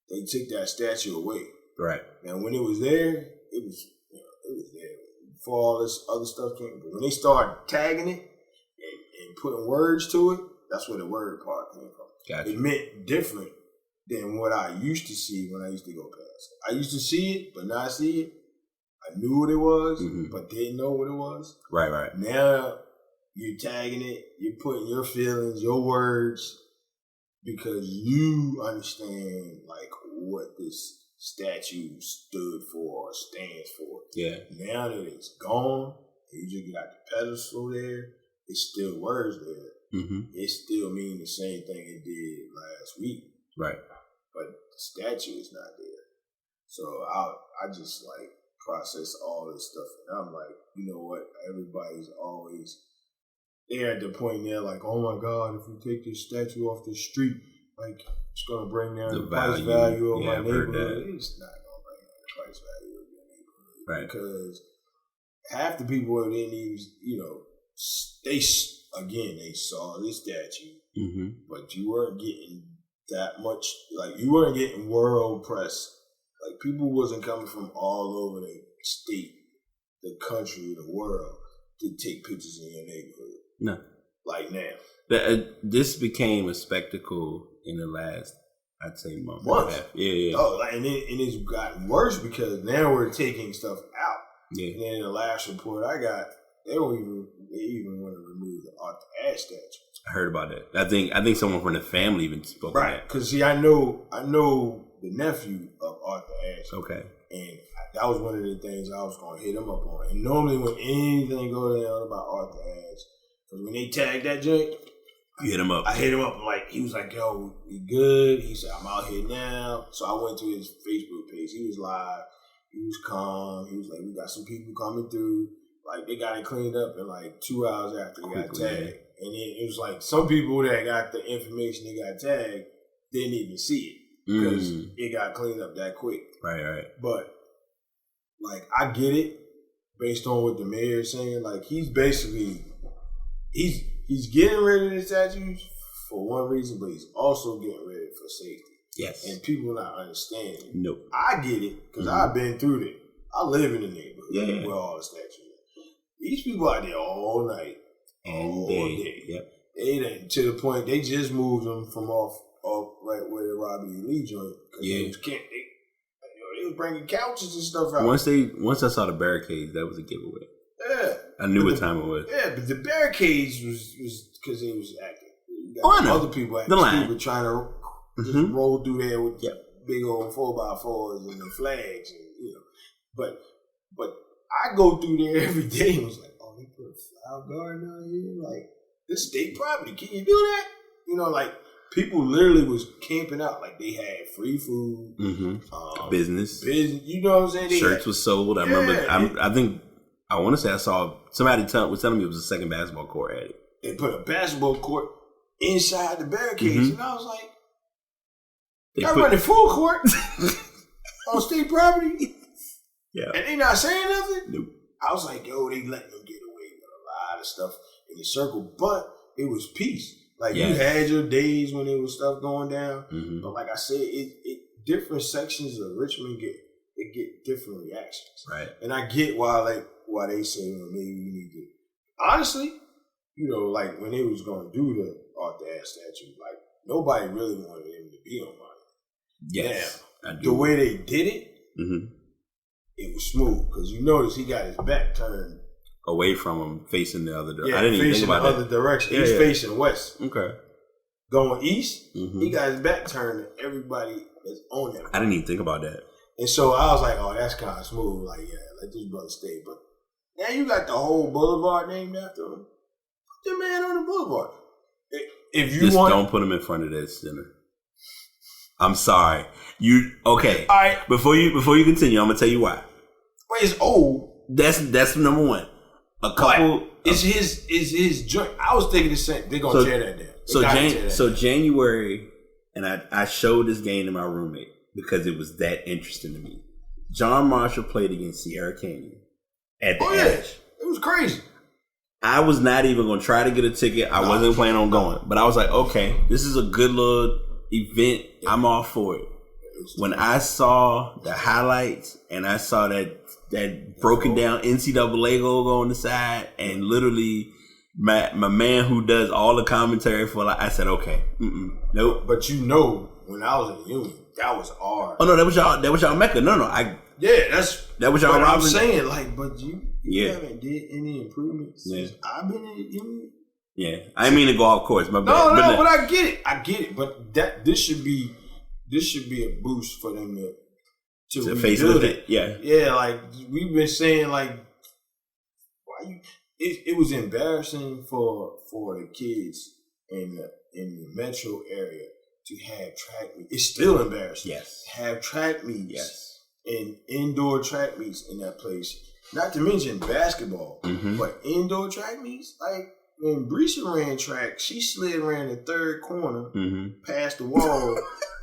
they took that statue away. Right. Now, when it was there, it was there. Before all this other stuff came. But when they started tagging it and putting words to it, that's where the word part came from. Gotcha. It meant different than what I used to see when I used to go past. I used to see it, but not see it. I knew what it was, but didn't know what it was. Right. Now you're tagging it, you're putting your feelings, your words, because you understand like what this statue stood for or stands for. Yeah. Now that it's gone, You just got the pedestal there. It's still words there. Mm-hmm. It still mean the same thing it did last week. Right. But the statue is not there. So I just like process all this stuff, and I'm like, you know what? Everybody's always they're at the point there, like, oh my God, if we take this statue off the street, like it's gonna bring down the price value of my neighborhood. It's not gonna bring down the price value of your neighborhood, right? Because half the people didn't even, they saw this statue, mm-hmm. but you weren't getting that much, like you weren't getting world press. Like people wasn't coming from all over the state, the country, the world to take pictures in your neighborhood. No. Like now. This became a spectacle in the last, I'd say, month. Yeah. Oh, and it's gotten worse because now we're taking stuff out. Yeah. And then in the last report I got, they even want to remove the Arthur Ashe statue. I heard about that. I think someone from the family even spoke right. on that. Because see, I know the nephew of Arthur Ashe. Okay. And that was one of the things I was going to hit him up on. And normally when anything goes down about Arthur Ashe, because when they tagged that joint, you hit him up. I hit him up. He was like, yo, we good? He said, I'm out here now. So I went to his Facebook page. He was live. He was calm. He was like, we got some people coming through. Like, they got it cleaned up in like 2 hours after they got tagged. Yeah. And then it was like some people that got the information they got tagged didn't even see it because it got cleaned up that quick. Right. But, like, I get it based on what the mayor's saying. Like, he's basically, he's getting rid of the statues for one reason, but he's also getting rid of it for safety. Yes. And people not understanding. Nope. I get it because I've been through it. I live in the neighborhood where all the statues are. These people out there all night. All day. Yep. They didn't, to the point they just moved them from off right where the Robbie E. Lee joint. Yeah. They was bringing couches and stuff out. Once I saw the barricades, that was a giveaway. Yeah. I knew what time it was. Yeah, but the barricades was because it was acting. I know. Other people acting stupid trying to just roll through there with big old 4x4s and the flags, and But I go through there every day and was like, oh, they put a flower garden out here, like this state property. Can you do that? Like people literally was camping out, like they had free food, business. You know what I'm saying? Shirts was sold. I remember. I want to say I saw somebody was telling me it was a second basketball court at it. They put a basketball court inside the barricades, and I was like, "Y'all running full court on state property?" Yeah, and they not saying nothing. Nope. I was like, "Yo, they letting them get away with a lot of stuff in the circle," but it was peace. Like you had your days when there was stuff going down, but like I said, it different sections of Richmond get different reactions. Right. And I get why they say, well, maybe we need to. Honestly, like when they was going to do the Arthur Ashe statue, like nobody really wanted him to be on mine. Yes. Now, the way they did it, it was smooth because you notice he got his back turned away from him, facing the other direction. Yeah, I didn't even think about the other direction. He's facing west. Okay. Going east, he got his back turned to everybody that's on him. I didn't even think about that. And so I was like, oh, that's kind of smooth. Like, yeah, let this brother stay. But now you got the whole boulevard named after him. Put the man on the boulevard. If you don't put him in front of that center. I'm sorry. Okay. All right. Before you continue, I'm gonna tell you why. Well, it's old. That's number one. A couple. It's his joint. I was thinking the same. They're gonna tear that down. So January, and I showed this game to my roommate because it was that interesting to me. John Marshall played against Sierra Canyon at the Ash. It was crazy. I was not even going to try to get a ticket. I wasn't planning on going. But I was like, okay, this is a good little event. I'm all for it. When I saw the highlights and I saw that broken down NCAA logo on the side and literally my man who does all the commentary for I said, okay, nope. But when I was in Union, that was our. Oh no, that was y'all Mecca. No, that was y'all. But I'm saying, like, but you haven't did any improvements since I've been in Union. Yeah, I didn't mean to go off course. My bad. No, but I get it. But this should be a boost for them to facelift it. Yeah. Like we've been saying, like why you? It was embarrassing for the kids in the metro area to have track meets. It's still embarrassing. Yes. To have track meets. Yes. And indoor track meets in that place. Not to mention basketball, but indoor track meets. Like when Breesha ran track, she ran the third corner past the wall,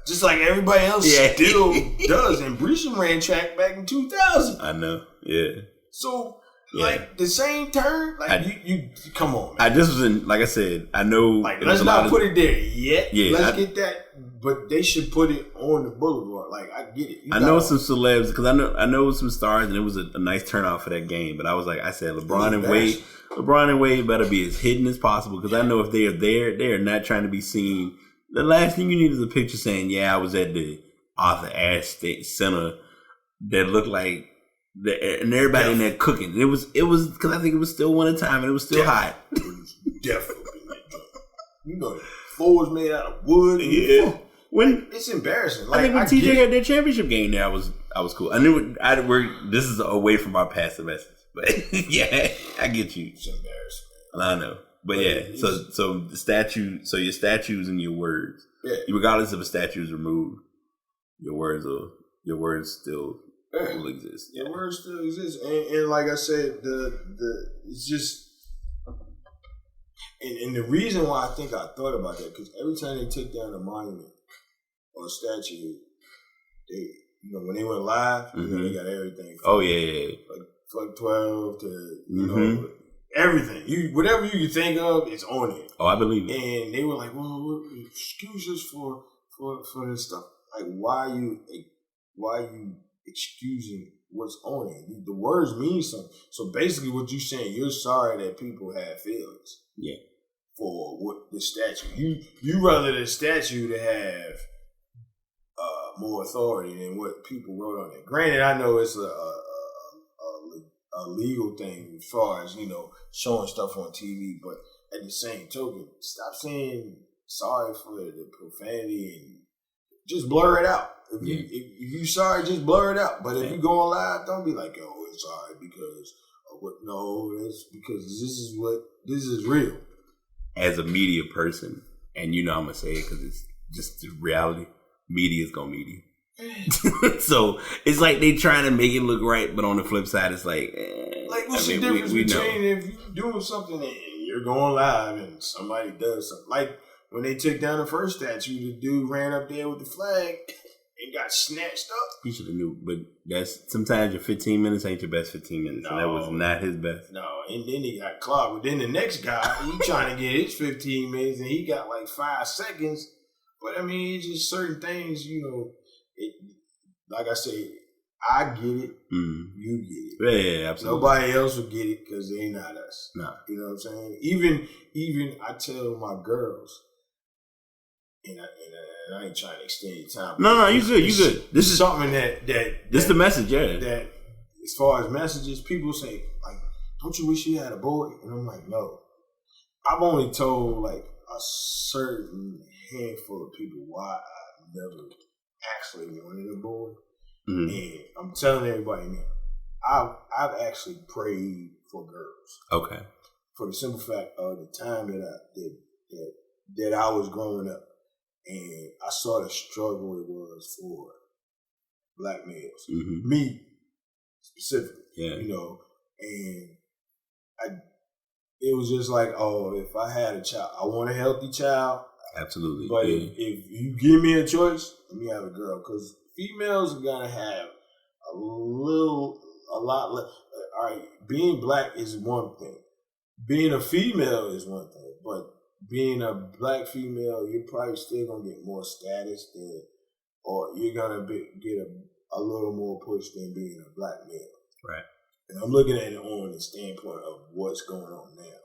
just like everybody else still does. And Breesha ran track back in 2000. I know. Yeah. So. Like the same turn, like you come on, man. I just was in, like I said, I know. Like let's not put it there yet. Yeah, let's get that, but they should put it on the boulevard. Like I get it. I know some celebs because I know some stars, and it was a nice turnout for that game. But I was like, I said, LeBron and Wade better be as hidden as possible because I know if they are there, they are not trying to be seen. The last thing you need is a picture saying, "Yeah, I was at the Arthur Ashe State Center," that looked like. And everybody in there cooking. It was because I think it was still winter time and it was still hot. It was definitely you know, the floor was made out of wood. Yeah, it's embarrassing. Like, I think when TJ had their championship game there, I was cool. I knew this is away from our past semesters, but yeah, I get you. It's embarrassing. I know, but yeah. So the statue, so your statues and your words, regardless if a statue is removed, your words still. Will exist. The word still exists, and like I said, it's just, and the reason why I think I thought about that because every time they took down a monument or a statue, they when they went live, they got everything. Like Flight 12 to know everything. Whatever you can think of, it's on it. Oh, I believe it. And they were like, "Well, excuse us for this stuff. Like, why you excusing what's on it? The words mean something. So basically what you're saying, you're sorry that people have feelings. Yeah. For what the statue. You rather the statue to have more authority than what people wrote on it. Granted, I know it's a legal thing as far as, showing stuff on TV, but at the same token, stop saying sorry for the profanity and just blur it out. If you sorry, just blur it out. But if you go on live, don't be like, "Oh, it's sorry because of what." No, it's because this is real. As a media person, and I'm gonna say it because it's just the reality. Media is gonna media. So it's like they trying to make it look right, but on the flip side, it's like, what's the difference between if you're doing something and you're going live and somebody does something like when they took down the first statue, the dude ran up there with the flag. And got snatched up. He should have knew, but that's sometimes your 15 minutes ain't your best 15 minutes. No, and that was not his best. No, and then he got clocked. But then the next guy, he trying to get his 15 minutes, and he got like 5 seconds. But I mean, it's just certain things, like I say, I get it, you get it. Yeah, absolutely. Nobody else will get it because they not us. Nah. You know what I'm saying? Even I tell my girls, and I ain't trying to extend your time. No, you good. This is something that this is the message, yeah. That as far as messages, people say, like, "Don't you wish you had a boy?" And I'm like, no. I've only told like a certain handful of people why I never actually wanted a boy. And I'm telling everybody now, I've actually prayed for girls. Okay. For the simple fact of the time that I was growing up. And I saw the struggle it was for black males, me specifically, and it was just like, oh, if I had a child, I want a healthy child. Absolutely. But if you give me a choice, let me have a girl, because females are gonna have a lot less. All right, being black is one thing, being a female is one thing, but being a black female, you're probably still gonna get more status than, or you're gonna get a little more push than being a black male. Right. And I'm looking at it on the standpoint of what's going on now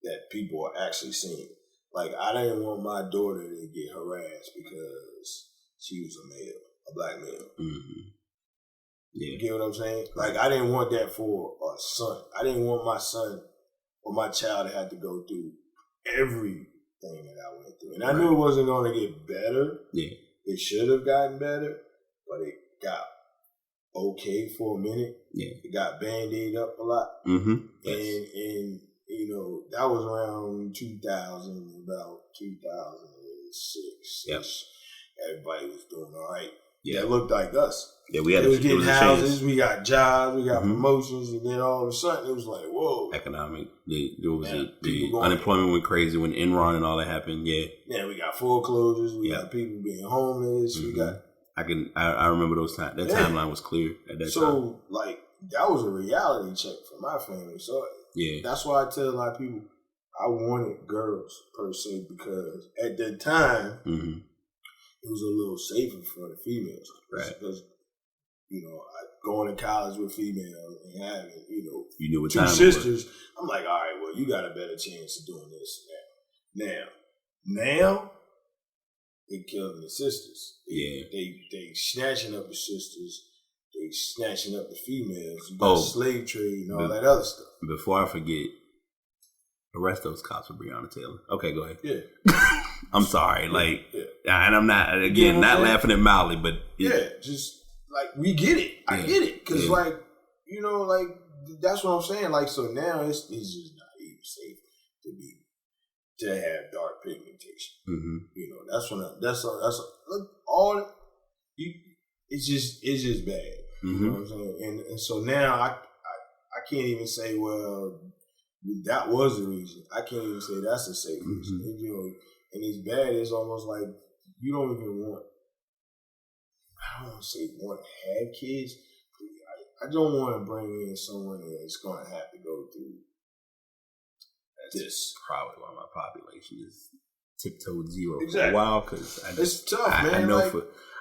that people are actually seeing. Like, I didn't want my daughter to get harassed because she was a male, a black male. Yeah. You get what I'm saying? Like, I didn't want that for a son. I didn't want my son or my child to have to go through everything that I went through. And I knew it wasn't going to get better. Yeah. It should have gotten better, but it got okay for a minute. Yeah. It got band-aid up a lot. Mm-hmm. And you know, that was around 2000, about 2006. Yep. Everybody was doing all right. Yeah. That looked like us. Yeah, we had it was getting houses, chance. we got jobs, we got Mm-hmm. promotions, and then all of a sudden it was like, whoa. Economic. There was the people unemployment went crazy when Enron and all that happened. Yeah. Yeah, we got foreclosures, we got people being homeless, we got. I remember those times. That timeline was clear at that time. So, like, that was a reality check for my family. So, that's why I tell a lot of people I wanted girls, per se, because at that time, it was a little safer for the females. Right. Because, you know, going to college with females and having, you knew what two time sisters, it was. I'm like, all right, well, you got a better chance of doing this and that. Now, they killing the sisters. They snatching up the sisters. They snatching up the females. You got slave trade and all that other stuff. Before I forget, arrest those cops for Breonna Taylor. Okay, go ahead. Yeah. I'm sorry. And I'm not, again, not laughing at Molly, but. Just, like, we get it. I get it. Because, like, you know, like, that's what I'm saying. Like, so now it's just not even safe to have dark pigmentation. You know, it's just bad. You know what I'm saying? And so now I can't even say, well, that was the reason. I can't even say that's a safe reason. And, you know, and it's bad. It's almost like you don't even want. I don't want to say want to have kids. I don't want to bring in someone that's going to have to go through this. Probably why my population is tiptoed zero exactly. for a while, because it's tough, man.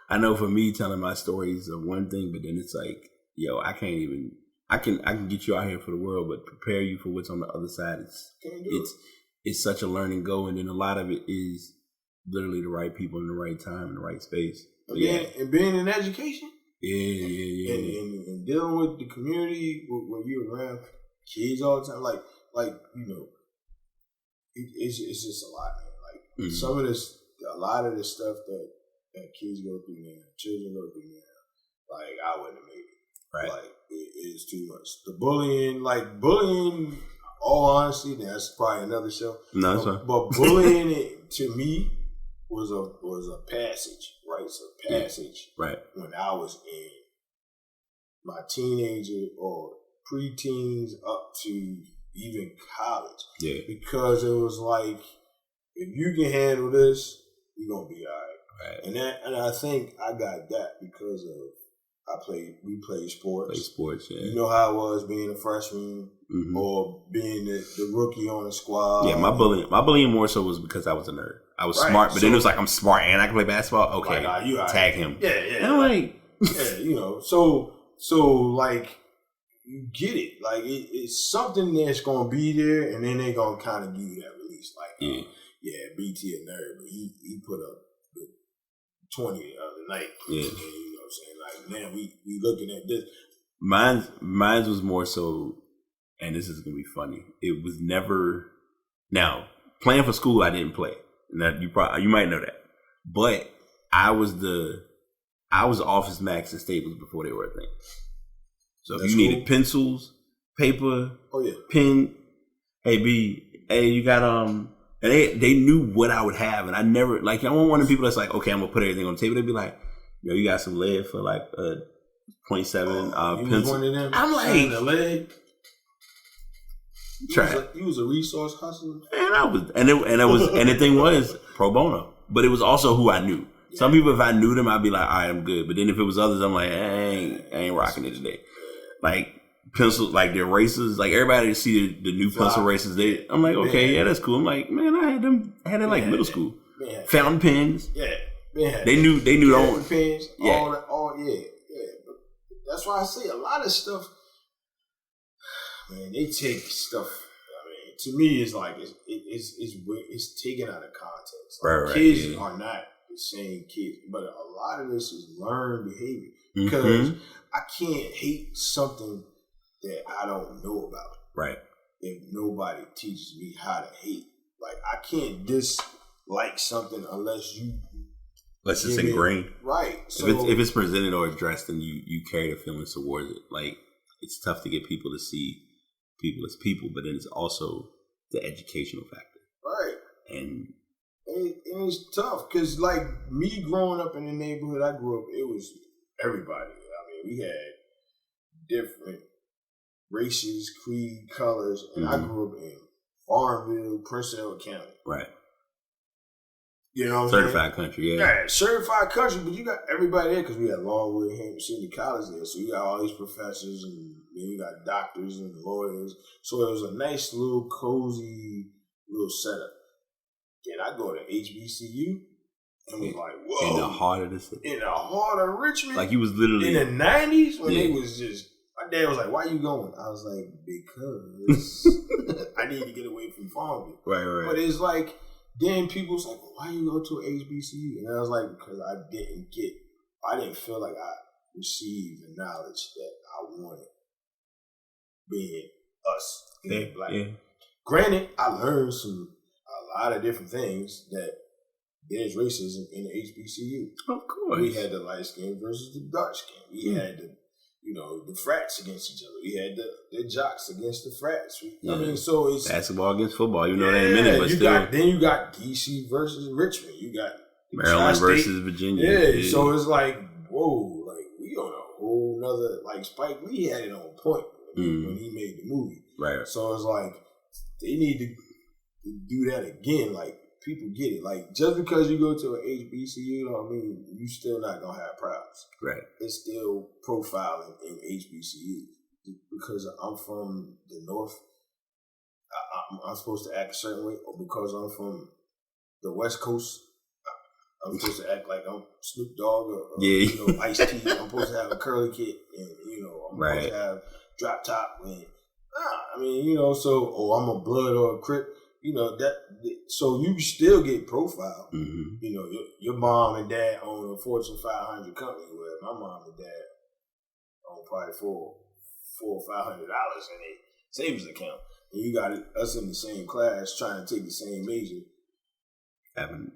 I know for me telling my stories are one thing, but then it's like, yo, I can get you out here for the world, but prepare you for what's on the other side. It's such a learn and go, and then a lot of it is literally the right people in the right time in the right space. And being in education. Yeah. And dealing with the community where you're around kids all the time, like you know, it's just a lot, man. Like some of this, a lot of the stuff that kids go through now, children go through now, like I wouldn't have made it. Right. Like it is too much. The bullying, all honesty, that's probably another show. No, that's fine. But bullying it to me was a passage, right? It's a passage, right? When I was in my teenager or preteens up to even college, because it was like, if you can handle this, you're gonna be all right. Right. And I think I got that because of we played sports. You know how it was being a freshman or being the rookie on the squad. Yeah, my bullying more so was because I was a nerd. I was smart, but then it was like, I'm smart and I can play basketball. Okay, tag him. Yeah. And I'm like, you know, so like, you get it. Like it's something that's gonna be there, and then they're gonna kind of give you that release. Like, BT a nerd, but he put up 20 the other night. Yeah. And, you know what I'm saying? Like, man, we looking at this. Mine was more so, and this is gonna be funny. It was never. Now, playing for school, I didn't play. Now, you might know that, but I was Office Max and Staples before they were a thing. So if you needed pencils, paper, pen, hey, you got and they knew what I would have, and I never, like, I don't want the people that's like, okay, I'm gonna put everything on the table. They'd be like, yo, you got some lead for like 0.7 pencil. One of them, I'm like, the leg. You was a resource hustler, and I was, and the thing was pro bono, but it was also who I knew. Yeah. Some people, if I knew them, I'd be like, all right, I'm good. But then if it was others, I'm like, I ain't rocking it today. Like pencils, like the erasers, like everybody see the new pencil erasers. I'm like, okay, that's cool. I'm like, man, I had it like middle school. Man. Fountain pens. Yeah, man. They knew fountain pens. All yeah. But that's why I say a lot of stuff. Man, they take stuff. I mean, to me, it's like it's taken out of context. Like, kids are not the same kids, but a lot of this is learned behavior. Because I can't hate something that I don't know about. Right. If nobody teaches me how to hate, like I can't dislike something unless you Let's just ingrained. Right. So if it's presented or addressed, then you carry the feelings towards it. Like, it's tough to get people to see people as people, but then it's also the educational factor. Right. And it's tough because, like, me growing up in the neighborhood I grew up, it was everybody. I mean, we had different races, creed, colors, and I grew up in Farmville, Prince Edward County. Right. You know what I'm certified country, yeah. Yeah, certified country, but you got everybody there because we had Longwood, Hampton City College there. So you got all these professors and then you got doctors and lawyers. So it was a nice little cozy little setup. Then I go to HBCU and was like, whoa. In the heart of the city. In the heart of Richmond. Like, you was literally. In the 90s when they was just, my dad was like, why you going? I was like, because I need to get away from Farmville. Right. But it's like, then people was like, well, why you go to an HBCU? And I was like, because I didn't feel like I received the knowledge that I wanted being us, being black. Yeah. Granted, I learned a lot of different things that there's racism in the HBCU. Of course. We had the light skin versus the dark skin. We had the frats against each other. We had the jocks against the frats. I mean, so it's basketball against football. You know that in a minute, but still. Then you got DC versus Richmond. You got Maryland versus Virginia. Yeah, so it's like, whoa, like we on a whole nother, like Spike Lee had it on point when he made the movie. Right. So it's like they need to do that again. Like, people get it. Like, just because you go to an HBCU, I mean, you still not gonna have problems. Right. It's still profiling in HBCU because I'm from the North. I'm supposed to act a certain way, or because I'm from the West Coast, I'm supposed to act like I'm Snoop Dogg or Ice-T. I'm supposed to have a curly kid, and I'm supposed to have drop top. And I mean, so I'm a Blood or a Crip. So you still get profiled. Mm-hmm. Your mom and dad own a Fortune 500 company, where my mom and dad own probably $400 or $500 in a savings account. And you got us in the same class trying to take the same major.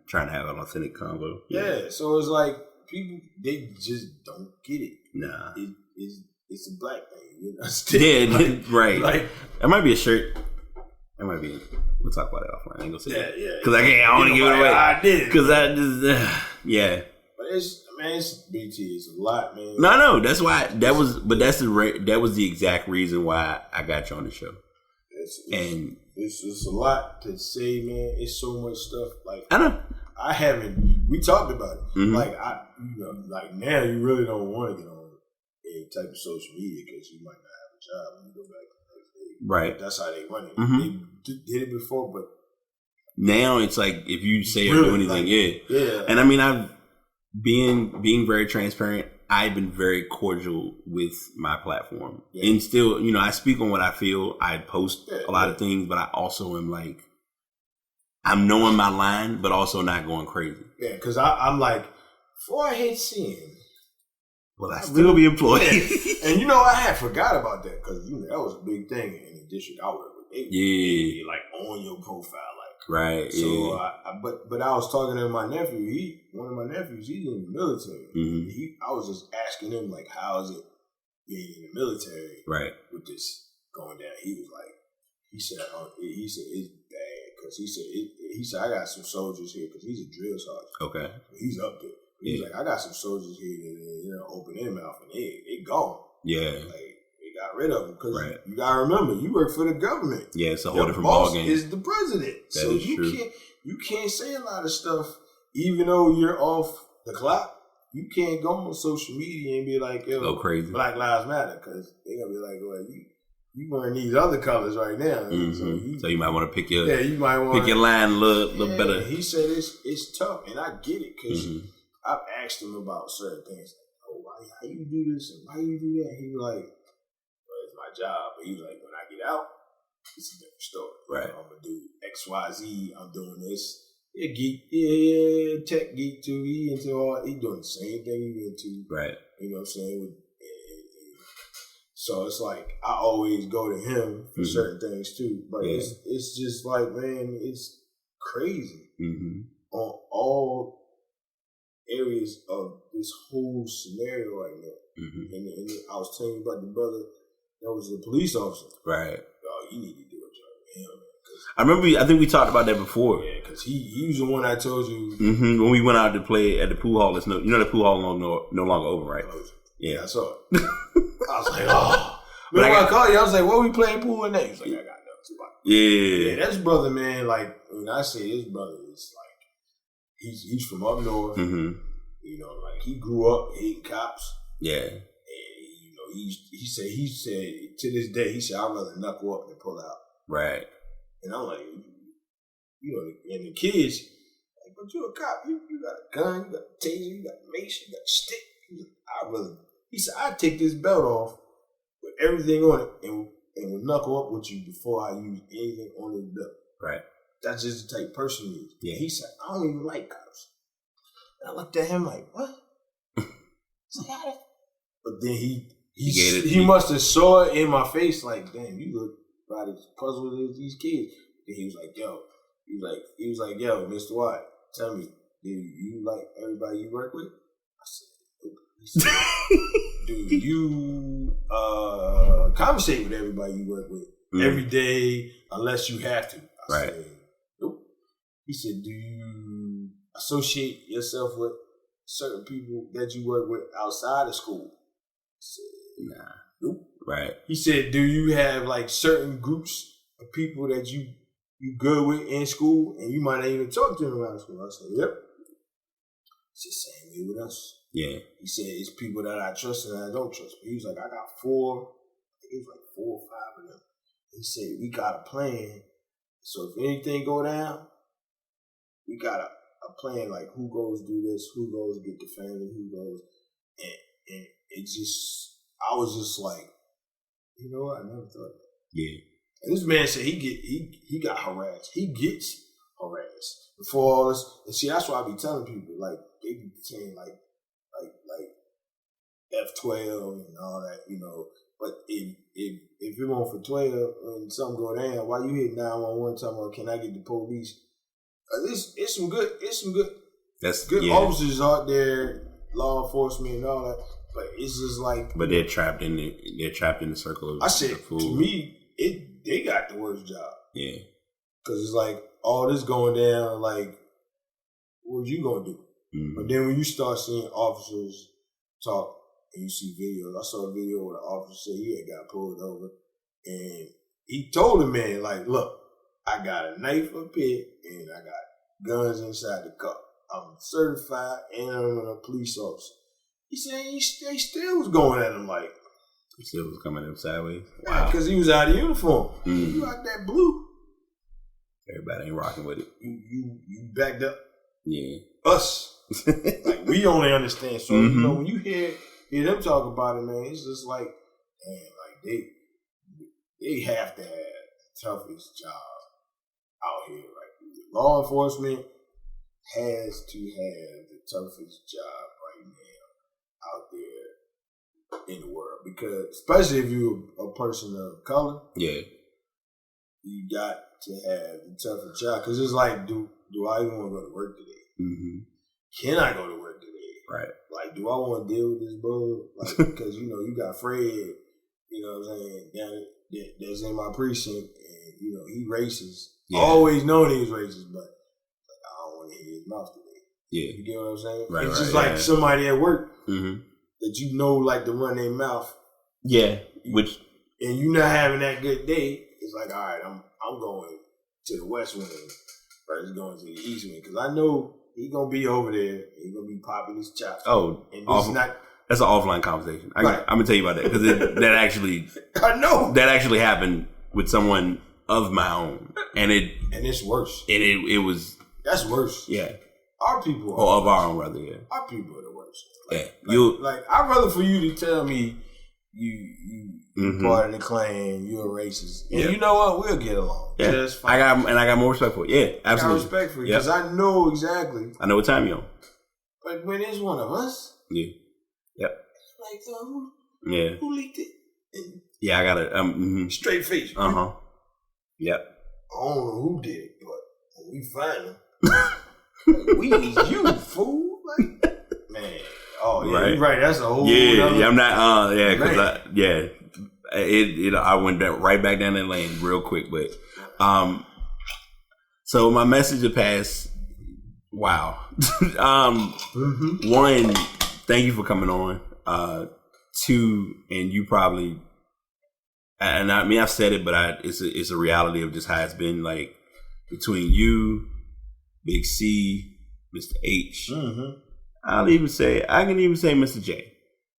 Trying to have an authentic convo. Yeah, so it's like people, they just don't get it. Nah. It's a black thing. Yeah, right. Like, that might be a shirt. That might be. We'll talk about it offline. I ain't gonna say that. Yeah. Because I don't want to give it away. I did. Because I just, yeah. But it's BT. It's a lot, man. No. That's why that was the exact reason why I got you on the show. It's a lot to say, man. It's so much stuff. Like, I know. We talked about it. Mm-hmm. Like now you really don't want to get on any type of social media because you might not have a job when you go back. Right. That's how they run it. Mm-hmm. They did it before, but now it's like if you say or do anything, yeah. And I mean, I've being very transparent. I've been very cordial with my platform, and still, I speak on what I feel. I post a lot of things, but I also am like, I'm knowing my line, but also not going crazy. Yeah, because I'm like, before I hit sin. Will I still be employed? Yeah. And I had forgot about that because that was a big thing in the district I worked with. They like on your profile, like right. So, but I was talking to my nephew. One of my nephews, he's in the military. Mm-hmm. I was just asking him like, how is it being in the military? Right. With this going down, he said it's bad because he said I got some soldiers here because he's a drill sergeant. Okay. He's up there. He's like, I got some soldiers here that open their mouth and they gone. Yeah. Like, they got rid of them because you gotta remember, you work for the government. Yeah, it's a whole different ballgame. Is the president. That so is true. You can't say a lot of stuff even though you're off the clock. You can't go on social media and be like, yo, go crazy. Black Lives Matter, because they're gonna be like, well, you wearing these other colors right now. Mm-hmm. So you might want to pick your you might want pick your line a little better. He said it's tough, and I get it because I've asked him about certain things. How you do this and why you do that? He was like, well, it's my job. But he was like, when I get out, it's a different story. Right. I'm gonna do XYZ. I'm doing this. Yeah, geek. Tech geek too. He doing the same thing he into. Right. You know what I'm saying? So it's like I always go to him for certain things too. But it's just like, man, it's crazy on all areas of this whole scenario right now. Mm-hmm. And I was telling you about the brother that was a police officer. Right. Oh, you need to do a job with him. I remember. I think we talked about that before. Yeah, because he was the one I told you. Mm-hmm. When we went out to play at the pool hall, the pool hall no longer open, right? Yeah, I saw it. I was like, oh. But when I called you, I was like, what we playing pool in there? He was like, I got nothing. Yeah, that's brother, man. Like when I say his brother, it's like he's from up north. Mm-hmm. You know, like he grew up hating cops. Yeah. And you know, he said to this day, he said, I'd rather knuckle up than pull out. Right. And I'm like, you know, and the kids, like, but you're a cop. You got a gun, you got a taser, you got a mace, you got a stick. He said, I'd take this belt off with everything on it and would knuckle up with you before I use anything on this belt. Right. That's just the type of person he is. Yeah. He said, I don't even like cops. And I looked at him like, what? But then he must have saw it in my face like, damn, you look about as puzzled as these kids. And he was like, yo, yo, Mr. Watt, tell me, do you like everybody you work with? I said, nope. He said, do you conversate with everybody you work with every day unless you have to? I said, nope. He said, do you associate yourself with certain people that you work with outside of school? I said, nah. Nope. Right. He said, do you have like certain groups of people that you good with in school and you might not even talk to them around school? I said, yep. It's the same way with us. Yeah. He said, it's people that I trust and I don't trust. But he was like, I got 4 or 5 of them. He said, we got a plan. So if anything go down, we got a plan, like who goes do this, who goes get the family, who goes. And it just, I was just like, you know what? I never thought of that. Yeah. And this man said he got harassed. He gets harassed before all this. And see, that's why I be telling people, like, they be saying like F12 and all that, you know. But if you're on for 12 and something go down, why you hit 911 talking about, can I get the police? It's some good officers out there, law enforcement and all that. But it's just like, but they're trapped in the circle of. I said, to me, they got the worst job. Yeah, because it's like all this going down. Like, what you gonna do? Mm-hmm. But then when you start seeing officers talk and you see videos, I saw a video where the officer said he had got pulled over, and he told the man, like, look, I got a knife up here and I got guns inside the car. I'm certified and I'm a police officer. He said they still was going at him like. He still was coming up sideways? Wow. Because he was out of uniform. Mm. You out that blue. Everybody ain't rocking with it. You backed up. Yeah. Us. Like, we only understand. So, you know, when you hear them talk about it, man, it's just like, man, like they have to have the toughest job out here. Like, law enforcement has to have the toughest job right now out there in the world, because especially if you're a person of color, yeah, you got to have the toughest job. Because it's like, do I even want to go to work today? Mm-hmm. Can I go to work today? Right. Like, do I want to deal with this bull? Like, because you know you got Fred, you know what I'm saying, that's in my precinct, and you know he racist. Yeah. Always known he was racist, but like, I don't want to hear his mouth today. Yeah, you get what I'm saying? Right, it's just like somebody at work. Mm-hmm. That you know like to run their mouth. Yeah. And you not having that good day, it's like, all right, I'm going to the west wing versus going to the east wing. Because I know he's going to be over there. He's going to be popping his chops. Oh, and that's an offline conversation. I'm going to tell you about that. Because that actually... I know. That actually happened with someone of my own. And it's worse. And it was... That's worse. Yeah. Our people are... of our own, rather, yeah. Our people are the worst. Like, I'd rather for you to tell me you part of the clan, you're a racist, and you know what, we'll get along. Yeah, just fine. I got more respect for it. Yeah, absolutely. I got respect for you because I know exactly. I know what time you're on. But when it's one of us, yeah, yep. Like who leaked it? And yeah, I got it. Straight face. Yep. I don't know who did it, but when we find him, like, we need you, fool. Like. Hey. Oh yeah, Right. you're right. That's a whole. Yeah, other- yeah. I'm not. Yeah, because Man. I went right back down that lane real quick, but so my message to pass. Wow. One, thank you for coming on. Two, and you probably, and I mean I've said it, but it's a reality of just how it's been like between you, Big C, Mr. H. I can even say Mr. J.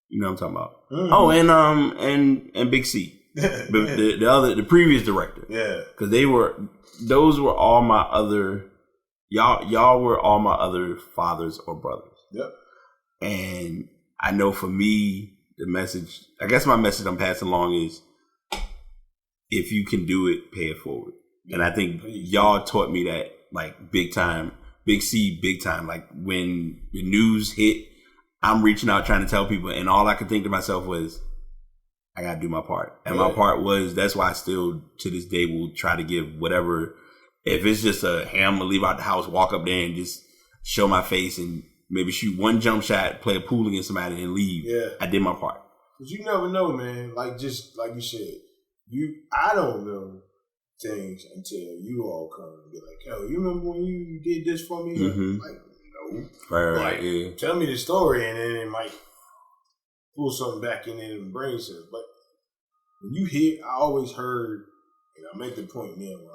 You know what I'm talking about? Oh, and Big C, the previous director. Yeah, because those were all my other y'all were all my other fathers or brothers. Yep. And I know for me, I guess my message I'm passing along is, if you can do it, pay it forward. And I think y'all taught me that like big time. Big C, big time. Like when the news hit, I'm reaching out trying to tell people, and all I could think to myself was, I gotta do my part. And my part was, that's why I still to this day will try to give whatever. If it's just hey, I'm gonna leave out the house, walk up there and just show my face and maybe shoot one jump shot, play a pool against somebody and leave. Yeah. I did my part. But you never know, man. Like just like you said, I don't know things until you all come and be like, yo, you remember when you did this for me? Like, no. Right, like, yeah. Tell me the story and then it might pull something back in the brain center. But when you hear, I always heard, and I make the point now when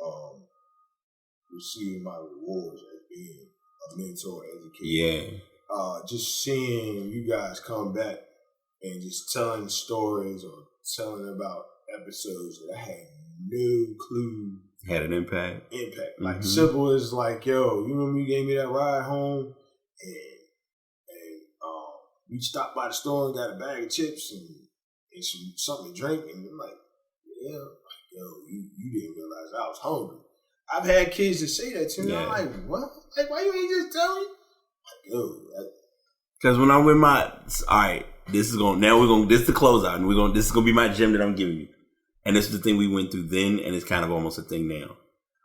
I'm receiving my rewards as being a mentor, educator. Yeah. Just seeing you guys come back and just telling stories or telling about episodes that I had no clue Had an impact. Like simple as like, yo, you remember you gave me that ride home and we stopped by the store and got a bag of chips and something to drink, and I'm like, yeah, like, yo, you didn't realize I was hungry. I've had kids that say that to me. I'm like, what? Like, why you ain't just tell me? Like, yo, because when I'm with this is the closeout, and this is gonna be my gem that I'm giving you. And this is the thing we went through then, and it's kind of almost a thing now.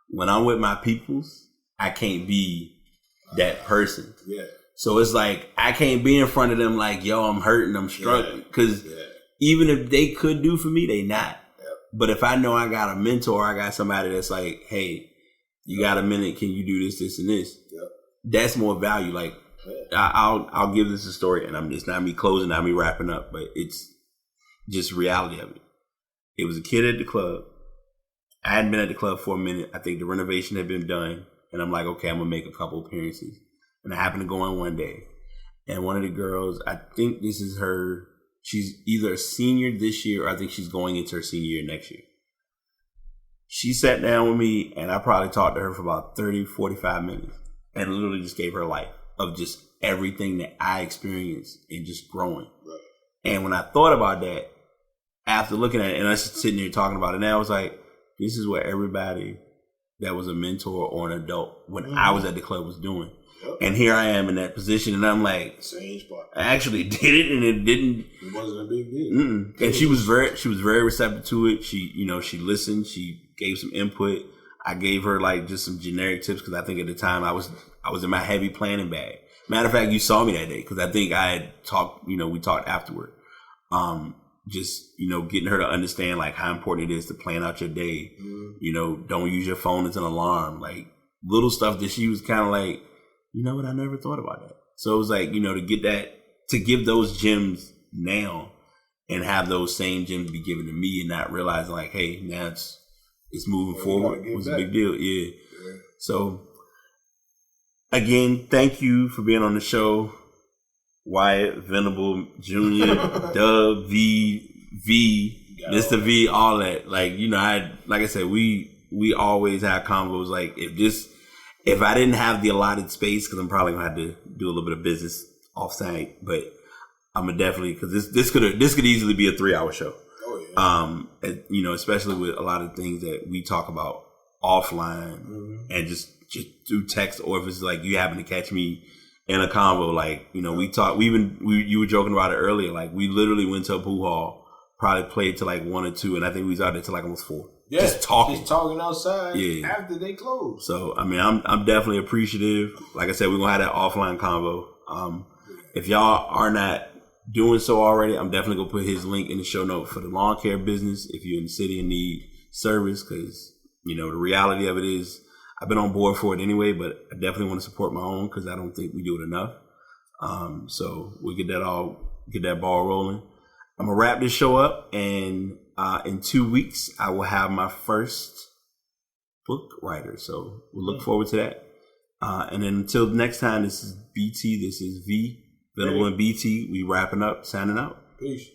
When I'm with my peoples, I can't be that person. Yeah. So it's like, I can't be in front of them like, yo, I'm hurting, I'm struggling. Because even if they could do for me, they not. Yep. But if I know I got a mentor, I got somebody that's like, hey, you got a minute, can you do this, this, and this? Yep. That's more value. Like, I'll give this a story, and it's not me closing, not me wrapping up, but it's just reality of it. It was a kid at the club. I hadn't been at the club for a minute. I think the renovation had been done, and I'm like, okay, I'm gonna make a couple appearances. And I happened to go in one day, and one of the girls, I think this is her. She's either a senior this year, or I think she's going into her senior year next year. She sat down with me, and I probably talked to her for about 30, 45 minutes, and literally just gave her life of just everything that I experienced and just growing. Right. And when I thought about that, after looking at it, and us sitting here talking about it now, I was like, this is what everybody that was a mentor or an adult when I was at the club was doing. Yep. And here I am in that position, and I'm like, same spot. I actually did it, and it wasn't a big deal. And she was very receptive to it. She listened. She gave some input. I gave her like just some generic tips because I think at the time I was in my heavy planning bag. Matter of fact, you saw me that day because I think I had talked. We talked afterward. Just getting her to understand like how important it is to plan out your day. Don't use your phone as an alarm. Like little stuff that she was kind of like, you know what? I never thought about that. So it was like, to give those gems now and have those same gems be given to me and not realizing like, hey, now it's moving forward. It was a big deal. Yeah. So again, thank you for being on the show. Wyatt, Venable, Junior, Dub, V, Mr. V, all that. Like, like I said, we always have combos. Like if I didn't have the allotted space, because I'm probably gonna have to do a little bit of business off site, but I'm gonna definitely, because this could easily be a 3-hour show. Oh yeah. Especially with a lot of things that we talk about offline and just through text, or if it's like you happen to catch me in a convo, like we talk. You were joking about it earlier. Like we literally went to a pool hall probably played to like 1 or 2, and I think we was out there till like almost 4. Yeah, just talking outside after they close. So I mean, I'm definitely appreciative. Like I said, we're gonna have that offline convo. If y'all are not doing so already, I'm definitely gonna put his link in the show note for the lawn care business if you're in the city and need service, because you know the reality of it is I've been on board for it anyway, but I definitely want to support my own because I don't think we do it enough. So we'll get that ball rolling. I'm gonna wrap this show up, and in 2 weeks I will have my first book writer. So we'll look forward to that. And then until next time, this is BT. This is V. Venable and BT. We wrapping up, signing out. Peace.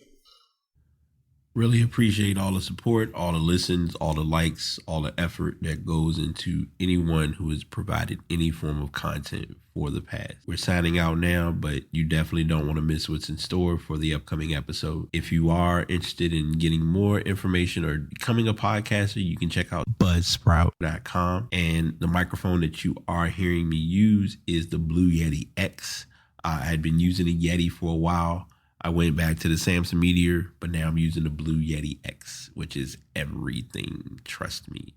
Really appreciate all the support, all the listens, all the likes, all the effort that goes into anyone who has provided any form of content for the past. We're signing out now, but you definitely don't want to miss what's in store for the upcoming episode. If you are interested in getting more information or becoming a podcaster, you can check out buzzsprout.com. And the microphone that you are hearing me use is the Blue Yeti X. I had been using a Yeti for a while. I went back to the Samson Meteor, but now I'm using the Blue Yeti X, which is everything. Trust me.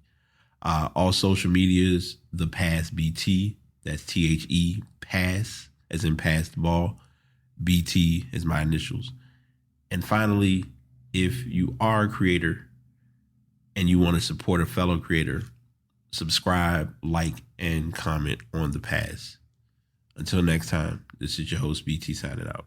All social medias, the Pass BT. That's THE Pass, as in pass the ball. BT is my initials. And finally, if you are a creator and you want to support a fellow creator, subscribe, like, and comment on the Pass. Until next time, this is your host BT signing out.